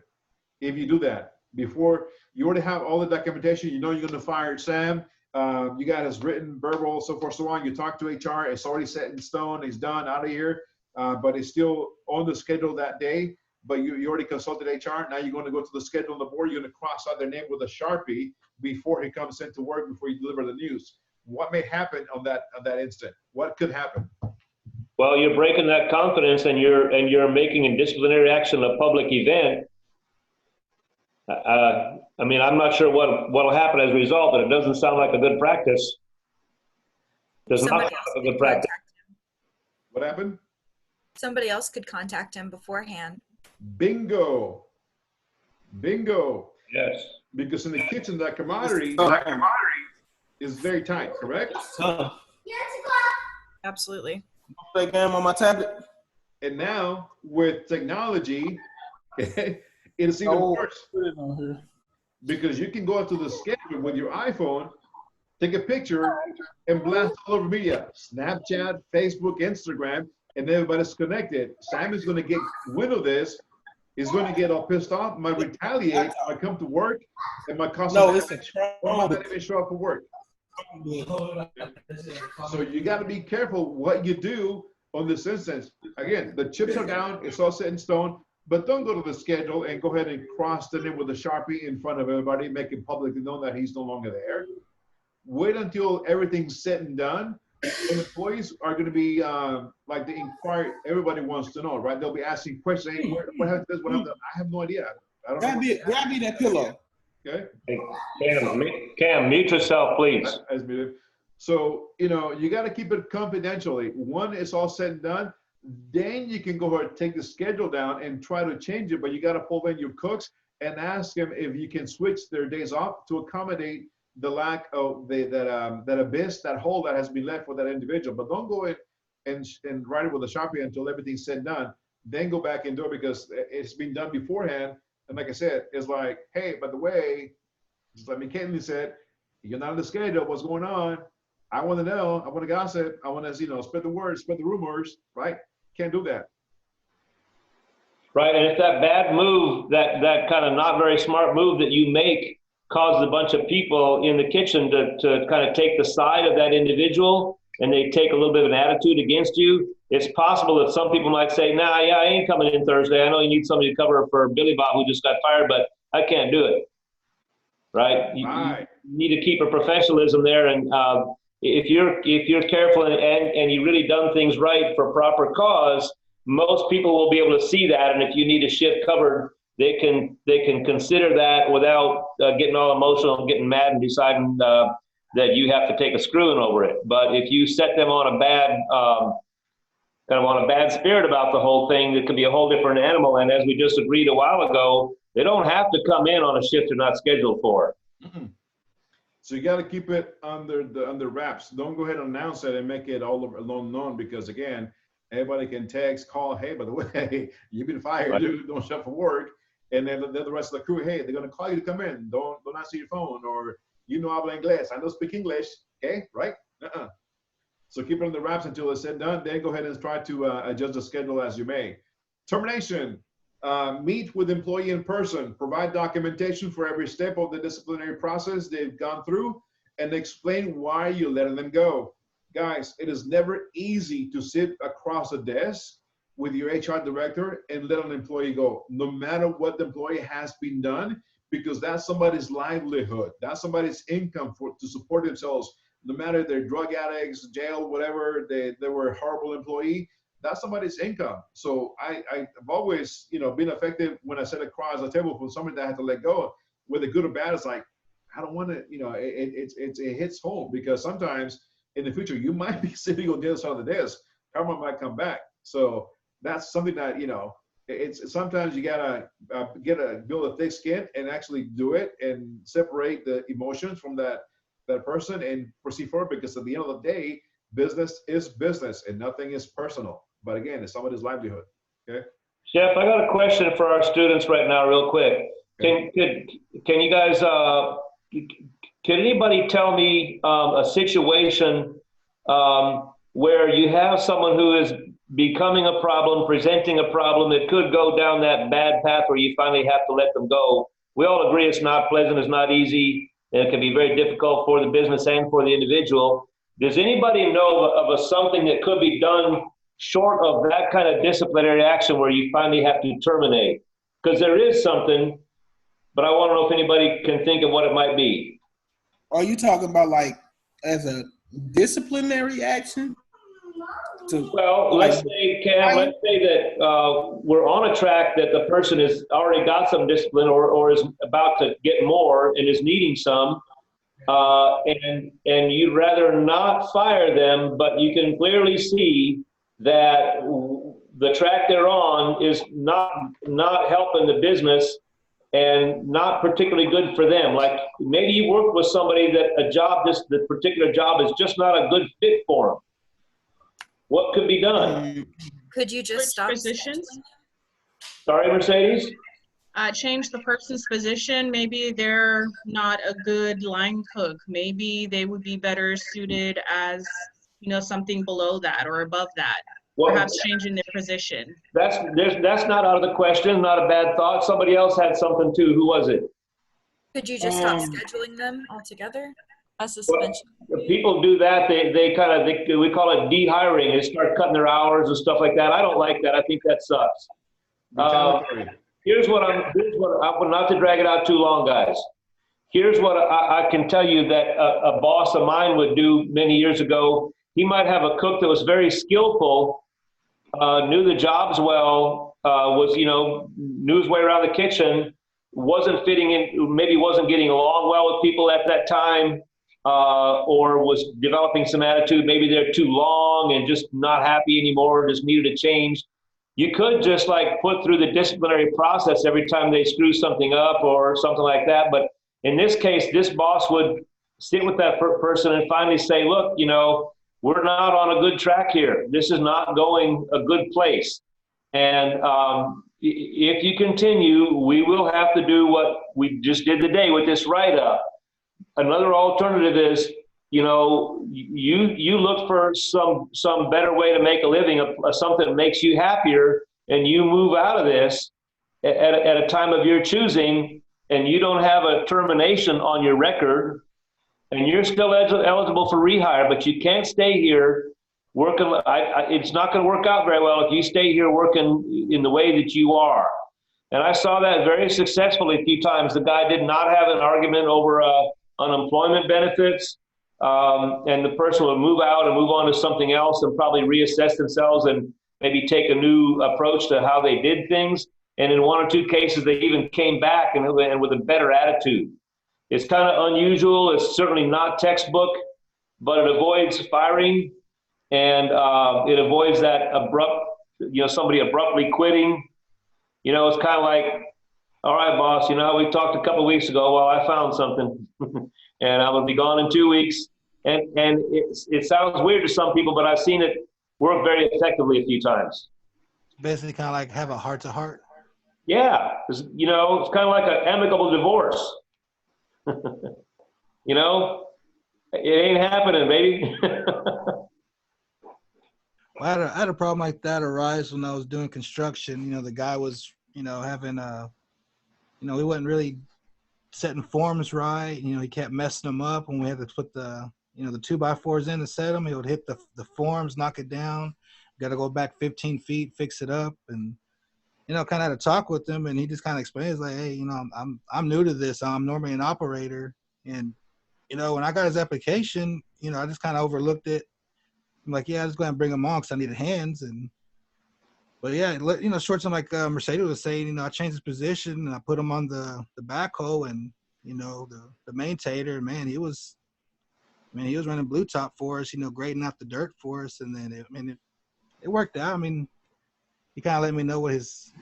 if you do that? Before you already have all the documentation, you know you're gonna fire Sam. You got his written, verbal, so forth, so on. You talk to HR, it's already set in stone, it's done, out of here, but it's still on the schedule that day. But you already consulted HR. Now you're going to go to the schedule on the board. You're going to cross out their name with a Sharpie before he comes into work, before you deliver the news. What may happen on that instant? What could happen? Well, you're breaking that confidence, and you're making a disciplinary action a public event. I mean, I'm not sure what'll happen as a result, but it doesn't sound like a good practice. Does not sound like a good practice. What happened? Somebody else could contact him beforehand. Bingo. Yes. Because in the kitchen, that camaraderie is very tight, correct? Absolutely. Play game on my tablet. And now with technology, it is even worse. Because you can go out to the schedule with your iPhone, take a picture, and blast all over media. Snapchat, Facebook, Instagram, and everybody's connected. Sam is going to get wind of this. He's going to get all pissed off, might retaliate, might come to work, and might cost him not even show up for work. So you got to be careful what you do on this instance. Again, the chips are down, it's all set in stone, but don't go to the schedule and go ahead and cross the name with a Sharpie in front of everybody, make it publicly known that he's no longer there. Wait until everything's said and done. And employees are going to be like the inquiry. Everybody wants to know, right? They'll be asking questions. Hey, what happened to this? What happened? I have no idea. I don't know. Grab me that pillow. Okay. Hey, Cam, mute yourself, please. So, you got to keep it confidentially. One is all said and done. Then you can go ahead and take the schedule down and try to change it, but you got to pull in your cooks and ask them if you can switch their days off to accommodate the lack of that abyss, that hole that has been left for that individual. But don't go in and write it with a Sharpie until everything's said and done. Then go back and do it because it's been done beforehand. And like I said, it's like, hey, by the way, just like Caitlin said, you're not on the schedule. What's going on? I want to know. I want to gossip. I want to, spread the word, spread the rumors. Right? Can't do that. Right, and if that bad move, that kind of not very smart move that you make causes a bunch of people in the kitchen to kind of take the side of that individual and they take a little bit of an attitude against you, it's possible that some people might say, nah, yeah, I ain't coming in Thursday. I know you need somebody to cover for Billy Bob who just got fired, but I can't do it. Right? You need to keep a professionalism there, and if you're careful and you really done things right for proper cause, most people will be able to see that, and if you need a shift covered, they can consider that without getting all emotional and getting mad and deciding that you have to take a screwing over it. But if you set them on a bad kind of on a bad spirit about the whole thing, it could be a whole different animal. And as we just agreed a while ago, they don't have to come in on a shift they're not scheduled for. So you got to keep it under wraps. Don't go ahead and announce it and make it all known because again, everybody can text, call, hey, by the way, you've been fired, Right. dude, don't show up for work. And then the rest of the crew, hey, they're going to call you to come in. Don't answer your phone, or habla inglés. I don't speak English, okay, right? So keep it on the wraps until it's said and done. Then go ahead and try to adjust the schedule as you may. Termination. Meet with employee in person. Provide documentation for every step of the disciplinary process they've gone through and explain why you're letting them go. Guys, it is never easy to sit across a desk with your HR director and let an employee go, no matter what the employee has been done, because that's somebody's livelihood. That's somebody's income to support themselves. No matter if they're drug addicts, jail, whatever, they were a horrible employee, that's somebody's income. So I've always, been effective when I sit across the table for somebody that I had to let go, whether good or bad. It's like, I don't want to, it hits home because sometimes in the future, you might be sitting on the other side of the desk. Karma might come back. So that's something that, it's sometimes you gotta build a thick skin and actually do it and separate the emotions from that person and proceed forward, because at the end of the day, business is business and nothing is personal. But again, it's somebody's livelihood. Okay. Chef, I got a question for our students right now, real quick. Can you guys? Can anybody tell me a situation where you have someone who is becoming a problem, presenting a problem that could go down that bad path where you finally have to let them go? We all agree it's not pleasant, it's not easy, and it can be very difficult for the business and for the individual. Does anybody know of something that could be done short of that kind of disciplinary action where you finally have to terminate? Because there is something, but I want to know if anybody can think of what it might be. Are you talking about like as a disciplinary action? Well, let's say, Cam, let's say that we're on a track that the person has already got some discipline or is about to get more and is needing some, and you'd rather not fire them, but you can clearly see that the track they're on is not helping the business and not particularly good for them. Like maybe you work with somebody that the particular job is just not a good fit for them. What could be done? Could you just stop positions? Sorry, Mercedes? Change the person's position. Maybe they're not a good line cook. Maybe they would be better suited as, something below that or above that. Well, perhaps changing their position. That's not out of the question, not a bad thought. Somebody else had something too. Who was it? Could you just stop scheduling them altogether? A suspension. Well, people do that. We call it de-hiring. They start cutting their hours and stuff like that. I don't like that. I think that sucks. Here's what not to drag it out too long, guys. Here's what I can tell you that a boss of mine would do many years ago. He might have a cook that was very skillful, knew the jobs well, knew his way around the kitchen, wasn't fitting in, maybe wasn't getting along well with people at that time, or was developing some attitude. Maybe they're too long and just not happy anymore, just needed a change. You could just like put through the disciplinary process every time they screw something up or something like that. But in this case, this boss would sit with that person and finally say, look, you know, we're not on a good track here. This is not going a good place. And if you continue, we will have to do what we just did today with this write-up. Another alternative is, you know, you look for some better way to make a living, something that makes you happier, and you move out of this at a time of your choosing, and you don't have a termination on your record, and you're still eligible for rehire, but you can't stay here working. It's not going to work out very well if you stay here working in the way that you are. And I saw that very successfully a few times. The guy did not have an argument over unemployment benefits. And the person would move out and move on to something else and probably reassess themselves and maybe take a new approach to how they did things. And in one or two cases, they even came back and with a better attitude. It's kind of unusual. It's certainly not textbook, but it avoids firing, and it avoids that somebody abruptly quitting. You know, it's kind of like, all right, boss, you know, we talked a couple of weeks ago. Well, I found something. And I'm gonna be gone in 2 weeks. And it sounds weird to some people, but I've seen it work very effectively a few times. Basically, kind of like have a heart-to-heart. Yeah, you know, it's kind of like an amicable divorce. You know, it ain't happening, baby. Well, I had a problem like that arise when I was doing construction. You know, the guy was, you know, having he wasn't really setting forms right. You know, he kept messing them up when we had to put the 2x4s in to set them. He would hit the forms, knock it down. Got to go back 15 feet, fix it up, and you know, kind of had a talk with him, and he just kind of explains like, hey, you know, I'm new to this. I'm normally an operator, and you know, when I got his application, you know, I just kind of overlooked it. I'm like, yeah, I was going to bring him on because I needed hands, but yeah, you know, short term, like Mercedes was saying, you know, I changed his position and I put him on the backhoe, and you know, the maintainer, man, he was running blue top for us, you know, grading out the dirt for us, and then it worked out. I mean, he kind of let me know what his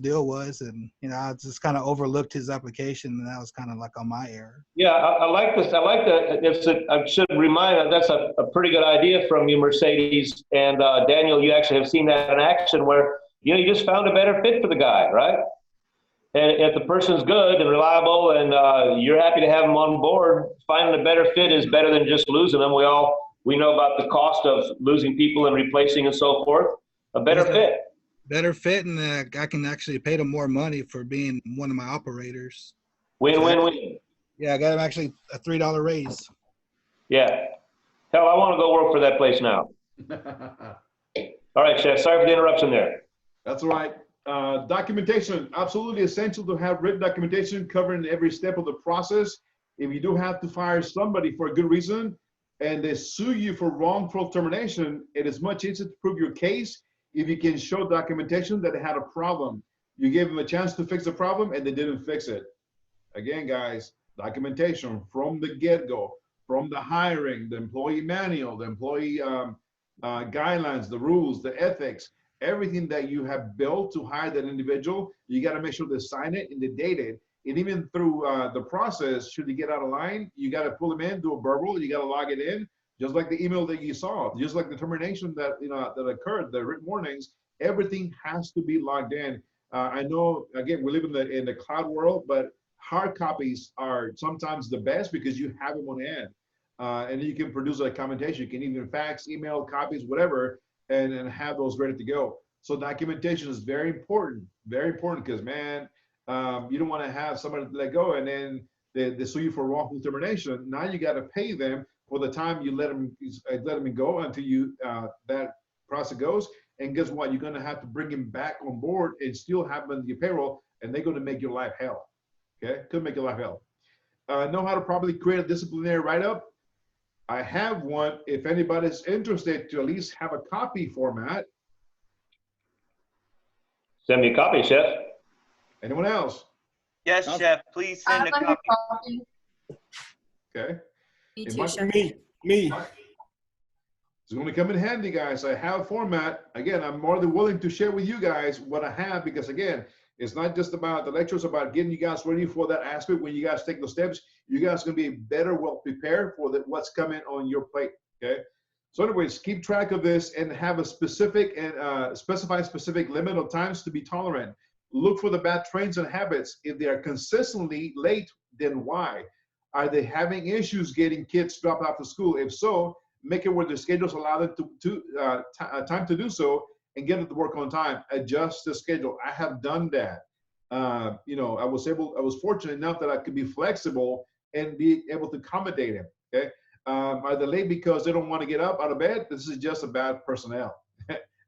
deal was, and you know, I just kind of overlooked his application, and that was kind of like on my error. Yeah, I like this. I like that. I should remind that's a pretty good idea from you, Mercedes, and Daniel. You actually have seen that in action, where you know you just found a better fit for the guy, right? And if the person's good and reliable, and you're happy to have them on board, finding a better fit is better than just losing them. We know about the cost of losing people and replacing and so forth. A better fit. Better fit, and I can actually pay them more money for being one of my operators. Win-win-win. Yeah, I got him actually a $3 raise. Yeah. Hell, I want to go work for that place now. All right, Chef. Sorry for the interruption there. That's all right. Documentation, absolutely essential to have written documentation covering every step of the process. If you do have to fire somebody for a good reason and they sue you for wrongful termination, it is much easier to prove your case if you can show documentation that they had a problem. You gave them a chance to fix the problem and they didn't fix it. Again, guys, documentation from the get-go, from the hiring, the employee manual, the employee guidelines, the rules, the ethics, everything that you have built to hire that individual, you got to make sure they sign it and they date it. And even through the process, should you get out of line, you got to pull them in, do a verbal, you got to log it in. Just like the email that you saw, just like the termination that that occurred, the written warnings, everything has to be logged in. I know, again, we live in the cloud world, but hard copies are sometimes the best because you have them on hand, and you can produce a documentation. You can even fax, email copies, whatever, and have those ready to go. So documentation is very important because man, you don't want to have somebody let go and then they sue you for wrongful termination. Now you got to pay them for the time you let them go until that process goes. And guess what? You're going to have to bring him back on board and still have him on your payroll, and they're going to make your life hell. Okay, could make your life hell. Know how to properly create a disciplinary write-up. I have one. If anybody's interested to at least have a copy format. Send me a copy, Chef. Anyone else? Yes, Chef. Please send a copy. Okay. Me too, Chef. Me. It's going to come in handy, guys. I have a format. Again, I'm more than willing to share with you guys what I have, because again, it's not just about the lectures, about getting you guys ready for that aspect. When you guys take those steps, you guys are going to be better, well prepared for what's coming on your plate, okay? So anyways, keep track of this and have a specific and specify specific limit of times to be tolerant. Look for the bad traits and habits. If they are consistently late, then why? Are they having issues getting kids dropped off to school? If so, make it where their schedules allow them time to do so and get it to work on time. Adjust the schedule. I have done that. You know, I was fortunate enough that I could be flexible and be able to accommodate him. Okay. Are they late because they don't want to get up out of bed? This is just a bad personnel.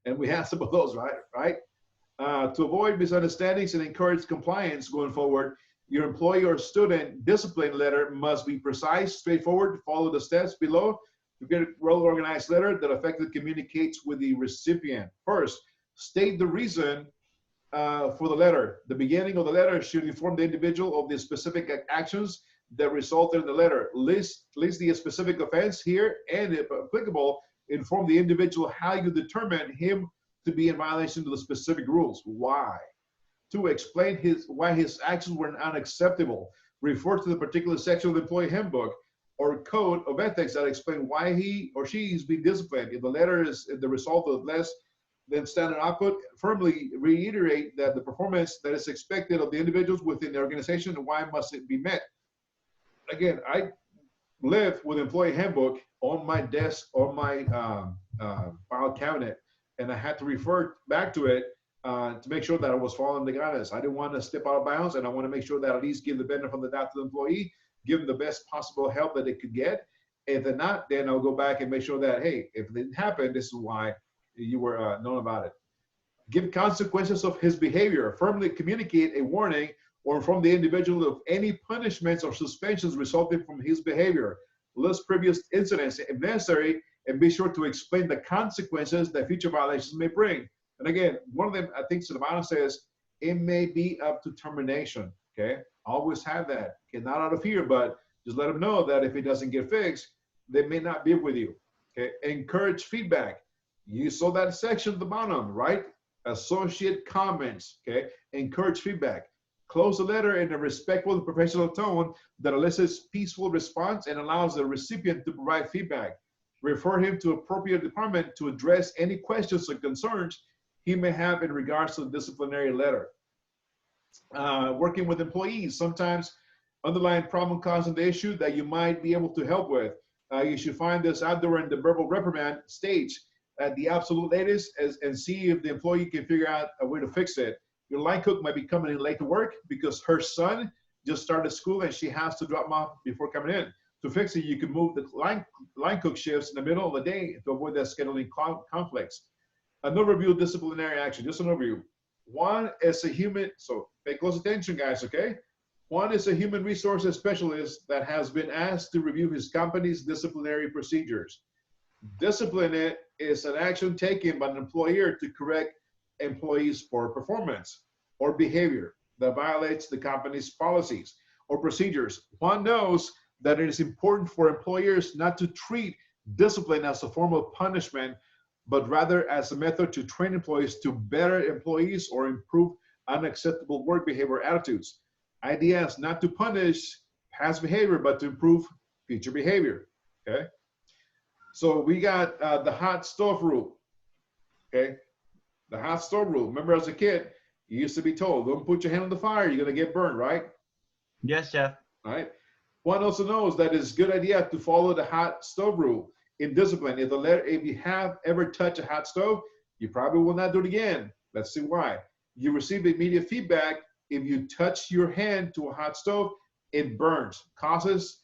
And we have some of those, right? To avoid misunderstandings and encourage compliance going forward, your employee or student discipline letter must be precise, straightforward, follow the steps below to get a well-organized letter that effectively communicates with the recipient. First, state the reason for the letter. The beginning of the letter should inform the individual of the specific actions that resulted in the letter. List the specific offense here, and if applicable, inform the individual how you determine him to be in violation of the specific rules. Why? To explain why his actions were unacceptable. Refer to the particular section of the employee handbook or code of ethics that explain why he or she is being disciplined. If the letter is the result of less than standard output, firmly reiterate that the performance that is expected of the individuals within the organization and why must it be met. Again, I live with employee handbook on my desk, on my file cabinet, and I had to refer back to it to make sure that I was following the guidance. I didn't want to step out of bounds, and I want to make sure that at least give the benefit of the doubt to the employee, give them the best possible help that they could get. If they're not, then I'll go back and make sure that, hey, if it didn't happen, this is why you were known about it. Give consequences of his behavior. Firmly communicate a warning or inform the individual of any punishments or suspensions resulting from his behavior. List previous incidents if necessary, and be sure to explain the consequences that future violations may bring. And again, one of them, I think Silvana says, it may be up to termination, okay? Always have that. Okay, not out of fear, but just let them know that if it doesn't get fixed, they may not be with you, okay? Encourage feedback. You saw that section at the bottom, right? Associate comments, okay? Encourage feedback. Close the letter in a respectful and professional tone that elicits peaceful response and allows the recipient to provide feedback. Refer him to appropriate department to address any questions or concerns he may have in regards to the disciplinary letter. Working with employees, sometimes underlying problem causing the issue that you might be able to help with. You should find this out during the verbal reprimand stage at the absolute latest and see if the employee can figure out a way to fix it. Your line cook might be coming in late to work because her son just started school and she has to drop him off before coming in. To fix it, you can move the line cook shifts in the middle of the day to avoid that scheduling conflicts. An overview of disciplinary action, just an overview. One is a human, so pay close attention, guys, okay? One is a human resources specialist that has been asked to review his company's disciplinary procedures. Discipline is an action taken by an employer to correct employees' poor performance or behavior that violates the company's policies or procedures. One knows that it is important for employers not to treat discipline as a form of punishment, but rather as a method to train employees to better employees or improve unacceptable work behavior attitudes. Idea is not to punish past behavior, but to improve future behavior, okay? So we got the hot stove rule, okay? The hot stove rule. Remember as a kid, you used to be told, don't put your hand on the fire, you're gonna get burned, right? Yes, Chef. All right. One also knows that it's a good idea to follow the hot stove rule in discipline. If you have ever touched a hot stove, you probably will not do it again. Let's see why. You receive immediate feedback. If you touch your hand to a hot stove, it burns. Cause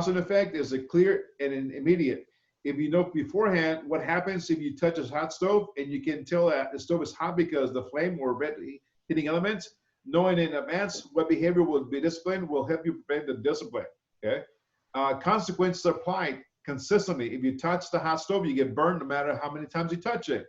and effect is a clear and immediate. If you know beforehand what happens if you touch a hot stove and you can tell that the stove is hot because the flame or red heating elements, knowing in advance what behavior will be disciplined will help you prevent the discipline, okay? Consequences are applied consistently. If you touch the hot stove, you get burned no matter how many times you touch it.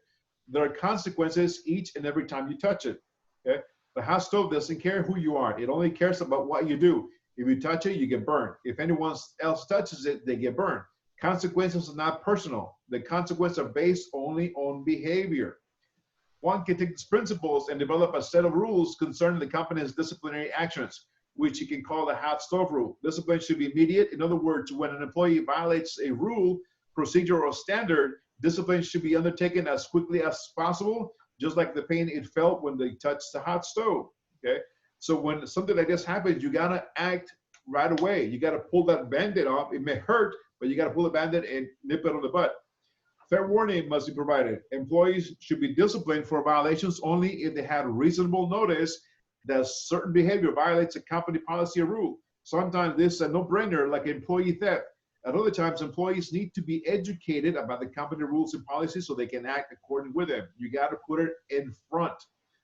There are consequences each and every time you touch it, okay? The hot stove doesn't care who you are. It only cares about what you do. If you touch it, you get burned. If anyone else touches it, they get burned. Consequences are not personal. The consequences are based only on behavior. One can take these principles and develop a set of rules concerning the company's disciplinary actions, which you can call the hot stove rule. Discipline should be immediate. In other words, when an employee violates a rule, procedure, or standard, discipline should be undertaken as quickly as possible, just like the pain it felt when they touched the hot stove, okay? So when something like this happens, you gotta act right away. You gotta pull that Band-Aid off. It may hurt, but you gotta pull the Band-Aid and nip it on the butt. Fair warning must be provided. Employees should be disciplined for violations only if they had reasonable notice that certain behavior violates a company policy or rule. Sometimes this is a no-brainer, like employee theft. At other times, employees need to be educated about the company rules and policies so they can act according with them. You got to put it in front,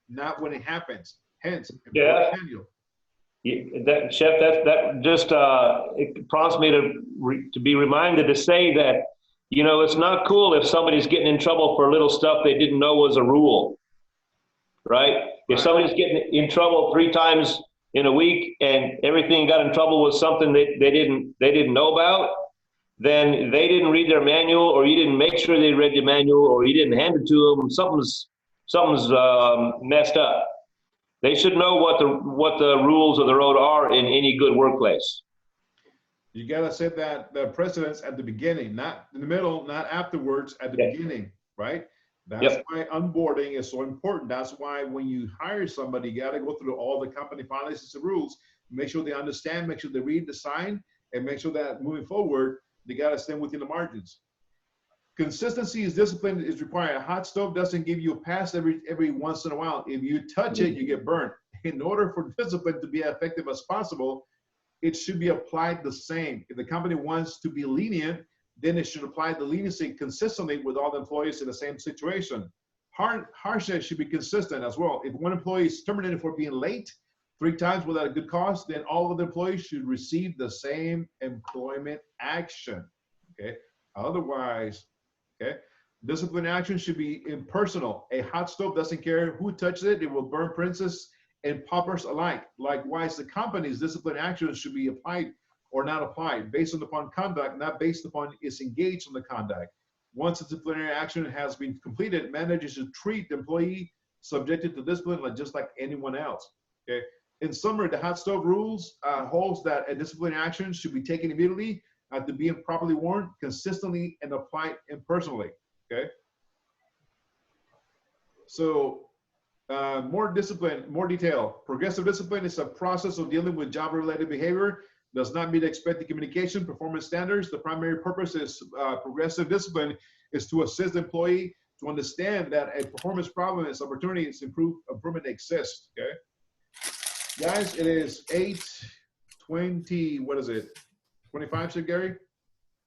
not when it happens. Hence, Yeah. manual. That, Chef, that just it prompts me to be reminded to say that, you know, it's not cool if somebody's getting in trouble for little stuff they didn't know was a rule, right? If somebody's getting in trouble 3 times in a week and everything got in trouble with something that they didn't know about, then they didn't read their manual, or you didn't make sure they read the manual, or you didn't hand it to them. Something's messed up. They should know what the rules of the road are in any good workplace. You gotta set the precedence at the beginning, not in the middle, not afterwards, at the beginning, right? That's why onboarding is so important. That's why when you hire somebody, you gotta go through all the company policies and rules, make sure they understand, make sure they read the sign, and make sure that moving forward, they gotta stay within the margins. Consistency is discipline is required. A hot stove doesn't give you a pass every once in a while. If you touch it, you get burned. In order for discipline to be as effective as possible, it should be applied the same. If the company wants to be lenient, then it should apply the leniency consistently with all the employees in the same situation. Harshness should be consistent as well. If one employee is terminated for being late 3 times without a good cause, then all of the employees should receive the same employment action, okay? Otherwise, okay, discipline action should be impersonal. A hot stove doesn't care who touches it. It will burn princes and paupers alike. Likewise, the company's discipline actions should be applied or not applied based upon conduct, not based upon its engaged in the conduct. Once disciplinary action has been completed, managers should treat the employee subjected to discipline just like anyone else. Okay. In summary, the hot stove rules holds that a disciplinary action should be taken immediately after being properly warned, consistently, and applied impersonally. Okay. So more discipline, more detail. Progressive discipline is a process of dealing with job-related behavior. Does not meet expected communication, performance standards. The primary purpose is progressive discipline is to assist the employee to understand that a performance problem is opportunities improvement exists. Okay, guys, it is 8:20. What is it? 25, Sir Gary?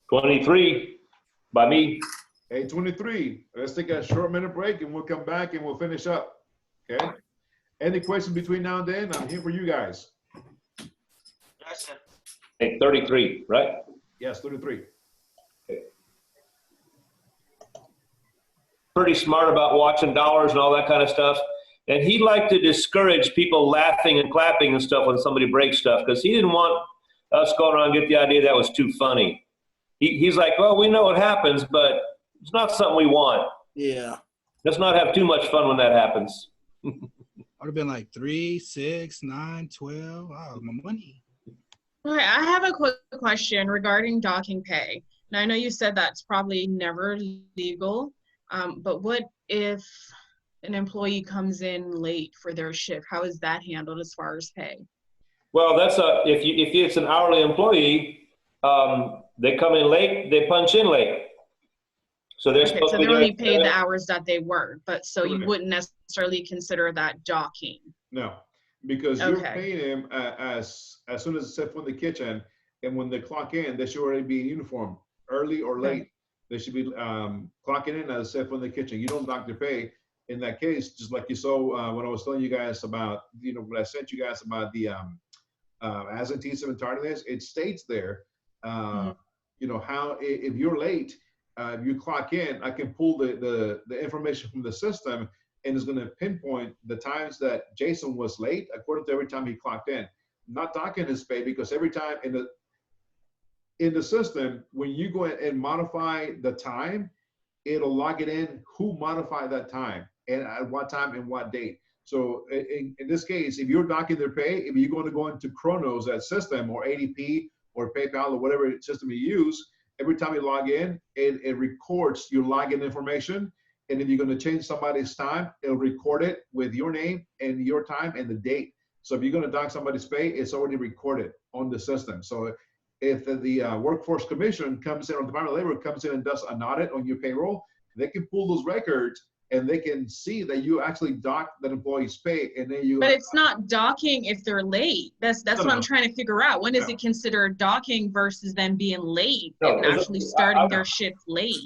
23 by me. 8:23. Let's take a short minute break and we'll come back and we'll finish up. Okay. Any questions between now and then? I'm here for you guys. Yes, sir. 8:33, right? Yes, 33. Okay. Pretty smart about watching dollars and all that kind of stuff. And he liked to discourage people laughing and clapping and stuff when somebody breaks stuff, because he didn't want us going around and get the idea that was too funny. He's like, well, we know what happens, but it's not something we want. Yeah. Let's not have too much fun when that happens. I would have been like 3, 6, 9, 12. Wow, my money. Okay, I have a quick question regarding docking pay. Now, I know you said that's probably never legal, but what if an employee comes in late for their shift? How is that handled as far as pay? Well, that's if it's an hourly employee, they come in late, they punch in late. So they're supposed to be only paid the hours that they work, but so you wouldn't necessarily consider that docking. No, because you're paying them as soon as it's set from the kitchen, and when they clock in, they should already be in uniform, early or late. They should be clocking in as set from the kitchen. You don't dock their pay. In that case, just like you saw when I was telling you guys about, when I sent you guys about the absenteeism and tardiness, it states there, how if you're late, if you clock in, I can pull the information from the system, and it's going to pinpoint the times that Jason was late according to every time he clocked in. Not docking his pay, because every time in the system, when you go and modify the time, it'll log it in who modified that time and at what time and what date. So in this case, if you're docking their pay, if you're going to go into Kronos, that system, or ADP or PayPal or whatever system you use, every time you log in, it records your login information. And if you're going to change somebody's time, it'll record it with your name and your time and the date. So if you're going to dock somebody's pay, it's already recorded on the system. So if the Workforce Commission comes in, or the Department of Labor comes in and does an audit on your payroll, they can pull those records and they can see that you actually docked that employee's pay, and then you. But it's not docking if they're late. That's what I'm trying to figure out. When is it considered docking versus them being late and actually starting their shift late?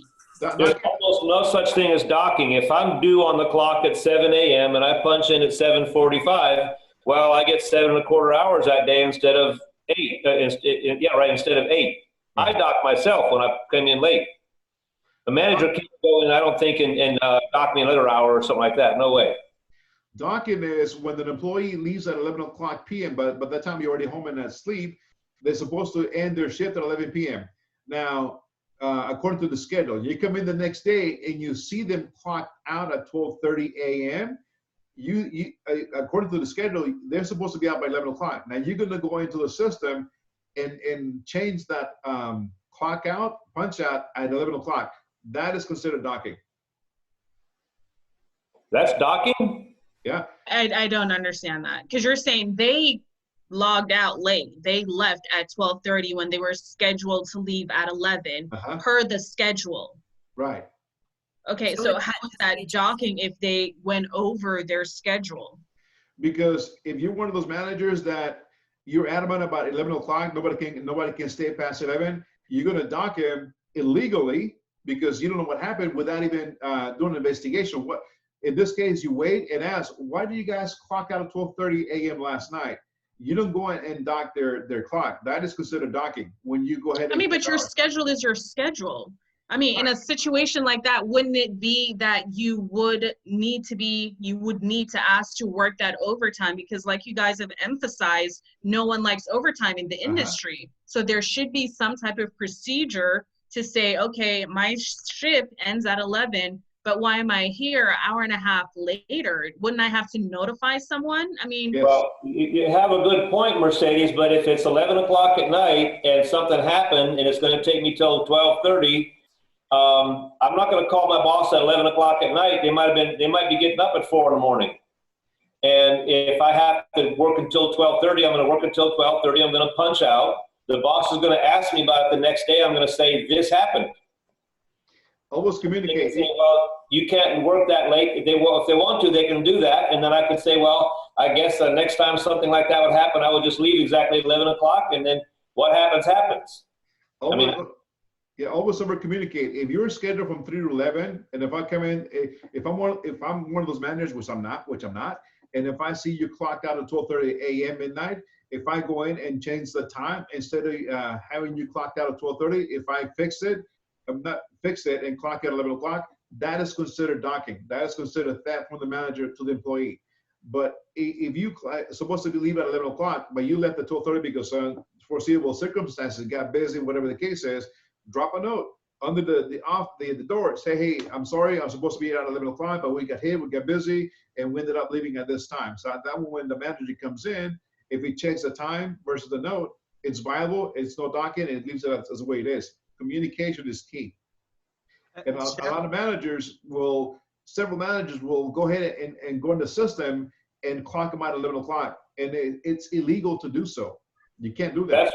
There's almost no such thing as docking. If I'm due on the clock at 7 a.m. and I punch in at 7:45, well, I get 7.25 hours that day instead of 8. Instead of 8. I dock myself when I come in late. The manager can't go in, I don't think, and dock me another hour or something like that. No way. Docking is when an employee leaves at 11 o'clock p.m., but by that time you're already home and asleep, they're supposed to end their shift at 11 p.m. Now, according to the schedule, you come in the next day and you see them clock out at 12:30 a.m., you according to the schedule, they're supposed to be out by 11 o'clock. Now, you're going to go into the system and change that clock out, punch out at 11 o'clock. That is considered docking. That's docking? Yeah. I don't understand that, because you're saying they logged out late. They left at 12:30 when they were scheduled to leave at 11 per the schedule. Right. Okay, so how is that docking if they went over their schedule? Because if you're one of those managers that you're adamant about 11 o'clock, nobody can stay past 11, you're going to dock him illegally because you don't know what happened without even doing an investigation. What in this case, you wait and ask, why do you guys clock out at 12:30 a.m. last night? You don't go in and dock their clock. That is considered docking. When you go ahead and but your schedule is your schedule. In a situation like that, wouldn't it be that you would need to ask to work that overtime? Because like you guys have emphasized, no one likes overtime in the industry. So there should be some type of procedure to say, okay, my shift ends at 11, but why am I here an hour and a half later? Wouldn't I have to notify someone? Well, you have a good point, Mercedes, but if it's 11 o'clock at night and something happened and it's going to take me till 12:30, I'm not going to call my boss at 11 o'clock at night. They might be getting up at 4 in the morning. And if I have to work until 12:30, I'm going to work until 12:30. I'm going to punch out. The boss is going to ask me about it the next day. I'm going to say, this happened. Always communicate. Say, well, you can't work that late. If they want to, they can do that. And then I can say, well, I guess the next time something like that would happen, I would just leave exactly at 11 o'clock. And then what happens, happens. Always over communicate. If you're scheduled from 3 to 11, and if I come in, if I'm one of those managers, which I'm not, and if I see you clocked out at 12:30 a.m. midnight, if I go in and change the time instead of having you clocked out at 12:30, if I fix it and clock at 11 o'clock, that is considered docking. That is considered theft from the manager to the employee. But if you supposed to leave at 11 o'clock, but you left at 12:30 because foreseeable circumstances, got busy, whatever the case is, drop a note under the door. Say, hey, I'm sorry, I'm supposed to be out at 11 o'clock, but we got busy, and we ended up leaving at this time. So that when the manager comes in, if he checks the time versus the note, it's viable, it's no docking, and it leaves it as the way it is. Communication is key. And a lot of several managers will go ahead and go in the system and clock them out at 11 o'clock. And it's illegal to do so. You can't do that.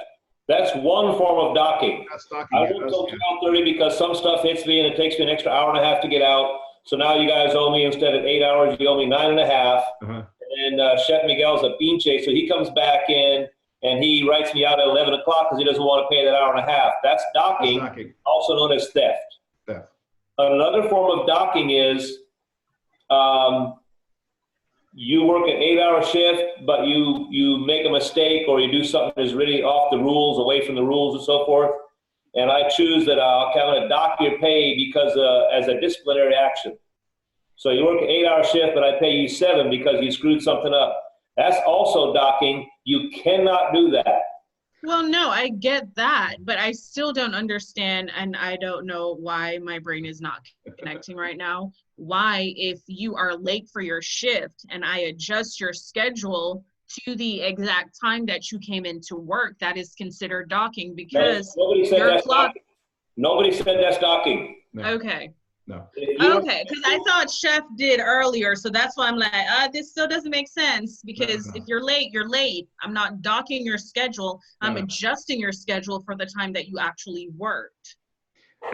That's one form of docking. That's docking. I work till 12:30 because some stuff hits me and it takes me an extra hour and a half to get out. So now you guys owe me, instead of 8 hours, you owe me 9.5. And Chef Miguel's a pinche, so he comes back in and he writes me out at 11 o'clock because he doesn't want to pay that hour and a half. That's docking, also known as theft. Another form of docking is you work an 8-hour shift, but you make a mistake or you do something that's really off the rules, away from the rules and so forth. And I choose that I'll kind of dock your pay because as a disciplinary action. So you work an 8-hour shift, but I pay you 7 because you screwed something up. That's also docking. You cannot do that. Well, no, I get that, but I still don't understand, and I don't know why my brain is not connecting right now. Why, if you are late for your shift and I adjust your schedule to the exact time that you came into work, that is considered docking because Nobody said your that's clock. docking. Nobody said that's docking. Okay. No. Okay, because I thought Chef did earlier, so that's why I'm like, this still doesn't make sense because No. if you're late, you're late. I'm not docking your schedule. I'm No. adjusting your schedule for the time that you actually worked.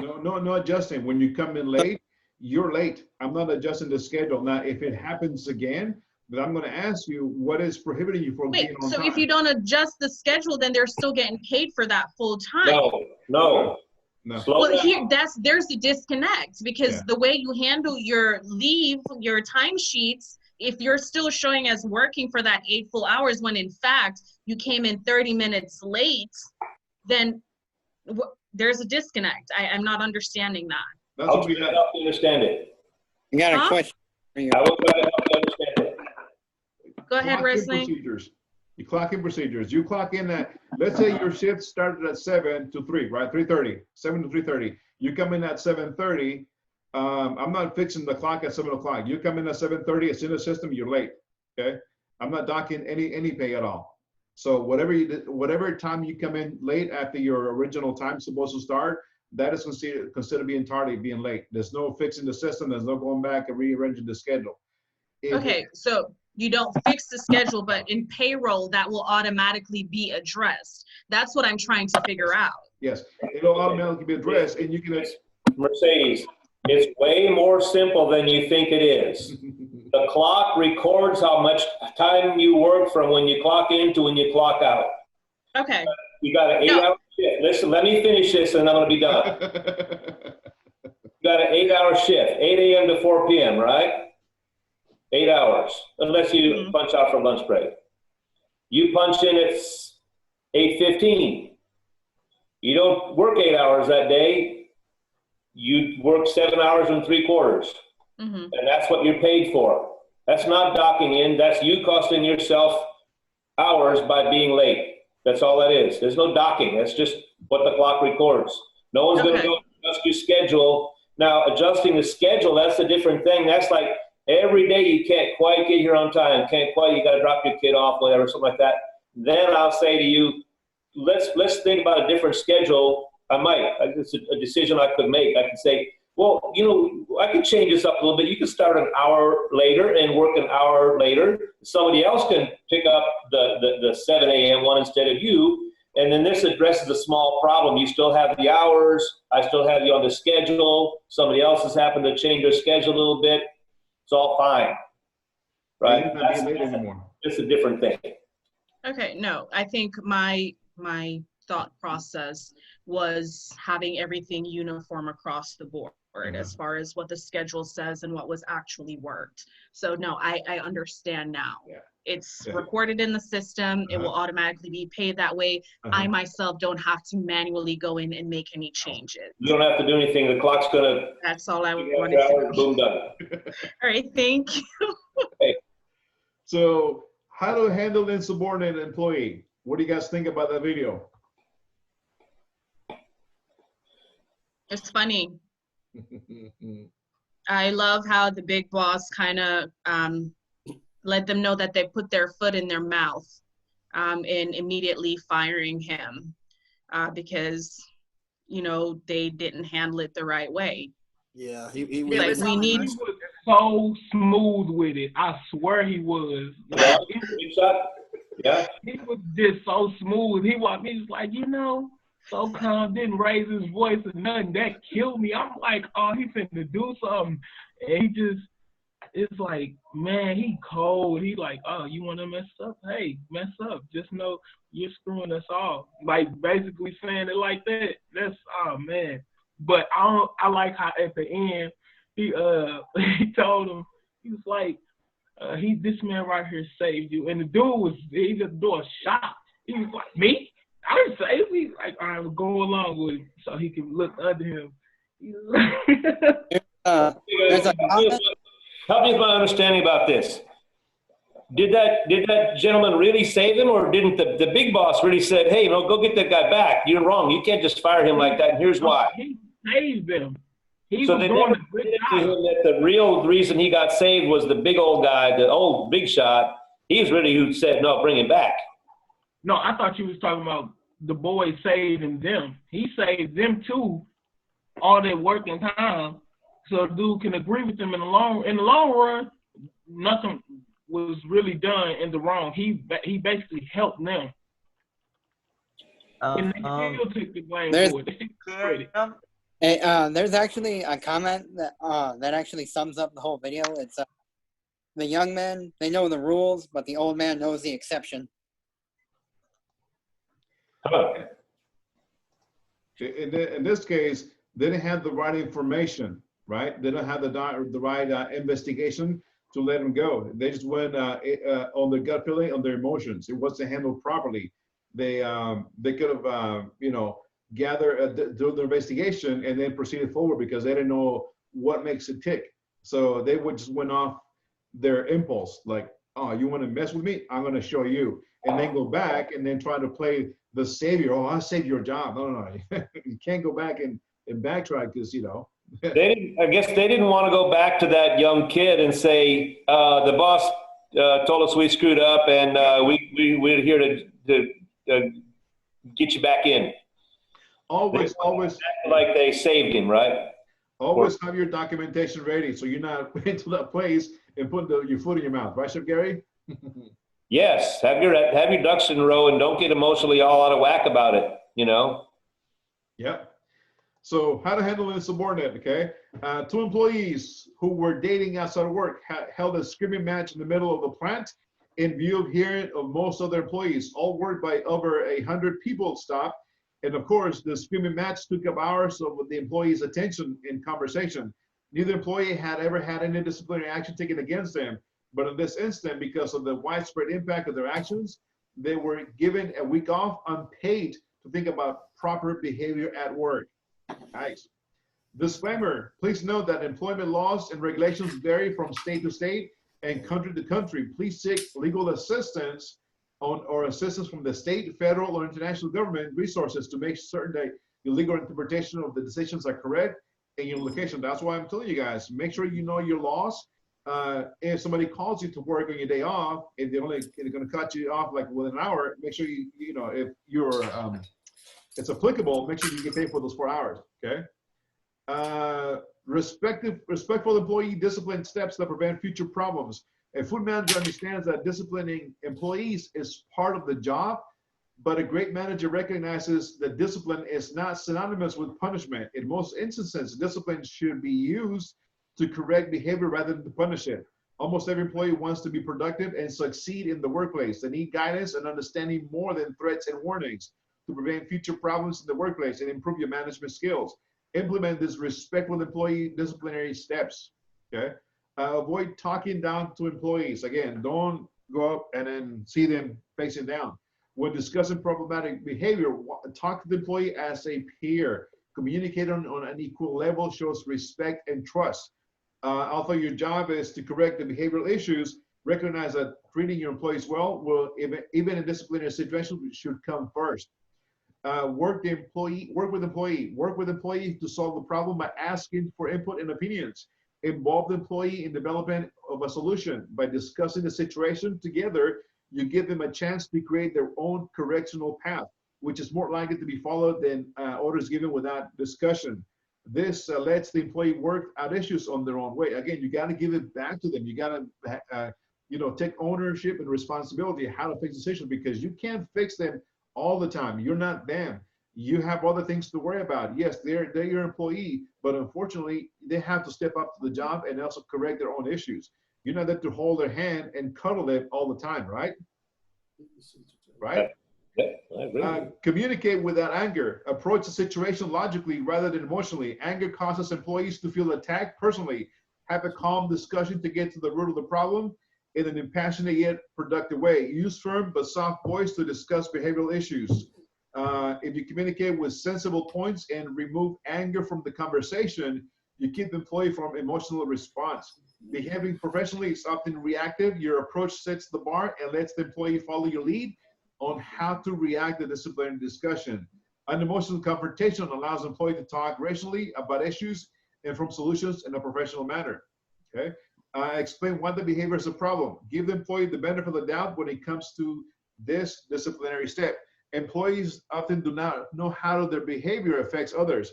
No adjusting. When you come in late, you're late. I'm not adjusting the schedule. Now, if it happens again, then I'm going to ask you what is prohibiting you from Wait, being on so time. if you don't adjust the schedule, then they're still getting paid for that full time. No. Well, there's a disconnect because the way you handle your leave, your timesheets, if you're still showing as working for that 8 full hours when in fact you came in 30 minutes late, then there's a disconnect. I'm not understanding that. I'll try to help you understand it. I got a question for you. I will try to help you understand it. Go ahead, Clock in Wrestling. procedures. You clock in procedures. You clock in at, let's say your shift started at 7 to 3, right? 3:30, 7 to 3:30. You come in at 7:30. I'm not fixing the clock at 7 o'clock. You come in at 7:30, it's in the system, you're late, okay? I'm not docking any pay at all. So whatever time you come in late after your original time supposed to start, that is considered being tardy, being late. There's no fixing the system. There's no going back and rearranging the schedule. Okay, so you don't fix the schedule, but in payroll, that will automatically be addressed. That's what I'm trying to figure out. Yes, it'll automatically be addressed, and you can. Mercedes, it's way more simple than you think it is. The clock records how much time you work from when you clock in to when you clock out. Okay. You got an 8-hour shift. Listen, let me finish this and I'm going to be done. You got an 8-hour shift, 8 a.m. to 4 p.m., right? 8 hours, unless you punch out for lunch break. You punch in at 8:15. You don't work 8 hours that day. You work 7 hours and 3/4. And that's what you're paid for. That's not docking in. That's you costing yourself hours by being late. That's all that is. There's no docking. That's just what the clock records. No one's going to go adjust your schedule. Now, adjusting the schedule, that's a different thing. That's like every day you can't quite get here on time. You got to drop your kid off, whatever, something like that. Then I'll say to you, let's think about a different schedule. It's a decision I could make. I could say, well, I could change this up a little bit. You can start an hour later and work an hour later. Somebody else can pick up the 7 a.m. one instead of you. And then this addresses a small problem. You still have the hours. I still have you on the schedule. Somebody else has happened to change their schedule a little bit. It's all fine. Right? That's not late anymore. It's a different thing. Okay, no, I think my thought process was having everything uniform across the board as far as what the schedule says and what was actually worked. So no, I understand now. It's recorded in the system. It will automatically be paid that way. I myself don't have to manually go in and make any changes. You don't have to do anything. The clock's gonna. That's all I wanted to know. Boom, done. All right, thank you. So, how to handle insubordinate employee? What do you guys think about that video? It's funny. I love how the big boss kind of let them know that they put their foot in their mouth in immediately firing him because, they didn't handle it the right way. Yeah, he was like, we need. He was so smooth with it. I swear he was. Yeah. He was just so smooth. He was like, so calm, didn't raise his voice or nothing. That killed me. I'm like, oh, he finna do something. And it's like, man, he cold. He like, oh, you want to mess up? Hey, mess up. Just know you're screwing us off. Like, basically saying it like that. That's, oh, man. But I like how at the end, he told him, he was like, this man right here saved you. And the dude he just do a shot. He was like, me? I didn't save me. Like, all right, we'll go along with it so he can look under him. Help me with my understanding about this. did that gentleman really save him, or didn't the big boss really said, hey, go get that guy back? You're wrong. You can't just fire him like that. And here's why. He saved them. He So was they doing never a good admitted to job. him that the real reason he got saved was the big old guy, the old big shot. He's really who said, no, bring him back. No, I thought you was talking about the boys saving them. He saved them too, all their work and time. So dude can agree with them in the long run. Nothing was really done in the wrong. He basically helped them. And they still took the blame for it. Hey, there's actually a comment that actually sums up the whole video. It's the young men, they know the rules, but the old man knows the exception. In this case, they didn't have the right information, right? They don't have the right investigation to let them go. They just went on their gut feeling, on their emotions. It wasn't handled properly. They could have, gathered, do the investigation and then proceeded forward because they didn't know what makes it tick. So they would just went off their impulse, like, oh, you want to mess with me? I'm going to show you. And then go back and then try to play the savior. Oh, I saved your job. No. You can't go back and backtrack because, I guess they didn't want to go back to that young kid and say, the boss told us we screwed up and we're here to get you back in. Always. Like they saved him, right? Always have your documentation ready so you're not into that place and put your foot in your mouth. Right, Chef Gary? Yes, have your ducks in a row and don't get emotionally all out of whack about it, Yep. So how to handle an insubordinate, okay? 2 employees who were dating outside of work held a screaming match in the middle of the plant in view of hearing of most other employees. All worked by over 100 people stopped. And of course, the screaming match took up hours of the employees' attention in conversation. Neither employee had ever had any disciplinary action taken against them. But in this instant, because of the widespread impact of their actions, they were given a week off unpaid to think about proper behavior at work. Nice. Disclaimer, please note that employment laws and regulations vary from state to state and country to country. Please seek legal assistance or assistance from the state, federal, or international government resources to make certain that your legal interpretation of the decisions are correct in your location. That's why I'm telling you guys, make sure you know your laws. If somebody calls you to work on your day off, if they're going to cut you off like within an hour, make sure if you're it's applicable, make sure you get paid for those 4 hours. Okay. Respectful employee discipline steps that prevent future problems. A food manager understands that disciplining employees is part of the job, but a great manager recognizes that discipline is not synonymous with punishment. In most instances, discipline should be used to correct behavior rather than to punish it. Almost every employee wants to be productive and succeed in the workplace. They need guidance and understanding more than threats and warnings to prevent future problems in the workplace and improve your management skills. Implement these respectful employee disciplinary steps, okay? Avoid talking down to employees. Again, don't go up and then see them facing down. When discussing problematic behavior, talk to the employee as a peer. Communicate on an equal level shows respect and trust. Although your job is to correct the behavioral issues, recognize that treating your employees well will, even in disciplinary situations, should come first. Work with employee to solve the problem by asking for input and opinions. Involve the employee in development of a solution. By discussing the situation together, you give them a chance to create their own correctional path, which is more likely to be followed than orders given without discussion. This lets the employee work out issues on their own way. Again, you got to give it back to them. You got to take ownership and responsibility how to fix the situation, because you can't fix them all the time. You're not them. You have other things to worry about. Yes, they're your employee, but unfortunately, they have to step up to the job and also correct their own issues. You're not there to hold their hand and cuddle them all the time, right? Right? Communicate without anger. Approach the situation logically rather than emotionally. Anger causes employees to feel attacked personally. Have a calm discussion to get to the root of the problem in an impassionate yet productive way. Use firm but soft voice to discuss behavioral issues. If you communicate with sensible points and remove anger from the conversation, you keep the employee from emotional response. behaving professionally is often reactive. Your approach sets the bar and lets the employee follow your lead on how to react to disciplinary discussion. Unemotional confrontation allows the employee to talk rationally about issues and from solutions in a professional manner. Okay. Explain why the behavior is a problem. Give the employee the benefit of the doubt when it comes to this disciplinary step. Employees often do not know how their behavior affects others.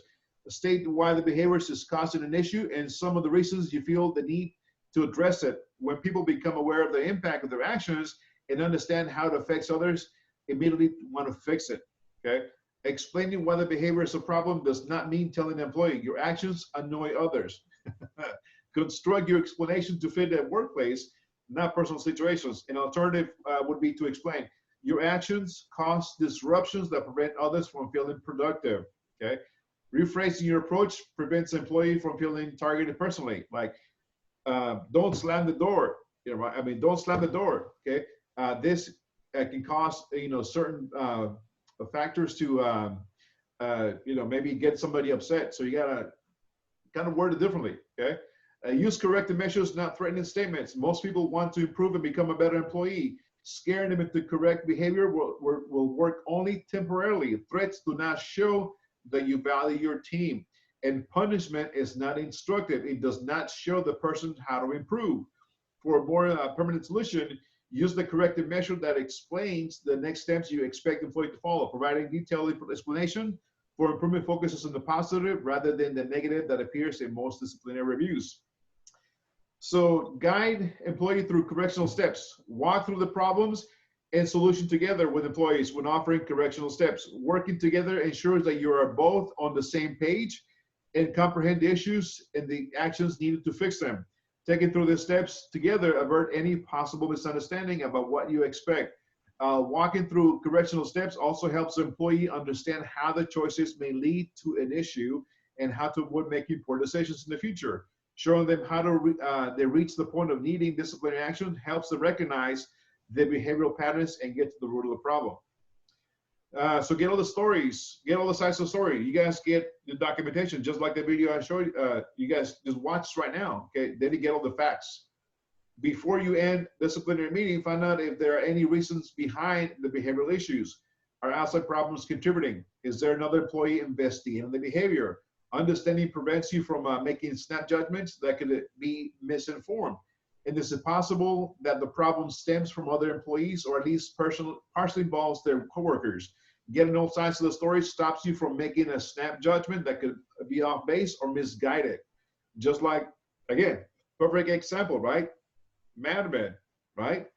State why the behavior is causing an issue and some of the reasons you feel the need to address it. When people become aware of the impact of their actions and understand how it affects others, immediately want to fix it. Okay. Explaining why the behavior is a problem does not mean telling the employee your actions annoy others. Construct your explanation to fit the workplace, not personal situations. An alternative would be to explain your actions cause disruptions that prevent others from feeling productive. Okay. Rephrasing your approach prevents the employee from feeling targeted personally. Like, don't slam the door. You know, I mean, don't slam the door. Okay. This can cause, you know, certain factors to, you know, maybe get somebody upset. So you gotta kind of word it differently. Okay. Use corrective measures, not threatening statements. Most people want to improve and become a better employee. Scaring them into correct behavior will work only temporarily. Threats do not show that you value your team. And punishment is not instructive. It does not show the person how to improve. For a more permanent solution, use the corrective measure that explains the next steps you expect the employee to follow. Providing detailed explanation for improvement focuses on the positive rather than the negative that appears in most disciplinary reviews. So guide employee through correctional steps. Walk through the problems and solution together with employees when offering correctional steps. Working together ensures that you are both on the same page and comprehend the issues and the actions needed to fix them. Taking through the steps together avert any possible misunderstanding about what you expect. Walking through correctional steps also helps the employee understand how the choices may lead to an issue and how to avoid making poor decisions in the future. Showing them how to they reach the point of needing disciplinary action helps them recognize the behavioral patterns and get to the root of the problem. So get all the stories, get all the sides of the story. You guys get the documentation, just like the video I showed you guys just watched right now. Okay, then you get all the facts. Before you end disciplinary meeting, find out if there are any reasons behind the behavioral issues. Are outside problems contributing? Is there another employee investigating the behavior? Understanding prevents you from making snap judgments that could be misinformed. And is it possible that the problem stems from other employees or at least partially involves their coworkers? Getting all sides of the story stops you from making a snap judgment that could be off base or misguided. Just like, again, perfect example, right? Madman, right?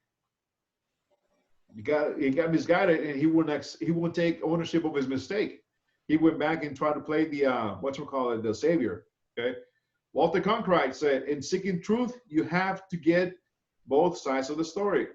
He got misguided and he wouldn't take ownership of his mistake. He went back and tried to play the the savior. Okay. Walter Cronkite said, in seeking truth, you have to get both sides of the story.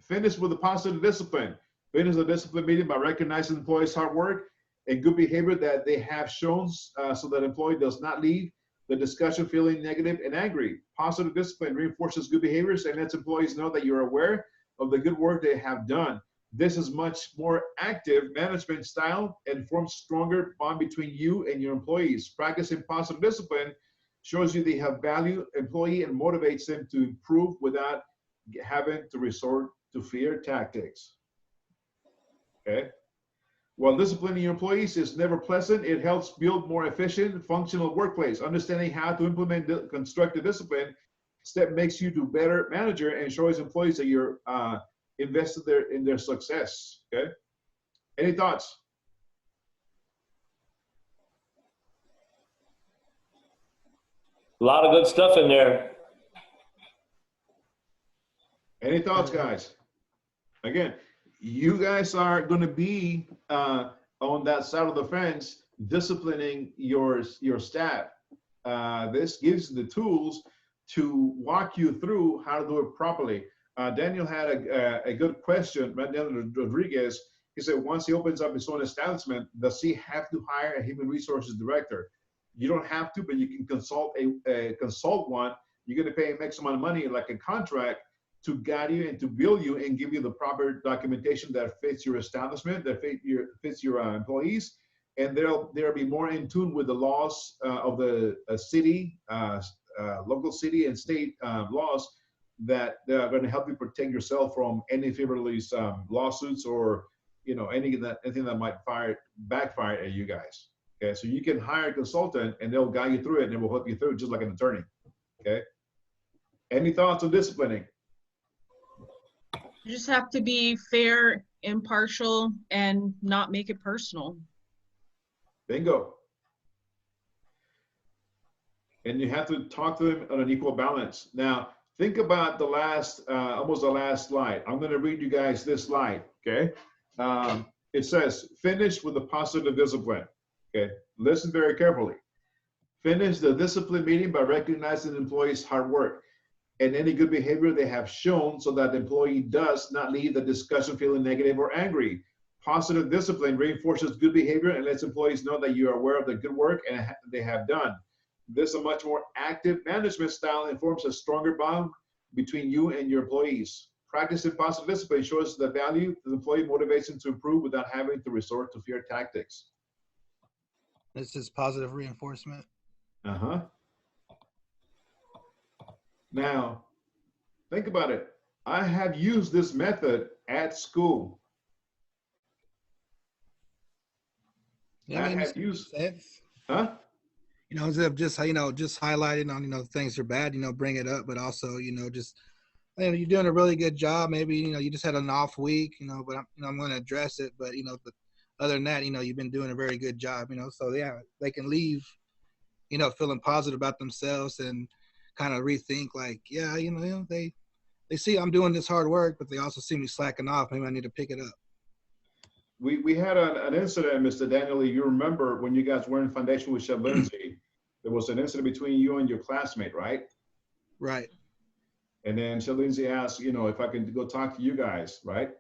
Finish with a positive discipline. Finish the discipline meeting by recognizing employees' hard work and good behavior that they have shown so that employee does not leave the discussion feeling negative and angry. Positive discipline reinforces good behaviors and lets employees know that you're aware of the good work they have done. This is much more active management style and forms stronger bond between you and your employees. Practicing positive discipline shows you they have value employee and motivates them to improve without having to resort to fear tactics. Okay. While disciplining your employees is never pleasant, it helps build more efficient, functional workplace. Understanding how to implement constructive discipline step makes you a better manager and shows employees that you're invested in their success. Okay. Any thoughts? A lot of good stuff in there. Any thoughts, guys? Again, you guys are going to be on that side of the fence, disciplining your staff. This gives you the tools to walk you through how to do it properly. Daniel had a good question. Daniel Rodriguez, he said, once he opens up his own establishment, does he have to hire a human resources director? You don't have to, but you can consult consult one. You're going to pay him X amount of money, like a contract, to guide you and to bill you and give you the proper documentation that fits your establishment, that fits your employees, and they'll be more in tune with the laws of the city, local city and state laws that are going to help you protect yourself from any frivolous lawsuits or anything that might backfire at you guys. Okay, so you can hire a consultant and they'll guide you through it and it will help you through it just like an attorney. Okay. Any thoughts on disciplining? You just have to be fair, impartial, and not make it personal. Bingo. And you have to talk to them on an equal balance. Now, think about almost the last slide. I'm going to read you guys this slide, okay? It says, finish with a positive discipline, okay? Listen very carefully. Finish the discipline meeting by recognizing the employee's hard work and any good behavior they have shown so that the employee does not leave the discussion feeling negative or angry. Positive discipline reinforces good behavior and lets employees know that you are aware of the good work and they have done. This is a much more active management style and forms a stronger bond between you and your employees. Practicing positive discipline shows the value of the employee motivation to improve without having to resort to fear tactics. This is positive reinforcement. Uh-huh. Now, think about it. I have used this method at school. Yeah, I have used, huh? Instead of just just highlighting on things are bad, bring it up, but also just you're doing a really good job. Maybe you just had an off week, but I'm going to address it. But but other than that, you've been doing a very good job. So yeah, they can leave, feeling positive about themselves and kind of rethink like, yeah, they see I'm doing this hard work, but they also see me slacking off. Maybe I need to pick it up. We had an incident, Mr. Daniel. You remember when you guys were in foundation with Chef Lindsay, there was an incident between you and your classmate, right? Right. And then Chef Lindsay asked, if I can go talk to you guys, right?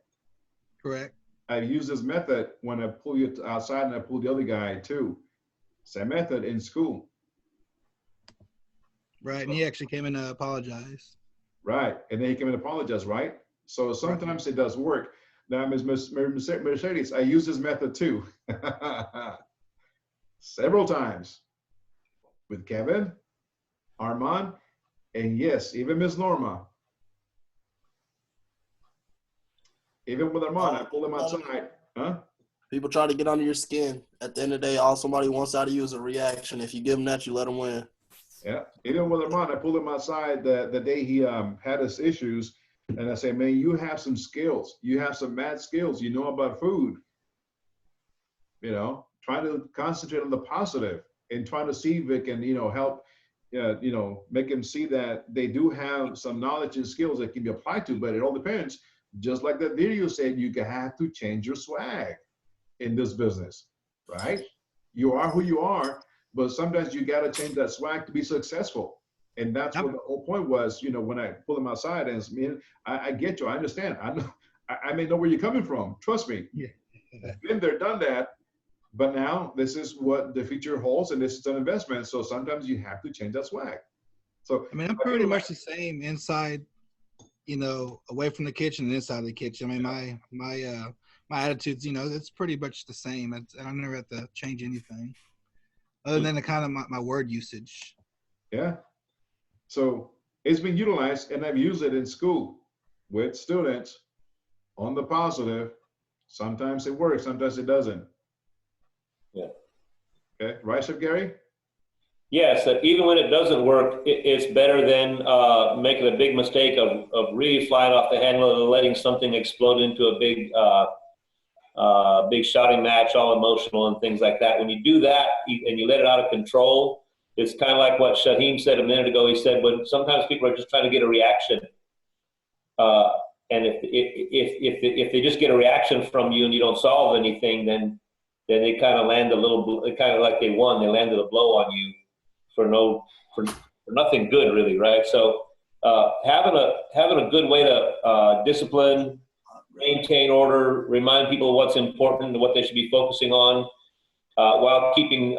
Correct. I've used this method when I pull you outside and I pull the other guy too. Same method in school. Right, and he actually came in to apologize. Right, and then he came in to apologize, right? So sometimes it does work. Now, Ms. Mercedes, I use this method too. Several times with Kevin, Armand, and yes, even Ms. Norma. Even with Armand, I pull him outside. Huh? People try to get under your skin. At the end of the day, all somebody wants out of you is a reaction. If you give them that, you let them win. Yeah, even with Armand, I pulled him outside the day he had his issues. And I say, man, you have some skills. You have some mad skills. You know about food. Trying to concentrate on the positive and trying to see if it can, help, make them see that they do have some knowledge and skills that can be applied to, but it all depends. Just like that video said, you have to change your swag in this business, right? You are who you are, but sometimes you got to change that swag to be successful. And that's what the whole point was, when I pull them outside and I get you, I understand. I know, I may know where you're coming from. Trust me. Yeah. Been there, done that. But now this is what the future holds and this is an investment. So sometimes you have to change that swag. So I'm pretty much the same inside, away from the kitchen and inside the kitchen. My attitudes, it's pretty much the same. I never have to change anything other than the kind of my word usage. Yeah. So it's been utilized, and I've used it in school with students on the positive. Sometimes it works, sometimes it doesn't. Yeah. Okay, right, Chef Gary? Yes, even when it doesn't work, it's better than making a big mistake of really flying off the handle and letting something explode into a big shouting match, all emotional and things like that. When you do that and you let it out of control, it's kind of like what Shaheem said a minute ago. He said, when sometimes people are just trying to get a reaction. And if they just get a reaction from you and you don't solve anything, then they kind of land kind of like they won. They landed a blow on you for nothing good, really, right? So having a good way to discipline, maintain order, remind people what's important and what they should be focusing on, while keeping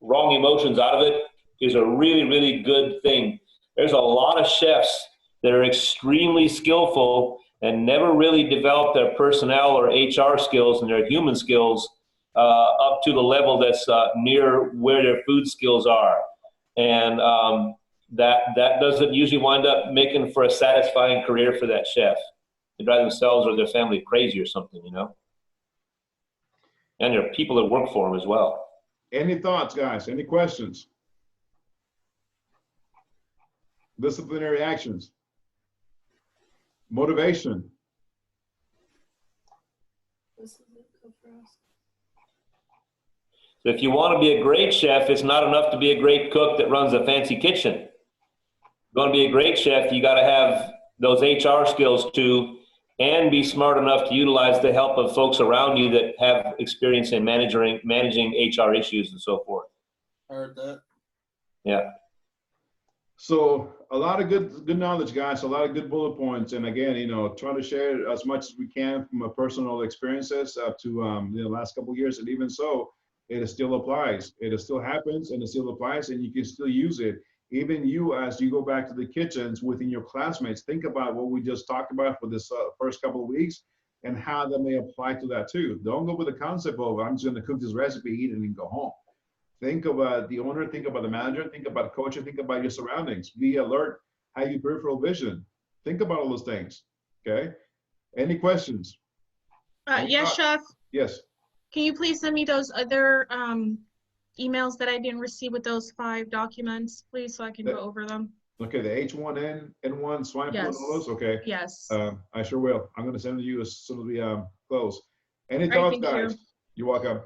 wrong emotions out of it is a really, really good thing. There's a lot of chefs that are extremely skillful and never really develop their personnel or HR skills and their human skills up to the level that's near where their food skills are. And that doesn't usually wind up making for a satisfying career for that chef. They drive themselves or their family crazy or something, you know? And there are people that work for them as well. Any thoughts, guys? Any questions? Disciplinary actions. Motivation. So if you want to be a great chef, it's not enough to be a great cook that runs a fancy kitchen. If you want to be a great chef, you got to have those HR skills too, and be smart enough to utilize the help of folks around you that have experience in managing HR issues and so forth. Heard that. Yeah. So a lot of good knowledge, guys. A lot of good bullet points, and again, you know, trying to share as much as we can from our personal experiences up to the last couple of years, and even so, it still applies. It still happens, and it still applies, and you can still use it. Even you, as you go back to the kitchens within your classmates, think about what we just talked about for this first couple of weeks, and how that may apply to that too. Don't go with the concept of I'm just going to cook this recipe, eat it, and go home. Think about the owner, think about the manager, think about the coach, and think about your surroundings. Be alert, have your peripheral vision. Think about all those things, okay? Any questions? Yes, Chef. Yes. Can you please send me those other emails that I didn't receive with those 5 documents, please, so I can go over them? Okay, the H1N1 swine flu and all those? Okay. Yes. I sure will. I'm going to send it to you as soon as we close. Any All right, thoughts, thank guys? you. You're welcome.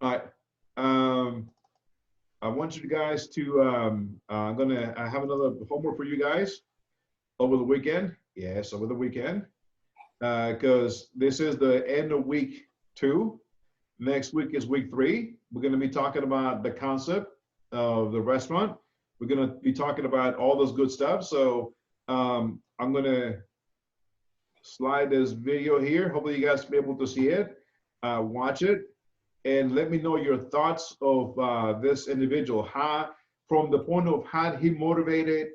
All right. I want you guys to, I'm going to have another homework for you guys over the weekend. Yes, over the weekend. Because this is the end of week 2. Next week is week 3. We're going to be talking about the concept of the restaurant. We're going to be talking about all this good stuff. So I'm going to slide this video here. Hopefully you guys will be able to see it, watch it, and let me know your thoughts of this individual. How, from the point of how he motivated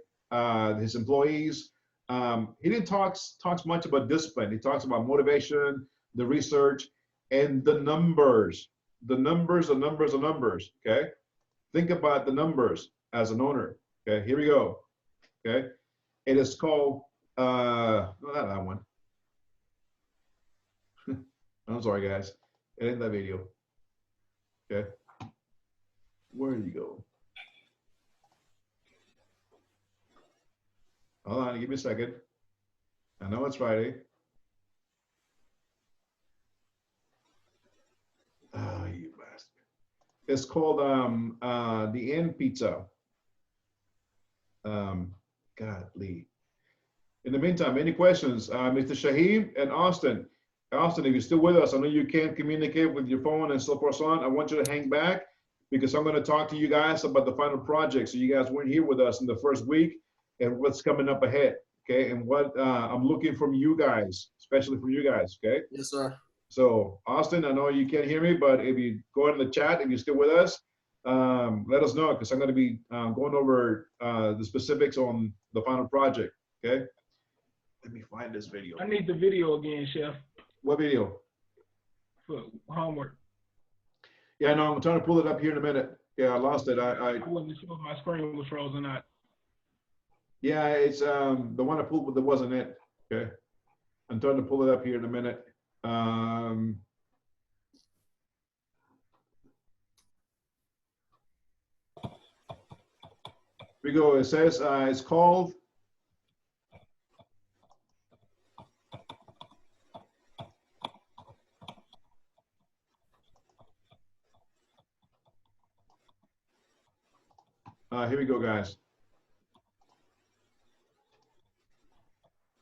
his employees. He didn't talk much about discipline. He talks about motivation, the research, and the numbers. The numbers, okay? Think about the numbers as an owner, okay? Here we go, okay? It is called, no, not that one. I'm sorry, guys. It ain't that video, okay? Where did you go? Hold on, give me a second. I know it's Friday. Oh, you bastard. It's called the End Pizza. Godly. In the meantime, any questions? Mr. Shaheem and Austin. Austin, if you're still with us, I know you can't communicate with your phone and so forth, so on. I want you to hang back because I'm going to talk to you guys about the final project. So you guys weren't here with us in the first week and what's coming up ahead, okay? And what I'm looking from you guys, especially from you guys, okay? Yes, sir. So Austin, I know you can't hear me, but if you go in the chat, if you're still with us, let us know because I'm going to be going over the specifics on the final project, okay? Let me find this video. I need the video again, Chef. What video? For homework. Yeah, no, I'm trying to pull it up here in a minute. Yeah, I lost it. I wasn't sure if my screen was frozen or not. Yeah, it's the one I pulled, but that wasn't it. Okay, I'm trying to pull it up here in a minute. Here we go. It says it's called. Here we go, guys.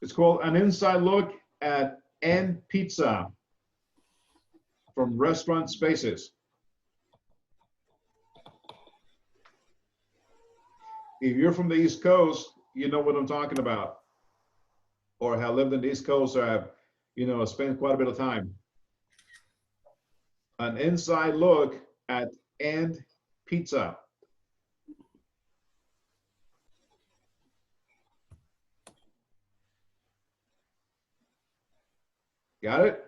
It's called An Inside Look at End Pizza from Restaurant Spaces. If you're from the East Coast, you know what I'm talking about, or have lived in the East Coast, or have, you know, spent quite a bit of time. An inside look at End Pizza. Got it?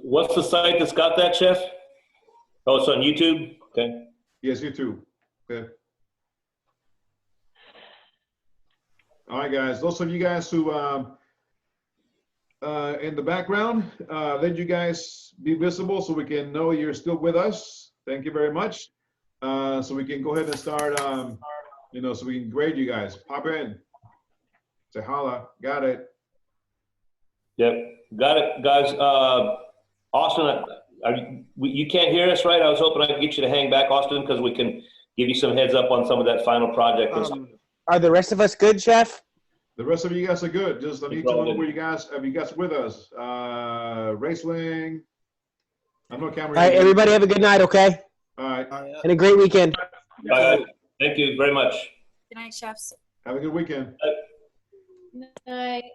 What's the site that's got that, Chef? Oh, it's on YouTube? Okay. Yes, YouTube. Okay. All right, guys. Those of you guys who in the background, let you guys be visible so we can know you're still with us. Thank you very much. So we can go ahead and start, you know, so we can grade you guys. Pop in. Say holla. Got it. Yep. Got it, guys. Austin, you can't hear us, right? I was hoping I could get you to hang back, Austin, because we can give you some heads up on some of that final project. Are the rest of us good, Chef? The rest of you guys are good. Just I need to know where you guys, have you guys with us? Raceling. I'm no camera. All right, everybody have a good night, okay? All right. And a great weekend. All right. Thank you very much. Good night, chefs. Have a good weekend. Good night.